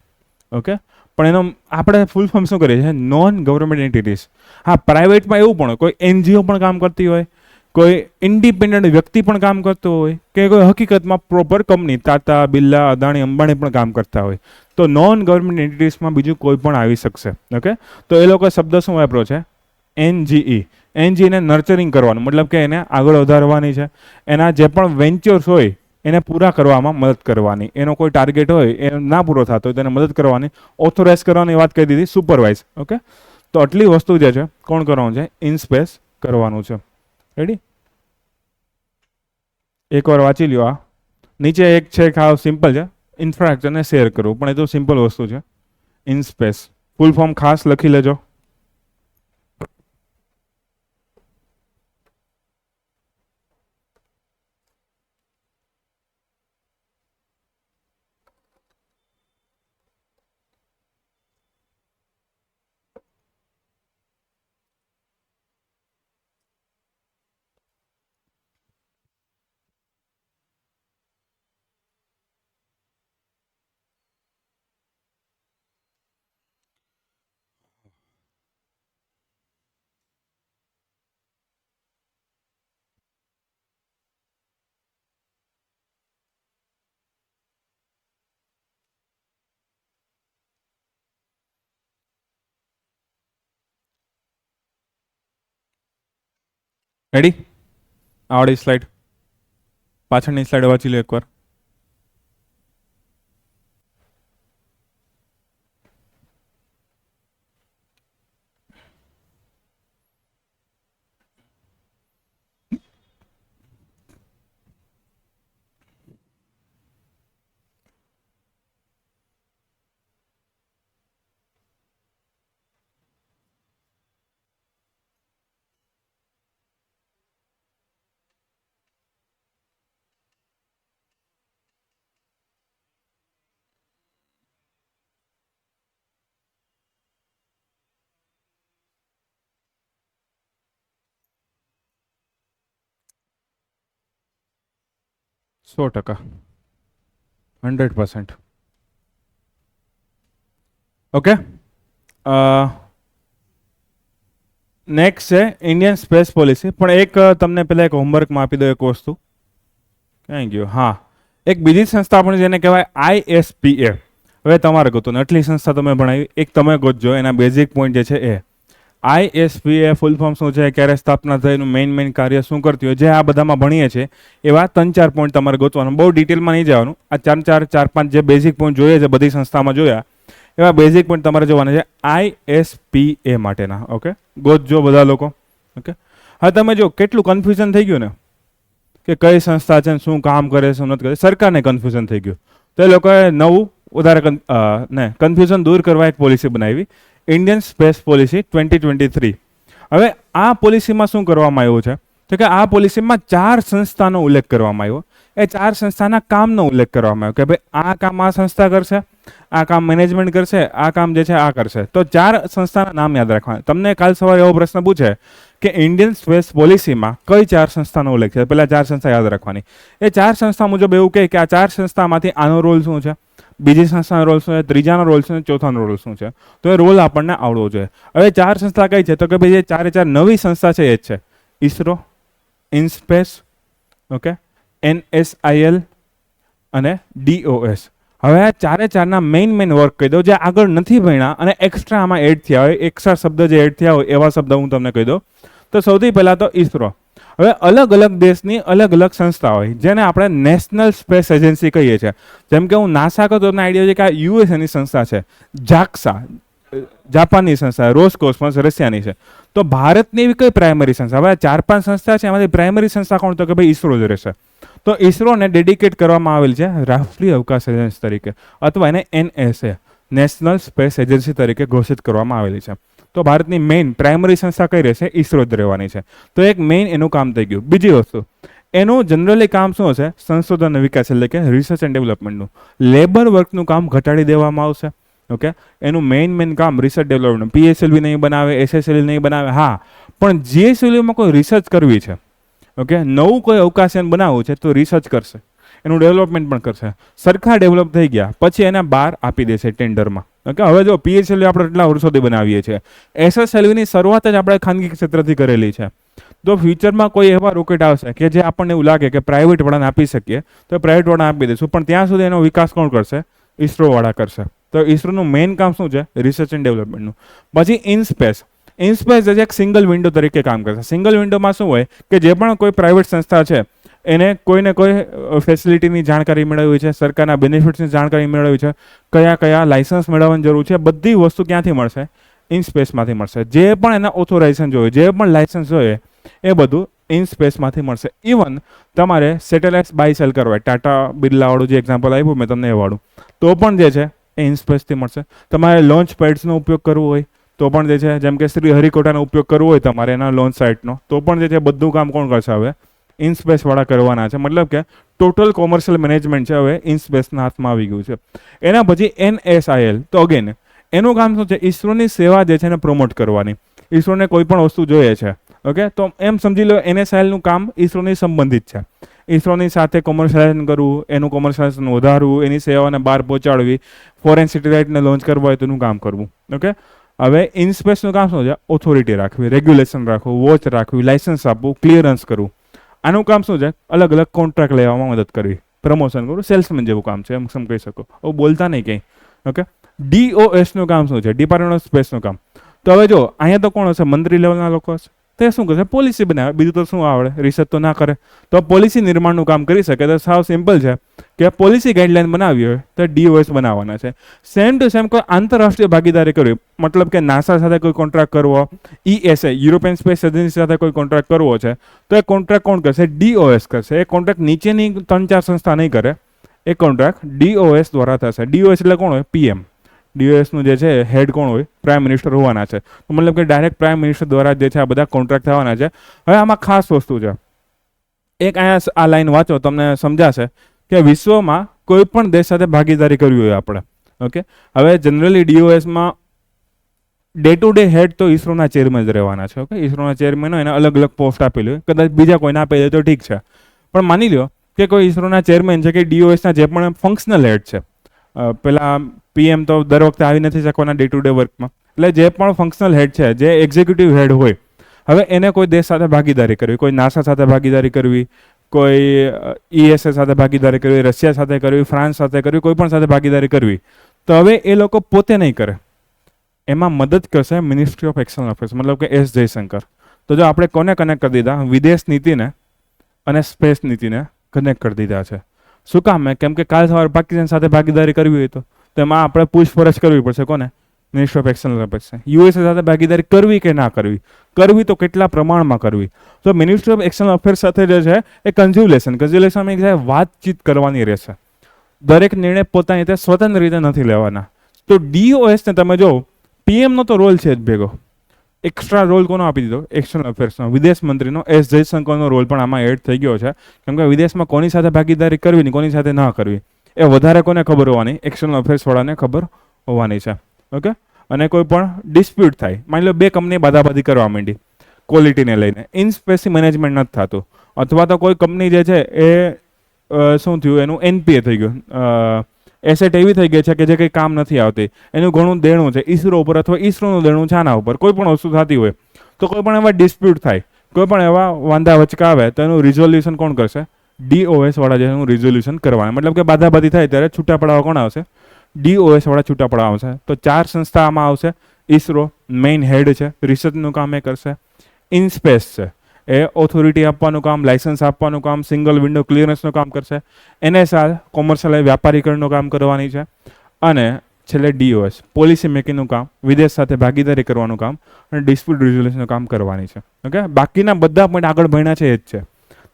ઓકે, પણ એનો આપણે ફૂલ ફોર્મ શું કરીએ છીએ? Non government entities. હા, પ્રાઇવેટમાં એવું પણ કોઈ NGO પણ કામ કરતી હોય, કોઈ ઇન્ડિપેન્ડન્ટ વ્યક્તિ પણ કામ કરતો હોય કે કોઈ હકીકતમાં પ્રોપર કંપની ટાટા, બિરલા, અદાણી, અંબાણી પણ કામ કરતા હોય તો નોન ગવર્મેન્ટ એન્ટિટીઝમાં બીજું કોઈ પણ આવી શકશે. ઓકે, તો એ લોકો શબ્દ શું વાપરો છે? NGE. NGE ને નર્ચરિંગ કરવાનું મતલબ કે એને આગળ વધારવાની છે. એના જે પણ વેન્ચર્સ હોય એને પૂરા કરવામાં મદદ કરવાની. એનો કોઈ ટાર્ગેટ હોય એ ના પૂરો થતો હોય તેને મદદ કરવાની. ઓથોરાઇઝ કરવાની વાત કહી દીધી, સુપરવાઇઝ. ઓકે, તો આટલી વસ્તુ જે છે કોણ કરવાનું છે? ઇનસ્પેસ કરવાનું છે. રેડી? એકવાર વાંચી લ્યો. આ નીચે એક છે ખાવ સિમ્પલ છે, ઇન્ફ્રાસ્ટ્રક્ચરને શેર કરવું, પણ એ તો સિમ્પલ વસ્તુ છે. ઇનસ્પેસ ફૂલ ફોર્મ ખાસ લખી લેજો. રેડી? આવડી સ્લાઇડ, પાછળની સ્લાઇડ વાંચી લો એકવાર. સો ટકા, 100%. ઓકે, નેક્સ્ટ છે ઇન્ડિયન સ્પેસ પોલિસી. પણ એક તમને પહેલાં એક હોમવર્કમાં આપી દો એક વસ્તુ. ક્યાં ગયો? હા, એક બીજી સંસ્થા પણ જેને કહેવાય ISPA. હવે તમારે ગોતો ને આટલી સંસ્થા તમે ભણાવી, એક તમે ગોતજો એના બેઝિક પોઈન્ટ જે છે એ. ISPA ફૂલ ફોર્મ શું છે, ક્યારે સ્થાપના થઈ, એનું મેઇન કાર્ય શું કરતી હોય, જે આ બધામાં ભણીએ છીએ એવા 3-4 પોઈન્ટ તમારે ગોતવાનું. બહુ ડિટેલમાં નહીં જવાનું. આ 4-5 જે બેઝિક પોઈન્ટ જોઈએ છે બધી સંસ્થામાં જોયા એવા બેઝિક પોઈન્ટ તમારે જોવાના છે ISPA માટેના. ઓકે, ગોતજો બધા લોકો. ઓકે, હા તમે જો કેટલું કન્ફ્યુઝન થઈ ગયું ને કે કઈ સંસ્થા છે શું કામ કરે શું નથી કરે, સરકારને કન્ફ્યુઝન થઈ ગયું. તો એ લોકોએ નવું વધારે કન્ફ્યુઝન દૂર કરવા એક પોલિસી બનાવી, ઇન્ડિયન સ્પેસ પોલિસી 2023. હવે આ પોલિસીમાં શું કરવામાં આવ્યું છે તો કે આ પોલિસીમાં 4 સંસ્થાનો ઉલ્લેખ કરવામાં આવ્યો. એ 4 સંસ્થાના કામનો ઉલ્લેખ કરવામાં આવ્યો કે ભાઈ આ કામ આ સંસ્થા કરશે, આ કામ મેનેજમેન્ટ કરશે, આ કામ જે છે આ કરશે. તો 4 સંસ્થાના નામ યાદ રાખવાના. તમને કાલ સવારે એવો પ્રશ્ન પૂછે કે ઇન્ડિયન સ્પેસ પોલિસીમાં કઈ 4 સંસ્થાનો ઉલ્લેખ છે, પહેલા 4 સંસ્થા યાદ રાખવાની. એ 4 સંસ્થા મુજબ એવું કહે કે આ 4 સંસ્થામાંથી આનો રોલ શું છે, બીજી સંસ્થાનો રોલ શું છે, ત્રીજાનો રોલ શું છે, ચોથાનો રોલ શું છે. તો એ રોલ આપણને આવડવો જોઈએ. હવે 4 સંસ્થા કઈ છે તો કે ભાઈ જે 4 નવી સંસ્થા છે એ જ છે ISRO, ઇનસ્પેસ, ઓકે, NSIL અને DOS. હવે આ 4ના મેઇન વર્ક કહી દઉં જે આગળ નથી ભણ્યા અને એક્સ્ટ્રા આમાં એડ થયા હોય, એક્સ્ટ્રા શબ્દ જે એડ થયા હોય એવા શબ્દ હું તમને કહી દઉં. તો સૌથી પહેલા તો ISRO. હવે અલગ અલગ દેશની અલગ અલગ સંસ્થા હોય જેને આપણે નેશનલ સ્પેસ એજન્સી કહીએ છીએ. જેમ કે હું નાસા કહું તો તમને આઈડિયા છે કે આ યુએસએની સંસ્થા છે, જાક્સા જાપાનની સંસ્થા, રોસકોસ્મોસ રશિયાની છે. તો ભારતની એવી કઈ પ્રાઇમરી સંસ્થા? હવે 4-5 સંસ્થા છે એમાંથી પ્રાઇમરી સંસ્થા કોણ તો કે ભાઈ ISRO જ રહેશે. તો ISROને ડેડિકેટ કરવામાં આવેલ છે રાષ્ટ્રીય અવકાશ એજન્સી તરીકે, અથવા એને NASA નેશનલ સ્પેસ એજન્સી તરીકે ઘોષિત કરવામાં આવેલી છે. તો ભારતની મેઇન પ્રાઇમરી સંસ્થા કઈ રહેશે? ISRO જ રહેવાની છે. તો એક મેઇન એનું કામ થઈ ગયું. બીજી વસ્તુ, એનું જનરલી કામ શું હશે? સંશોધન અને વિકાસ એટલે કે રિસર્ચ એન્ડ ડેવલપમેન્ટનું. લેબર વર્કનું કામ ઘટાડી દેવામાં આવશે. ઓકે, એનું મેઇન કામ રિસર્ચ ડેવલપમેન્ટ. PSLV નહીં બનાવે, SSLV નહીં બનાવે, હા, પણ GSLVમાં કોઈ રિસર્ચ કરવી છે, ઓકે, નવું કોઈ અવકાશયાન બનાવવું છે તો રિસર્ચ કરશે, એનું ડેવલપમેન્ટ પણ કરશે. સરખા ડેવલપ થઈ ગયા પછી એને બહાર આપી દેશે ટેન્ડરમાં. ઓકે, હવે જો PSLV આપણે એટલા વર્ષોથી બનાવીએ છીએ, SSLVની શરૂઆત જ આપણે ખાનગી ક્ષેત્રથી કરેલી છે. તો ફ્યુચરમાં કોઈ એવા રોકેટ આવશે કે જે આપણને એવું લાગે કે પ્રાઇવેટ વાળાને આપી શકીએ તો પ્રાઇવેટ વાળાને આપી દઈશું, પણ ત્યાં સુધી એનો વિકાસ કોણ કરશે? ISRO વાળા કરશે. તો ISROનું મેઇન કામ શું છે? રિસર્ચ એન્ડ ડેવલપમેન્ટનું. પછી ઇનસ્પેસ જે એક સિંગલ વિન્ડો તરીકે કામ કરશે. સિંગલ વિન્ડોમાં શું હોય કે જે પણ કોઈ પ્રાઇવેટ સંસ્થા છે એને કોઈને કોઈ ફેસિલિટીની જાણકારી મેળવવી છે, સરકારના બેનિફિટ્સની જાણકારી મેળવવી છે, કયા લાયસન્સ મેળવવાની જરૂર છે, બધી વસ્તુ ક્યાંથી મળશે? ઇનસ્પેસમાંથી મળશે. જે પણ એના ઓથોરાઇઝેશન જોઈએ, જે પણ લાયસન્સ જોઈએ એ બધું ઇનસ્પેસમાંથી મળશે. ઇવન તમારે સેટેલાઇટ્સ બાય સેલ કરવા, ટાટા બિરલાવાળું જે એક્ઝામ્પલ આપ્યું મેં તમને એ વાળું, તો પણ જે છે એ ઇનસ્પેસથી મળશે. તમારે લોન્ચ પેડ્સનો ઉપયોગ કરવો હોય તો પણ જે છે, જેમ કે શ્રી હરિકોટાનો ઉપયોગ કરવો હોય તમારે એના લોન્ચ સાઇટનો, તો પણ જે છે બધું કામ કોણ કરશે? હવે ઇનસ્પેસ વાળા કરવાના છે. મતલબ કે ટોટલ કોમર્શિયલ મેનેજમેન્ટ છે હવે ઇનસ્પેસના હાથમાં આવી ગયું છે. એના પછી NSIL, તો અગેન એનું કામ શું છે? ISROની સેવા જે છે એને પ્રમોટ કરવાની. ISROને કોઈ પણ વસ્તુ જોઈએ છે, ઓકે, તો એમ સમજી લો NSILનું કામ ISROની સંબંધિત છે. ISROની સાથે કોમર્શિયલાઇઝેશન કરવું, એનું કોમર્શિયલાઇઝેશન વધારવું, એની સેવાઓને બહાર પહોંચાડવી, ફોરેન સેટેલાઇટને લોન્ચ કરવા હોય તેનું કામ કરવું. ઓકે, હવે ઇનસ્પેસનું કામ શું છે? ઓથોરિટી રાખવી, રેગ્યુલેશન રાખવું, વોચ રાખવી, લાયસન્સ આપવું, ક્લિયરન્સ કરવું. આનું કામ શું છે? અલગ અલગ કોન્ટ્રાક્ટ લેવામાં મદદ કરવી, પ્રમોશન કરવું, સેલ્સમેન જેવું કામ છે એમ કહી શકો. બોલતા નહીં કંઈ. ઓકે, DOSનું કામ શું છે? ડિપાર્ટમેન્ટ ઓફ સ્પેસનું કામ. તો હવે જો અહીંયા તો કોણ હશે? મંત્રી લેવલના લોકો હશે. તો એ શું કરશે? પોલિસી બનાવે. બીજું તો શું આવડે? રિસર્ચ તો ના કરે. તો પોલિસી નિર્માણનું કામ કરી શકે. તો સાવ સિમ્પલ છે કે પોલિસી ગાઈડલાઈન બનાવી હોય તો DOS બનાવવાના છે. સેમ ટુ સેમ કોઈ આંતરરાષ્ટ્રીય ભાગીદારી કરવી, મતલબ કે નાસા સાથે કોઈ કોન્ટ્રાક્ટ કરવો, ESA યુરોપિયન સ્પેસ એજન્સી સાથે કોઈ કોન્ટ્રાક્ટ કરવો છે તો એ કોન્ટ્રાક્ટ કોણ કરશે? DOS કરશે. એ કોન્ટ્રાક્ટ નીચેની 3-4 સંસ્થા નહીં કરે, એ કોન્ટ્રાક્ટ DOS દ્વારા થશે. DOS એટલે કોણ હોય? PM. DOSનું જે છે હેડ કોણ હોય? પ્રાઇમ મિનિસ્ટર હોવાના છે. તો મતલબ કે ડાયરેક્ટ પ્રાઇમ મિનિસ્ટર દ્વારા જે છે આ બધા કોન્ટ્રાક્ટ થવાના છે. હવે આમાં ખાસ વસ્તુ છે, એક અહીંયા આ લાઈન વાંચો તમને સમજાશે કે વિશ્વમાં કોઈ પણ દેશ સાથે ભાગીદારી કરવી હોય આપણે, ઓકે, હવે જનરલી DOSમાં ડે ટુ ડે હેડ તો ISROના ચેરમેન જ રહેવાના છે. ઓકે, ISROના ચેરમેન હોય એને અલગ અલગ પોસ્ટ આપેલી હોય, કદાચ બીજા કોઈને આપી દે તો ઠીક છે, પણ માની લો કે કોઈ ISROના ચેરમેન છે કે DOSના જે પણ ફંક્શનલ હેડ છે, પેલા PM તો દર વખતે આવી નથી શકવાના ડે ટુ ડે વર્કમાં, એટલે જે પણ ફંક્શનલ હેડ છે, જે એક્ઝિક્યુટિવ હેડ હોય, હવે એને કોઈ દેશ સાથે ભાગીદારી કરવી, કોઈ નાસા સાથે ભાગીદારી કરવી, કોઈ ESA સાથે ભાગીદારી કરવી, રશિયા સાથે કરવી, ફ્રાન્સ સાથે કરવી, કોઈ પણ સાથે ભાગીદારી કરવી, તો હવે એ લોકો પોતે નહીં કરે, એમાં મદદ કરશે મિનિસ્ટ્રી ઓફ એક્સટર્નલ અફેર્સ, મતલબ કે S જયશંકર. તો જો આપણે કોને કનેક્ટ કરી દીધા? વિદેશ નીતિને અને સ્પેસ નીતિને કનેક્ટ કરી દીધા છે. શું કામ? કેમ કે કાલ સવારે પાકિસ્તાન સાથે ભાગીદારી કરવી હોય તો તો એમાં આપણે પૂછપરછ કરવી પડશે કોને? Minister of external affairs. USA સાથે ભાગીદારી કરવી કે ના કરવી, કરવી તો કેટલા પ્રમાણમાં કરવી. તો મિનિસ્ટ્રી ઓફ એક્સટર્નલ અફેર્સ સાથે જે છે એ કન્ઝ્યુલેશનમાં એક વાતચીત કરવાની રહેશે. દરેક નિર્ણય પોતાની રીતે સ્વતંત્ર રીતે નથી લેવાના. તો DOS ને તમે જો પીએમનો તો રોલ છે જ ભેગો, એક્સ્ટ્રા રોલ કોનો આપી દીધો? એક્સટર્નલ અફેર્સનો, વિદેશ મંત્રીનો એસ જયશંકરનો રોલ પણ આમાં એડ થઈ ગયો છે. કેમ કે વિદેશમાં કોની સાથે ભાગીદારી કરવી ને કોની સાથે ના કરવી એ વધારે કોને ખબર હોવાની? એક્સટર્નલ અફેર્સ વાળાને ખબર હોવાની છે. ઓકે. અને કોઈ પણ ડિસ્પ્યુટ થાય, માની લો બે કંપની બાદાબાદી કરવા માંડી ક્વોલિટીને લઈને, ઇનસ્પેસી મેનેજમેન્ટ નથી થતું, અથવા તો કોઈ કંપની જે છે એ શું થયું, એનું NPA થઈ ગયું, એસેટ એવી થઈ ગઈ છે કે જે કંઈ કામ નથી આવતી, એનું ઘણું દેણું છે ઈસરો ઉપર અથવા ઈસરોનું દેણું છે આના ઉપર, કોઈ પણ વસ્તુ થતી હોય તો કોઈ પણ એવા ડિસ્પ્યુટ થાય, કોઈ પણ એવા વાંધા વચકા આવે તો એનું રિઝોલ્યુશન કોણ કરશે? DOS વાળા જે એનું રિઝોલ્યુશન કરવાના. મતલબ કે બાધાબાધી થાય ત્યારે છૂટા પડાવવા કોણ આવશે? DOS વાળા છૂટા પડાવવા આવશે. તો 4 સંસ્થા આમાં આવશે. ઈસરો મેઇન હેડ છે, રિસર્ચનું કામ એ કરશે. ઇનસ્પેસ છે, એ ઓથોરિટી આપવાનું કામ, લાયસન્સ આપવાનું કામ, સિંગલ વિન્ડો ક્લિયરન્સનું કામ કરશે. NSR કોમર્શિયલ વ્યાપારીકરણનું કામ કરવાની છે. અને છેલ્લે DOS પોલિસી મેકિંગનું કામ, વિદેશ સાથે ભાગીદારી કરવાનું કામ અને ડિસ્પ્યુટ રિઝોલ્યુશનનું કામ કરવાની છે. ઓકે. બાકીના બધા પોઈન્ટ આગળ ભણ્યા છે એ જ છે.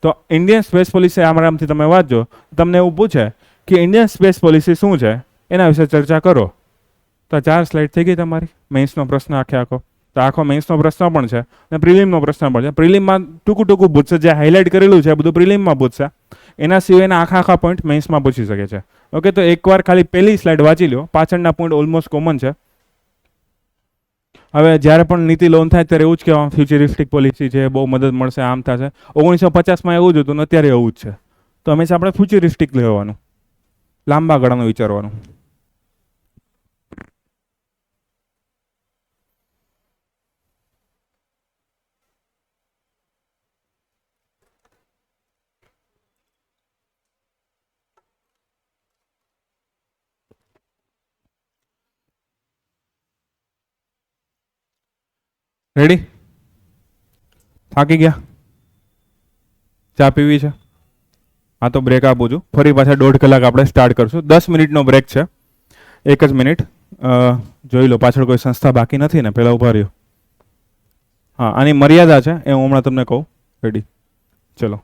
તો ઇન્ડિયન સ્પેસ પોલિસી આરામથી તમે વાંચજો, તમને એવું પૂછે કે ઇન્ડિયન સ્પેસ પોલિસી શું છે એના વિશે ચર્ચા કરો, તો 4 સ્લાઇડ થઈ ગઈ તમારી. મેઇન્સનો પ્રશ્ન આખો તો આખો મેઇન્સનો પ્રશ્ન પણ છે અને પ્રિલિમનો પ્રશ્ન પણ છે. પ્રિલિમમાં ટૂંકું પૂછશે, જે હાઇલાઇટ કરેલું છે બધું પ્રિલિમમાં પૂછશે, એના સિવાયના આખા પોઈન્ટ મેઇન્સમાં પૂછી શકે છે. ઓકે. તો એકવાર ખાલી પહેલી સ્લાઇડ વાંચી લો, પાછળના પોઈન્ટ ઓલમોસ્ટ કોમન છે. હવે જ્યારે પણ નીતિ લોન થાય ત્યારે એવું જ કહેવામાં ફ્યુચરિસ્ટિક પોલિસી છે, બહુ મદદ મળશે, આમ થશે. 1950માં એવું જ હતું ને અત્યારે એવું જ છે. તો હંમેશા આપણે ફ્યુચરિસ્ટિક લેવાનું, લાંબા ગાળાનું વિચારવાનું. રેડી? થાકી ગયા? ચા પીવી છે? હા તો બ્રેક આપું છું. ફરી પાછા 1.5 કલાક આપણે સ્ટાર્ટ કરશું. 10 મિનિટનો બ્રેક છે, 1 જ મિનિટ. જોઈ લો પાછળ કોઈ સંસ્થા બાકી નથી ને? પહેલાં ઊભા રહ્યો. હા, આની મર્યાદા છે એ હું હમણાં તમને કહું. રેડી? ચલો.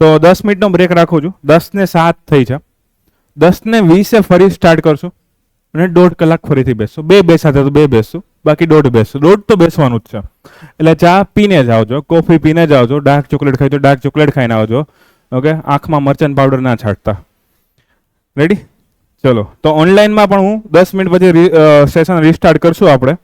તો 10 મિનિટનો બ્રેક રાખું છું. 10:07 થઈ છે. 10:20 ફરી સ્ટાર્ટ કરશું અને 1.5 કલાક ફરીથી બેસશું. બે બેસાતા તો બે બેસશું, બાકી 1.5 બેસશું. 1.5 તો બેસવાનું જ છે. એટલે ચા પીને જ આવજો, કોફી પીને જ આવજો, ડાર્ક ચોકલેટ ખાઈ તો ડાર્ક ચોકલેટ ખાઈને આવજો. ઓકે. આંખમાં મરચન્ટ પાવડર ના છાંટતા. રેડી? ચલો. તો ઓનલાઈનમાં પણ હું 10 મિનિટ પછી સેશન રિસ્ટાર્ટ કરશું આપણે.